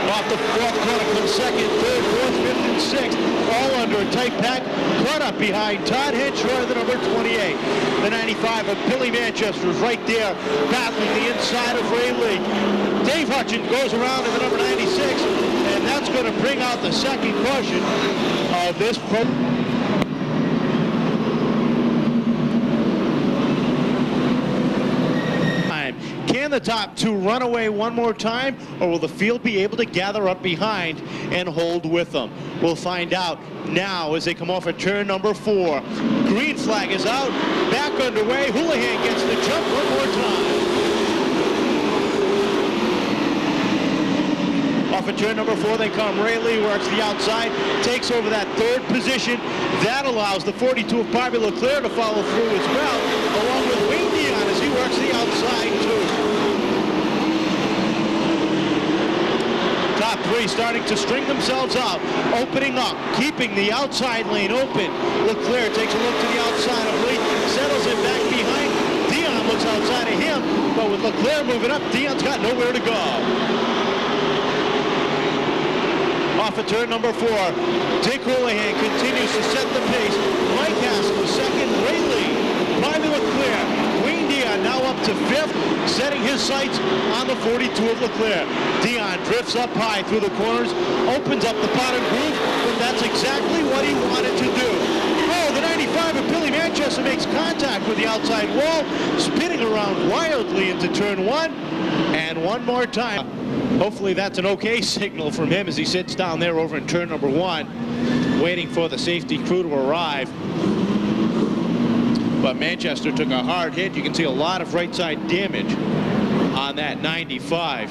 Off the 4th corner comes 2nd, 3rd, 4th, 5th, and 6th, all under a tight pack, caught up behind Todd Henshaw, the number 28. The 95 of Billy Manchester is right there, battling the inside of Ray Lee. Dave Hutchins goes around to the number 96, and that's going to bring out the second caution of this program. Can the top two run away one more time, or will the field be able to gather up behind and hold with them? We'll find out now as they come off of turn number 4. Green flag is out, back underway. Houlihan gets the jump one more time. Off of turn number 4 they come. Ray Lee works the outside, takes over that 3rd position. That allows the 42 of Bobby Leclerc to follow through as well, along with Wayne Dion as he works the outside too. Top 3 starting to string themselves out, opening up, keeping the outside lane open. Leclerc takes a look to the outside of Lee, settles it back behind. Dion looks outside of him, but with Leclerc moving up, Dion's got nowhere to go. Off of turn number 4, Dick Houlihan continues to set the pace. Mike Hassel is 2nd, Ray Lee, Bobby Leclerc, Wayne Dion now up to 5th, setting his sights on the 42 of Leclerc. Dion drifts up high through the corners, opens up the bottom groove, but that's exactly what he wanted to do. Oh, the 95 of Billy Manchester makes contact with the outside wall, spinning around wildly into turn 1, and one more time. Hopefully that's an okay signal from him as he sits down there over in turn number 1, waiting for the safety crew to arrive. But Manchester took a hard hit. You can see a lot of right side damage on that 95.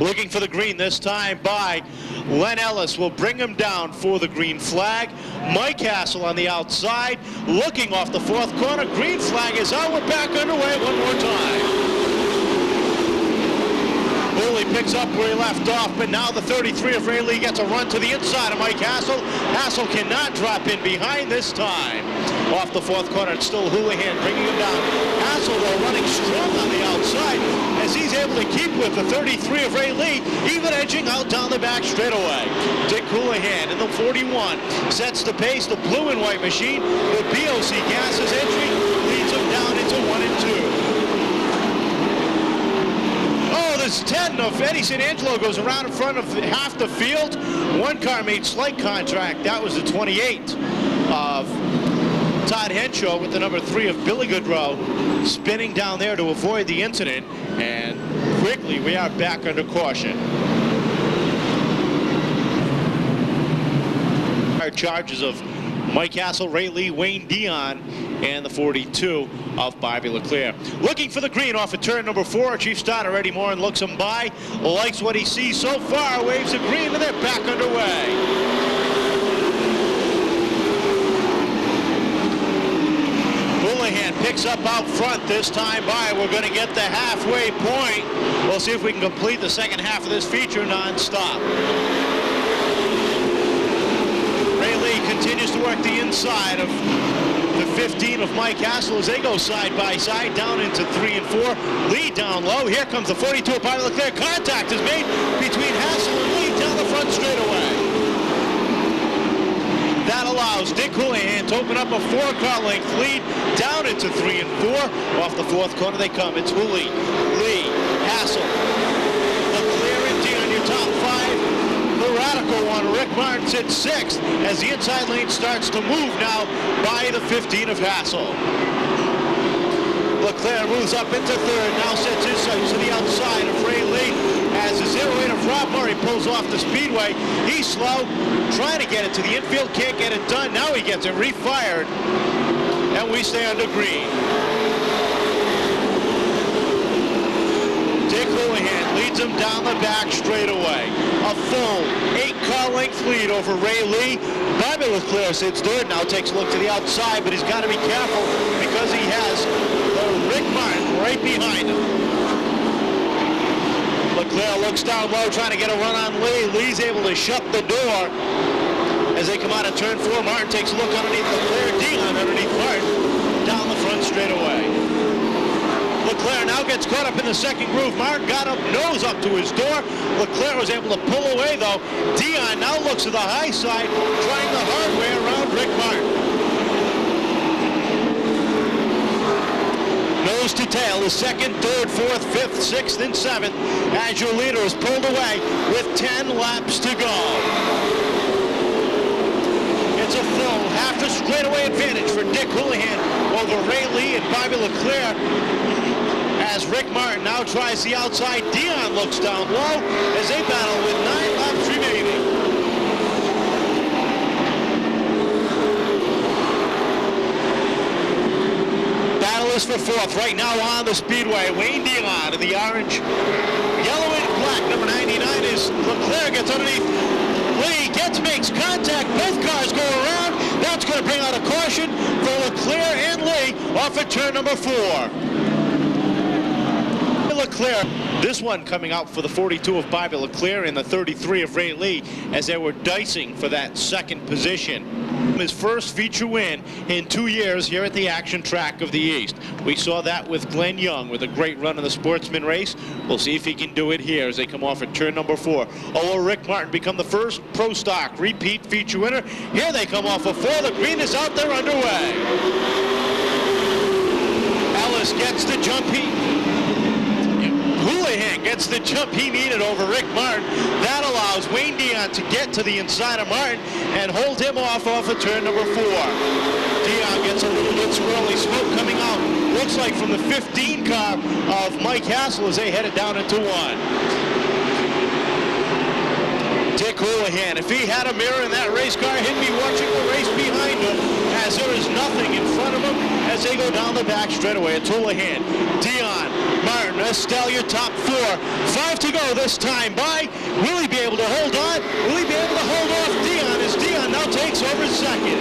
Looking for the green this time by Len Ellis will bring him down for the green flag. Mike Hassel on the outside, looking off the 4th corner. Green flag is out. We're back underway one more time. Hooley picks up where he left off, but now the 33 of Ray Lee gets a run to the inside of Mike Hassel. Hassel cannot drop in behind this time. Off the 4th corner, it's still Houlihan bringing him down. Hassel, though, running strong on the outside as he's able to keep with the 33 of Ray Lee, even edging out down the back straightaway. Dick Houlihan in the 41 sets the pace. The blue and white machine, the BOC Gases entry, leads him down into 1 and 2. 10 of Eddie St. Angelo goes around in front of half the field. One car made slight contact. That was the 28 of Todd Henshaw with the number 3 of Billy Goodrow spinning down there to avoid the incident. And quickly we are back under caution. Our charges of Mike Hassel, Ray Lee, Wayne Dion, and the 42 of Bobby Leclerc. Looking for the green off of turn number 4. Chief Starter Eddie Morin looks him by, likes what he sees so far, waves the green, and they're back underway. Houlihan picks up out front this time by. We're going to get the halfway point. We'll see if we can complete the second half of this feature non-stop. Continues to work the inside of the 15 of Mike Hassel as they go side by side down into 3 and 4. Lee down low. Here comes the 42 of Bobby Leclerc. Contact is made between Hassel and Lee down the front straightaway. allows Dick Houlihan to open up a 4-car length lead down into 3 and 4. Off the 4th corner they come. It's Hooley, Lee, Hassel, Leclerc and Dion, your top 5. The radical one, Rick Martin sits 6th as the inside lane starts to move now by the 15 of Hassel. Leclerc moves up into 3rd, now sets his sights to the outside of Ray Lee as the 08 of Rob Murray pulls off the speedway. He's slow, trying to get it to the infield, can't get it done. Now he gets it refired, and we stay under green. Dick Houlihan leads him down the back straightaway. A full 8-car length lead over Ray Lee. Bobby Leclerc sits 3rd, now takes a look to the outside, but he's got to be careful because he has Rick Martin right behind him. Leclerc looks down low, trying to get a run on Lee. Lee's able to shut the door as they come out of turn 4. Martin takes a look underneath Leclerc. Dion underneath Martin down the front straightaway. Leclerc now gets caught up in the second groove. Martin got up, nose up to his door. Leclerc was able to pull away though. Dion now looks to the high side, trying the hard way around Rick Martin. Nose to tail is 2nd, 3rd, 4th, 5th, 6th, and 7th as your leader is pulled away with 10 laps to go. It's a full half a straightaway advantage for Dick Houlihan over Ray Lee and Bobby Leclerc as Rick Martin now tries the outside. Dion looks down low as they battle with 9 laps remaining. For 4th right now on the speedway. Wayne Dion in the orange, yellow and black. Number 99 is Leclerc, gets underneath Lee, makes contact. Both cars go around. That's going to bring out a caution for Leclerc and Lee off at turn number 4. Leclerc, this one coming out for the 42 of Bobby Leclerc and the 33 of Ray Lee as they were dicing for that 2nd position. His first feature win in 2 years here at the action track of the East. We saw that with Glenn Young with a great run in the Sportsman race. We'll see if he can do it here as they come off at turn number 4. Will Rick Martin become the first Pro Stock repeat feature winner? Here they come off of 4. The green is out there underway. Ellis gets the jump Houlihan gets the jump he needed over Rick Martin. That allows Wayne Dion to get to the inside of Martin and hold him off of turn number 4. Dion gets a little bit swirly, smoke coming out. Looks like from the 15 car of Mike Hassel as they headed down into 1. Dick Houlihan, if he had a mirror in that race car, he'd be watching the race behind him as there is nothing in front of him as they go down the back straightaway. It's Houlihan, Dion, Martin, Estelle, your top 4. 5 to go this time by. Will he be able to hold on? Will he be able to hold off Dion as Dion now takes over 2nd?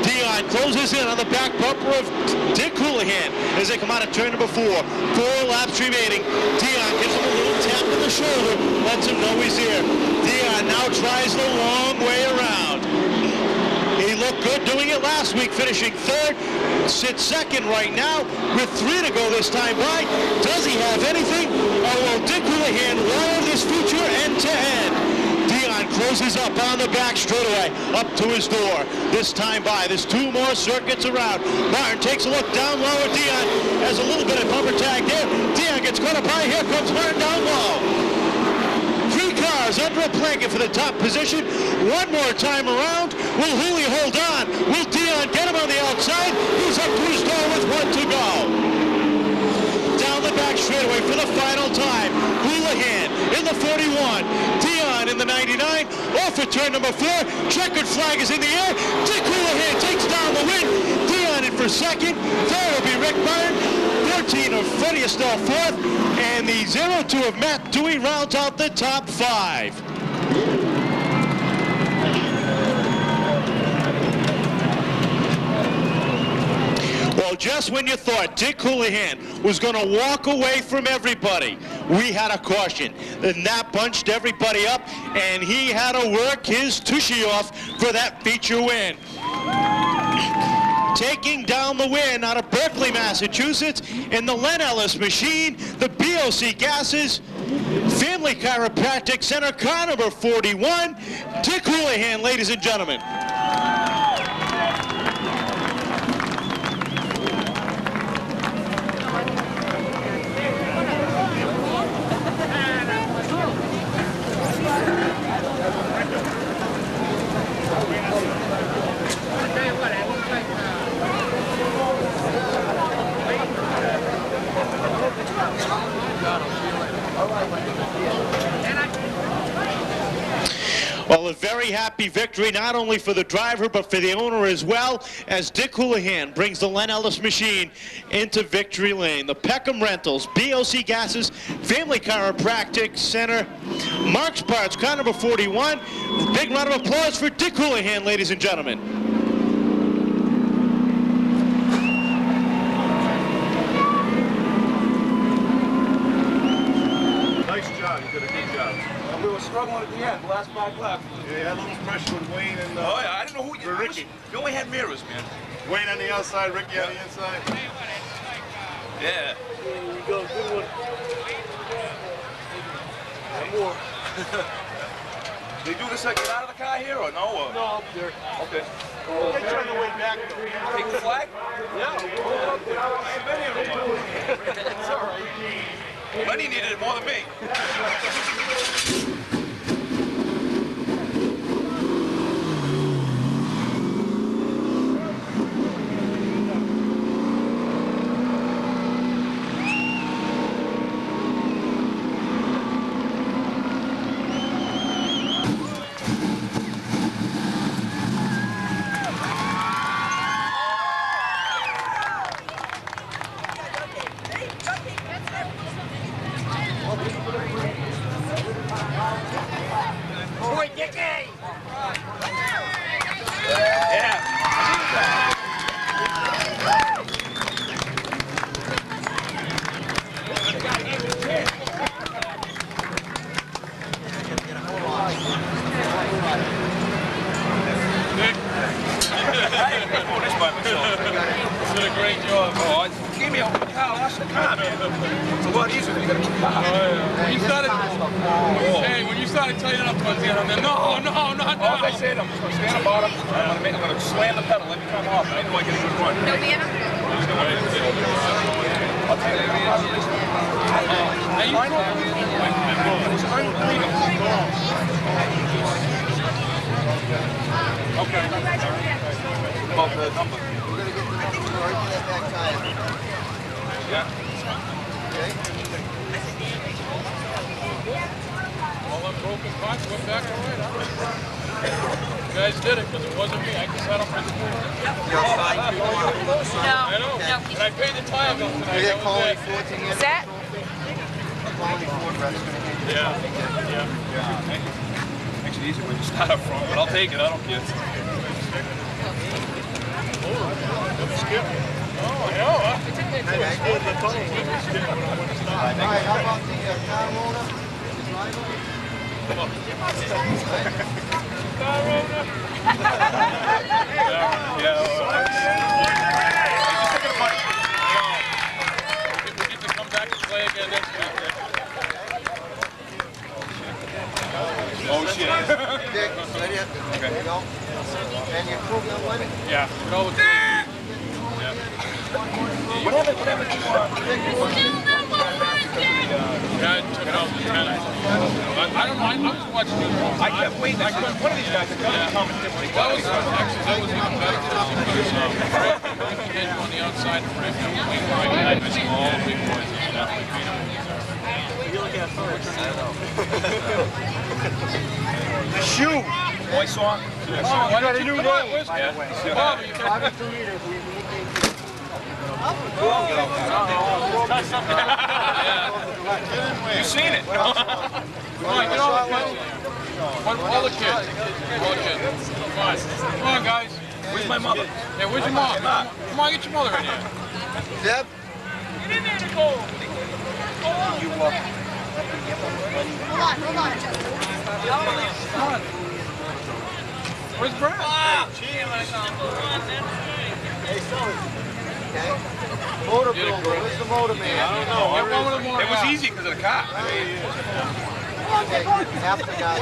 Dion closes in on the back bumper of Dick Houlihan as they come out of turn number 4. 4 laps remaining. Dion gives him a little tap in the shoulder, lets him know he's here. Dion now tries the long way around. He looked good doing it last week, finishing 3rd, sits 2nd right now with 3 to go this time by. Does he have anything? Or will Dick Houlihan wire this feature end to end? Dion closes up on the back straightaway, up to his door. This time by, there's 2 more circuits around. Martin takes a look down low at Dion. Has a little bit of bumper tag there. Dion gets caught up high. Here comes Martin down low. 3 cars under a blanket for the top position. One more time around. Will Hooley hold on? Will Dion get him on the outside? He's up to his door with 1 to go. Down the back straightaway for the final time. Houlihan in the 41. Dion in the 99. Off at turn number 4. Checkered flag is in the air. Dick Houlihan takes down the win. Dion in for 2nd. 3rd will be Rick Martin. 13 of Freddie Estelle 4th. And the 02 of Matt Dewey rounds out the top 5. Well, just when you thought Dick Houlihan was going to walk away from everybody, we had a caution. And that bunched everybody up, and he had to work his tushy off for that feature win. Taking down the win out of Berkeley, Massachusetts, in the Len Ellis machine, the BOC Gases, Family Chiropractic Center, car number 41, Dick Houlihan, ladies and gentlemen. Well, a very happy victory, not only for the driver, but for the owner as well, as Dick Houlihan brings the Len Ellis machine into victory lane. The Peckham Rentals, BOC Gases, Family Chiropractic Center, Mark's Parts, car number 41. Big round of applause for Dick Houlihan, ladies and gentlemen. Nice job, you did a good job. We were struggling at the end, the last 5 laps. Yeah, you had a little pressure with Wayne and Oh yeah, I didn't know who you Ricky. You only had mirrors, man. Wayne on the outside, Ricky on the inside. Yeah. There you go, good one. One more. They do this like get out of the car here or no? Or? No, up there. Okay. They trying to way back though. Take the flag? Yeah, we'll up there. I ain't been here in a while. It's all right. Lenny needed it more than me. Shoot! Boy song. Oh, you got a new role. Yeah. You seen it? Come on, get over here. All the kids. All the kids. Come on, guys. Where's my mother? Hey, where's your mom? Come on, get your mother in here. Deb? Get in there, Nicole. You Hold on, Justin. Come on. Where's Brad? Hey, Sully. Motor builder, where's the motor man? I don't know. It was easy because of the car. Half the guys.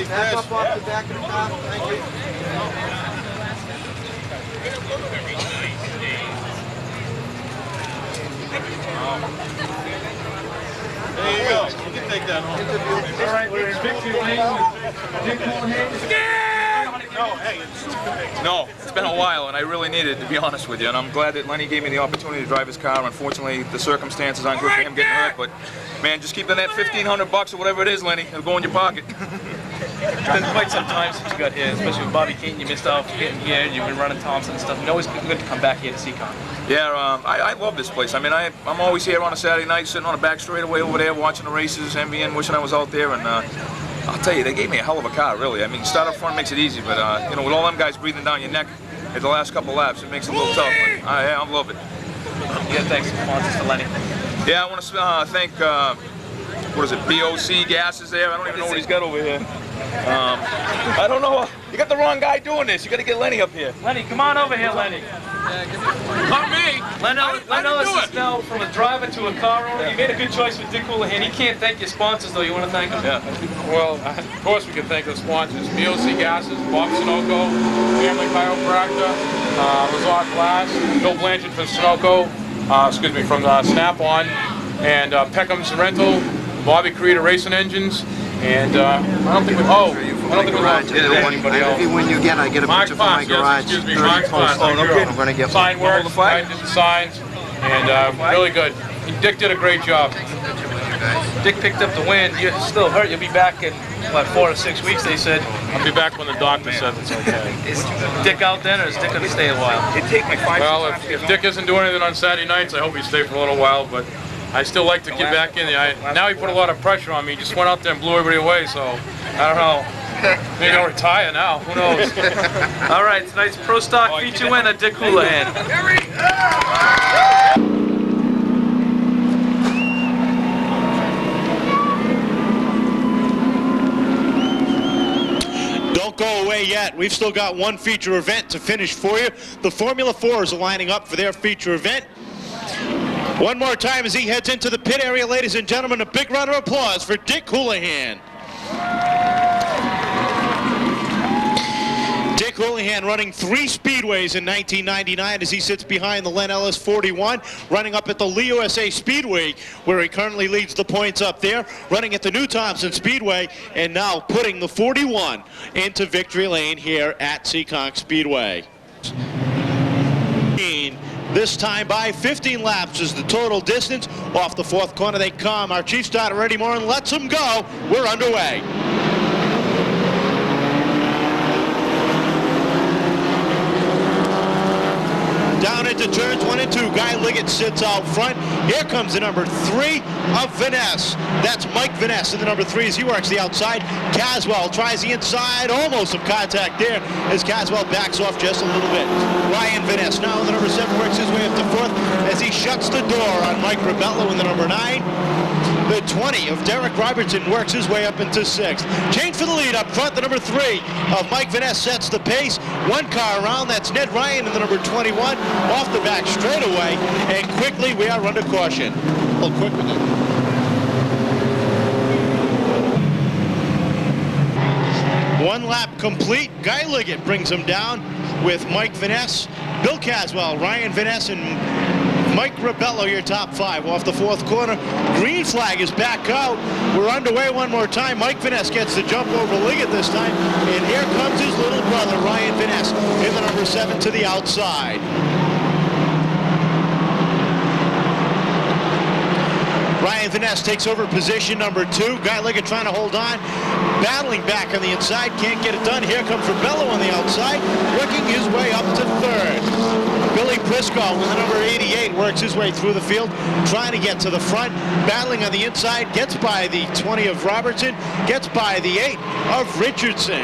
Back up off the back of the car. Thank you. There you go. You can take that home. All right, we're in victory lane with Dick Houlihan. No, it's been a while, and I really needed it, to be honest with you. And I'm glad that Lenny gave me the opportunity to drive his car. Unfortunately, the circumstances aren't good for him getting hurt. But man, just keep in that $1,500 or whatever it is, Lenny. It'll go in your pocket. It's been quite some time since you got here, especially with Bobby Keaton. You missed out getting here. You've been running Thompson and stuff. And always good to come back here to Seekonk. Yeah, I love this place. I mean, I'm always here on a Saturday night, sitting on a back straightaway over there, watching the races, envying, wishing I was out there. And I'll tell you, they gave me a hell of a car, really. I mean, start up front makes it easy, but you know, with all them guys breathing down your neck at the last couple laps, it makes it a little tough. But I love it. Yeah, thanks to Lenny. Yeah, I want to thank, what is it, BOC Gases there? I don't even know what he's got over here. I don't know. You got the wrong guy doing this. You got to get Lenny up here. Lenny, come on over here, Lenny. Not me. Leno is now from a driver to a car owner. You made a good choice with Dick Houlihan. He can't thank your sponsors, though. You want to thank them? Yeah. Well, of course we can thank the sponsors. BOC Gases, Bob Sunoco, Family Chiropractor, Resort Glass, Bill Blanchard from Sunoco, from Snap-on, and Peckham's Rental, Bobby Creator Racing Engines, and I don't think we lost anybody else. Maybe when you get, I get a picture from my garage. Excuse me, Mark Foss. I'm going to get Sign work, I did the signs, and really good. Dick did a great job. Dick picked up the win. You're still hurt. You'll be back in, what, 4 or 6 weeks, they said. I'll be back when the doctor says it's okay. Is Dick out then, or is Dick going to stay a while? It'd take me 5 Well, if Dick isn't doing anything on Saturday nights, I hope he stays for a little while, but I still like to get back in there. Now he put a lot of pressure on me. He just went out there and blew everybody away, so I don't know. Maybe I'll retire now. Who knows? All right, tonight's Pro Stock feature winner, Dick Houlihan. Don't go away yet. We've still got one feature event to finish for you. The Formula 4s are lining up for their feature event. One more time as he heads into the pit area, ladies and gentlemen, a big round of applause for Dick Houlihan. Dick Houlihan running 3 speedways in 1999 as he sits behind the Len Ellis 41, running up at the Lee USA Speedway, where he currently leads the points up there, running at the New Thompson Speedway, and now putting the 41 into victory lane here at Seekonk Speedway. This time by 15 laps is the total distance. Off the 4th corner they come. Our chief starter, Eddie Moran, lets them go. We're underway. Down into turns 1 and 2. Guy Liggett sits out front. Here comes the number 3 of Vaness. That's Mike Vaness in the number 3 as he works the outside. Caswell tries the inside. Almost some contact there as Caswell backs off just a little bit. Ryan Vaness now in the number 7 works his way up to 4th as he shuts the door on Mike Rebello in the number 9. The 20 of Derek Robertson works his way up into 6th. Change for the lead up front. The number 3 of Mike Vaness sets the pace. 1 car around. That's Ned Ryan in the number 21. Off the back straightaway. And quickly we are under caution. A little quick with it. One lap complete. Guy Liggett brings him down with Mike Vaness, Bill Caswell, Ryan Vaness, and Mike Rebello, your top 5. Off the 4th corner. Green flag is back out. We're underway one more time. Mike Vaness gets the jump over Liggett this time. And here comes his little brother, Ryan Vaness, in the number 7 to the outside. Ryan Vaness takes over position number 2. Guy Liggett trying to hold on. Battling back on the inside. Can't get it done. Here comes Rebello on the outside. Working his way up to 3rd. Billy Prisco with the number 88 works his way through the field, trying to get to the front, battling on the inside, gets by the 20 of Robertson, gets by the 8 of Richardson.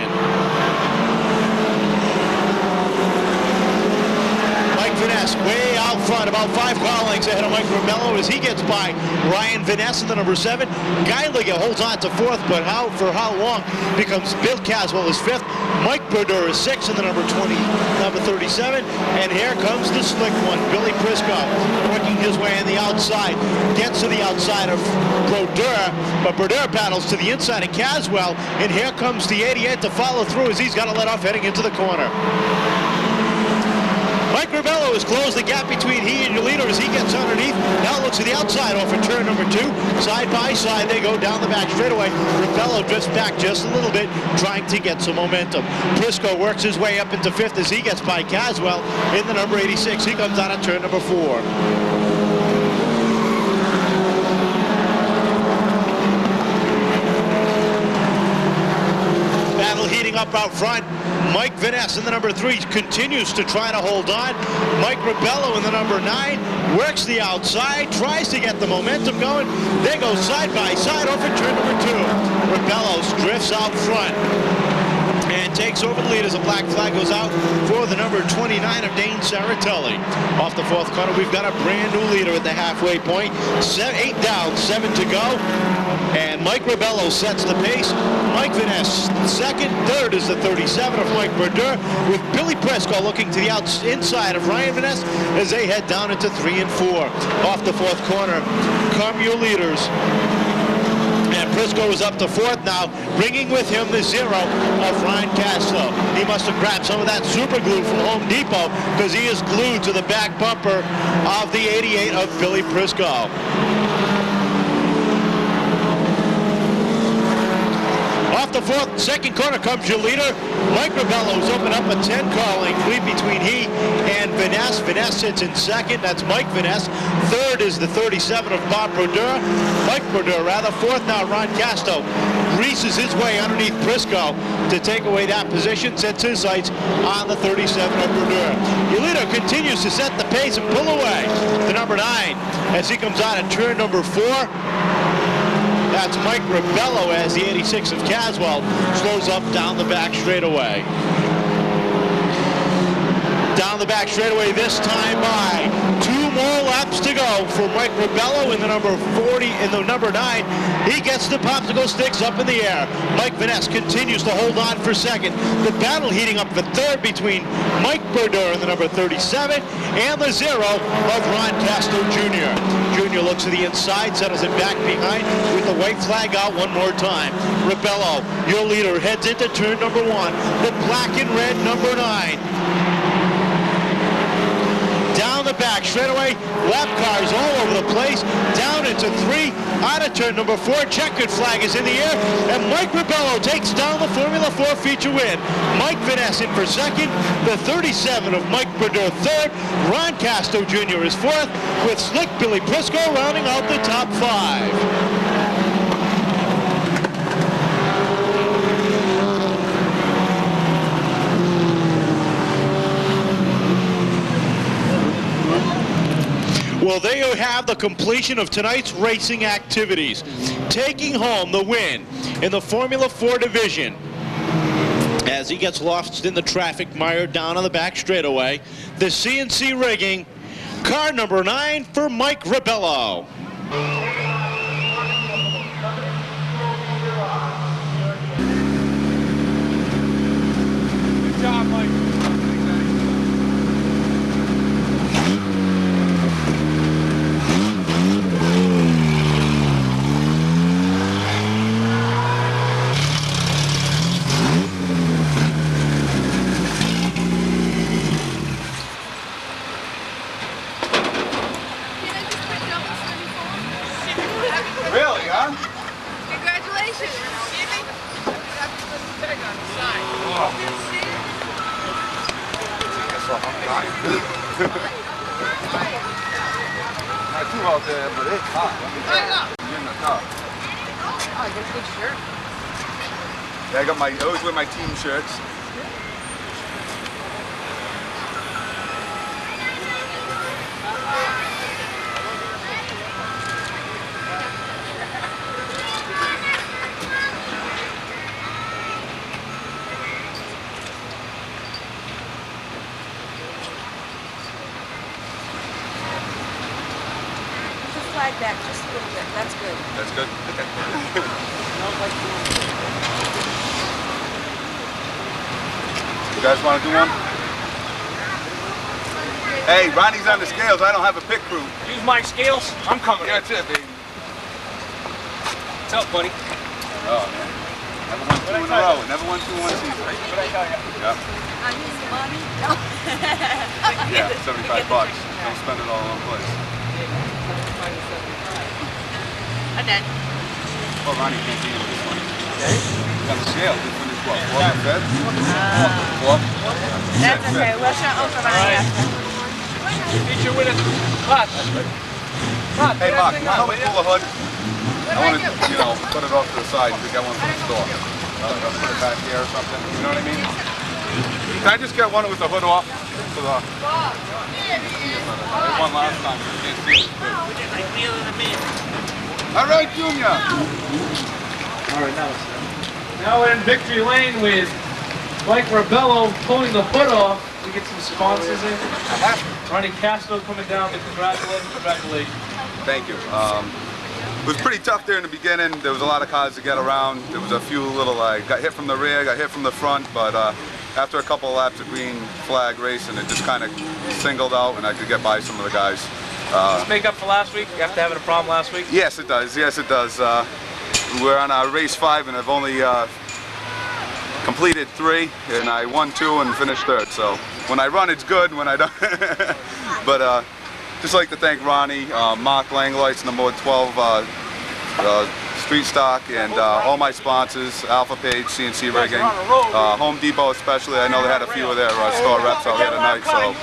Mike Vaness way out front, about 5 car lengths ahead of Mike Romello as he gets by Ryan Vaness in the number 7. Guy Liggett holds on to 4th, but for how long becomes Bill Caswell is 5th. Mike Brodeur is 6 in the number 37. And here comes the slick one, Billy Prisco, working his way on the outside. Gets to the outside of Brodeur, but Brodeur battles to the inside of Caswell. And here comes the 88 to follow through as he's got to let off heading into the corner. Mike Rebello has closed the gap between he and your leader as he gets underneath. Now looks to the outside off of turn number 2. Side by side, they go down the back straightaway. Rebello drifts back just a little bit, trying to get some momentum. Prisco works his way up into 5th as he gets by Caswell in the number 86. He comes out of turn number 4. Heating up out front. Mike Vaness in the number 3 continues to try to hold on. Mike Rebello in the number 9 works the outside, tries to get the momentum going. They go side by side over turn number 2. Rebello drifts out front and takes over the lead as a black flag goes out for the number 29 of Dane Saratelli. Off the 4th corner, we've got a brand new leader at the halfway point. 8 down, 7 to go. And Mike Rebello sets the pace. Mike Vaness 2nd, 3rd is the 37 of Mike Brodeur, with Billy Prisco looking to the inside of Ryan Vaness as they head down into 3 and 4. Off the 4th corner come your leaders. And Prisco is up to 4th now, bringing with him the 0 of Ryan Castro. He must have grabbed some of that super glue from Home Depot because he is glued to the back bumper of the 88 of Billy Prisco. Off the 2nd corner comes your leader. Mike Rebello's opened up a 10-car length lead between he and Vaness. Vaness sits in 2nd. That's Mike Vaness. 3rd is the 37 of Bob Brodeur. Mike Brodeur, rather. 4th now, Ron Casto greases his way underneath Prisco to take away that position. Sets his sights on the 37 of Brodeur. Your leader continues to set the pace and pull away to number 9 as he comes out at turn number 4. That's Mike Rebello as the 86 of Caswell slows up down the back straightaway. Down the back straightaway this time by 2 more laps to go for Mike Rebello in the number 40, in the number 9. He gets the popsicle sticks up in the air. Mike Vaness continues to hold on for 2nd. The battle heating up for 3rd between Mike Brodeur in the number 37 and the 0 of Ron Castro Jr. Jr. looks to the inside, settles it back behind with the white flag out one more time. Rebello, your leader, heads into turn number 1. The black and red number 9. Down the back straightaway, lap cars all over the place, down into 3, out of turn number 4, checkered flag is in the air, and Mike Rebello takes down the Formula 4 feature win. Mike Vaness in for 2nd, the 37 of Mike Brodeur 3rd, Ron Castro Jr. is 4th, with slick Billy Prisco rounding out the top 5. Well, there you have the completion of tonight's racing activities. Taking home the win in the Formula 4 division as he gets lost in the traffic mire down on the back straightaway. The CNC rigging, car number 9 for Mike Rebello. Good job, Mike. Really, huh? Congratulations. Not too hot there, but it's hot. In the car. Oh, you got a good shirt. Yeah, I always wear my team shirts. Slide back just a little bit. That's good. That's good. Okay. You guys want to do one? Hey, Ronnie's on the scales. I don't have a pit crew. Use my scales. I'm coming. That's it, baby. What's up, buddy? Oh, man. Never won 2 in a row. Never won 2 in one season. What I tell you? Yeah. I'm using money. No. Yeah, $75. Don't spend it all in one place. I'm done. Oh, Ronnie can't be in this one. Okay. He's on the scale. This one is what? 4 fed? 4? That's okay. We'll show over Ronnie after. Feature with us. Mark. Hey, Mark, can you help me pull the hood? I want to, you know, put it off to the side and get one from the store. I'll put it back here or something. You know what I mean? Can I just get one with the hood off? To the... I had one last time. You can't see it. All right, Junior. All right, now we're in victory lane with Mike Rebello pulling the hood off. We get some sponsors in. Ronnie Castro coming down to congratulate. Congratulations. Thank you. It was pretty tough there in the beginning. There was a lot of cars to get around. There was a few little, got hit from the rear, got hit from the front, but after a couple of laps of green flag racing, it just kind of singled out and I could get by some of the guys. Does this make up for last week, after having a problem last week? Yes, it does. Yes, it does. We're on race 5 and I've only completed 3, and I won 2 and finished 3rd. So when I run, it's good. When I don't, but just like to thank Ronnie, Mark Langleitz, number 12 Street Stock, and all my sponsors, Alpha Page, CNC Rigging, Home Depot especially. I know they had a few of their store reps out here tonight, so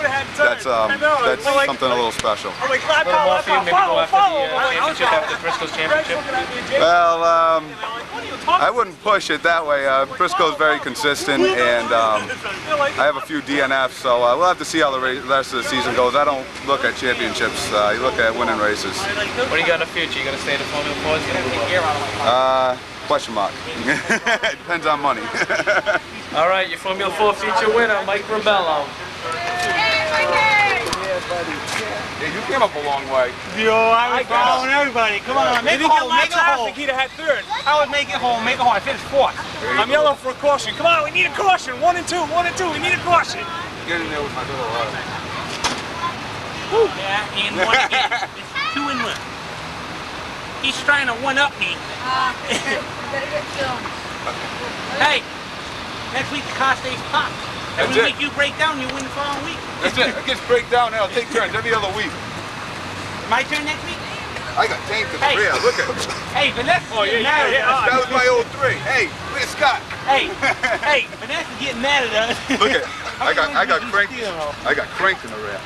that's something a little special. A little more for you, maybe go after the championship, after Briscoe's championship? Well, I wouldn't push it that way. Briscoe's very consistent, and I have a few DNFs, so we'll have to see how the rest of the season goes. I don't look at championships. I look at winning races. What do you got in the future? You going to stay in the Formula 4? You going to move on? Question mark. It depends on money. All right, your Formula 4 feature winner, Mike Rebello. Yeah, you came up a long way. Yo, I was following everybody. Come on, make it home, make it home. He'd have had 3rd. I would make it home, make it home. I finished 4th. I'm yellow for a caution. Come on, we need a caution. 1 and 2, 1 and 2. We need a caution. Get in there with my little Woo. Yeah, and 1 again. It's 2 and 1. He's trying to 1-up me. Better get filmed. Hey, next week the car stays popped. Every week you break down, you win the following week. That's it. I just break down now. I'll take turns every other week. My turn next week? I got tanked in the rear. Look at it. Hey, Vanessa. Oh, yeah. That was my old 3. Hey, look at Scott. Hey, Vanessa's getting mad at us. Look at it. I got cranked. I got cranked in the rear.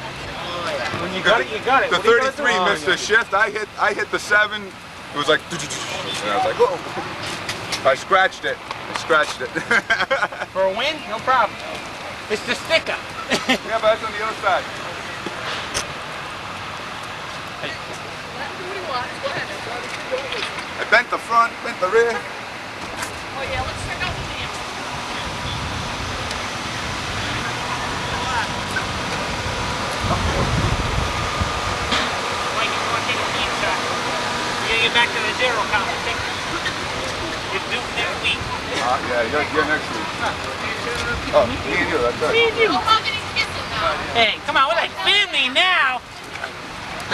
When you got it, you got it. The 33 missed the shift. I hit the 7. It was like, and I was like, whoa. I scratched it. For a win, no problem. It's the sticker. Yeah, but that's on the other side. I bent the front, bent the rear. Oh yeah, let's check out the dam. Mike, you want to take a speed shot? We gotta get back to the 0 count. It's due next week. Yeah, you're next week. Oh, me and you, that's right. Me and you. Oh, I'm getting kissing now. Hey, come on, we're like family now.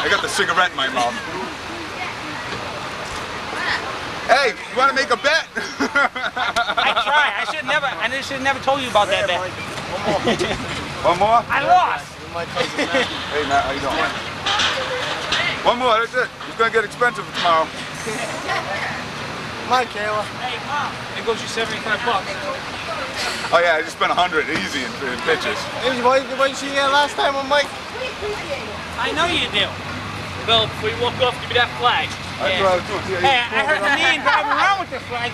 I got the cigarette in my mouth. Hey, you want to make a bet? I try. I should have never told you about that bet. One more? I lost. Hey, Matt, how you doing? One more, that's it. It's going to get expensive tomorrow. Come on, Kayla. Hey, Mom. It goes you $75. Oh, yeah, I just spent 100 easy in pitches. What did you get last time on Mike? I know you do. Well, before you walk off, give me that flag. That's what I was doing. Hey, I heard the man driving around with this flag.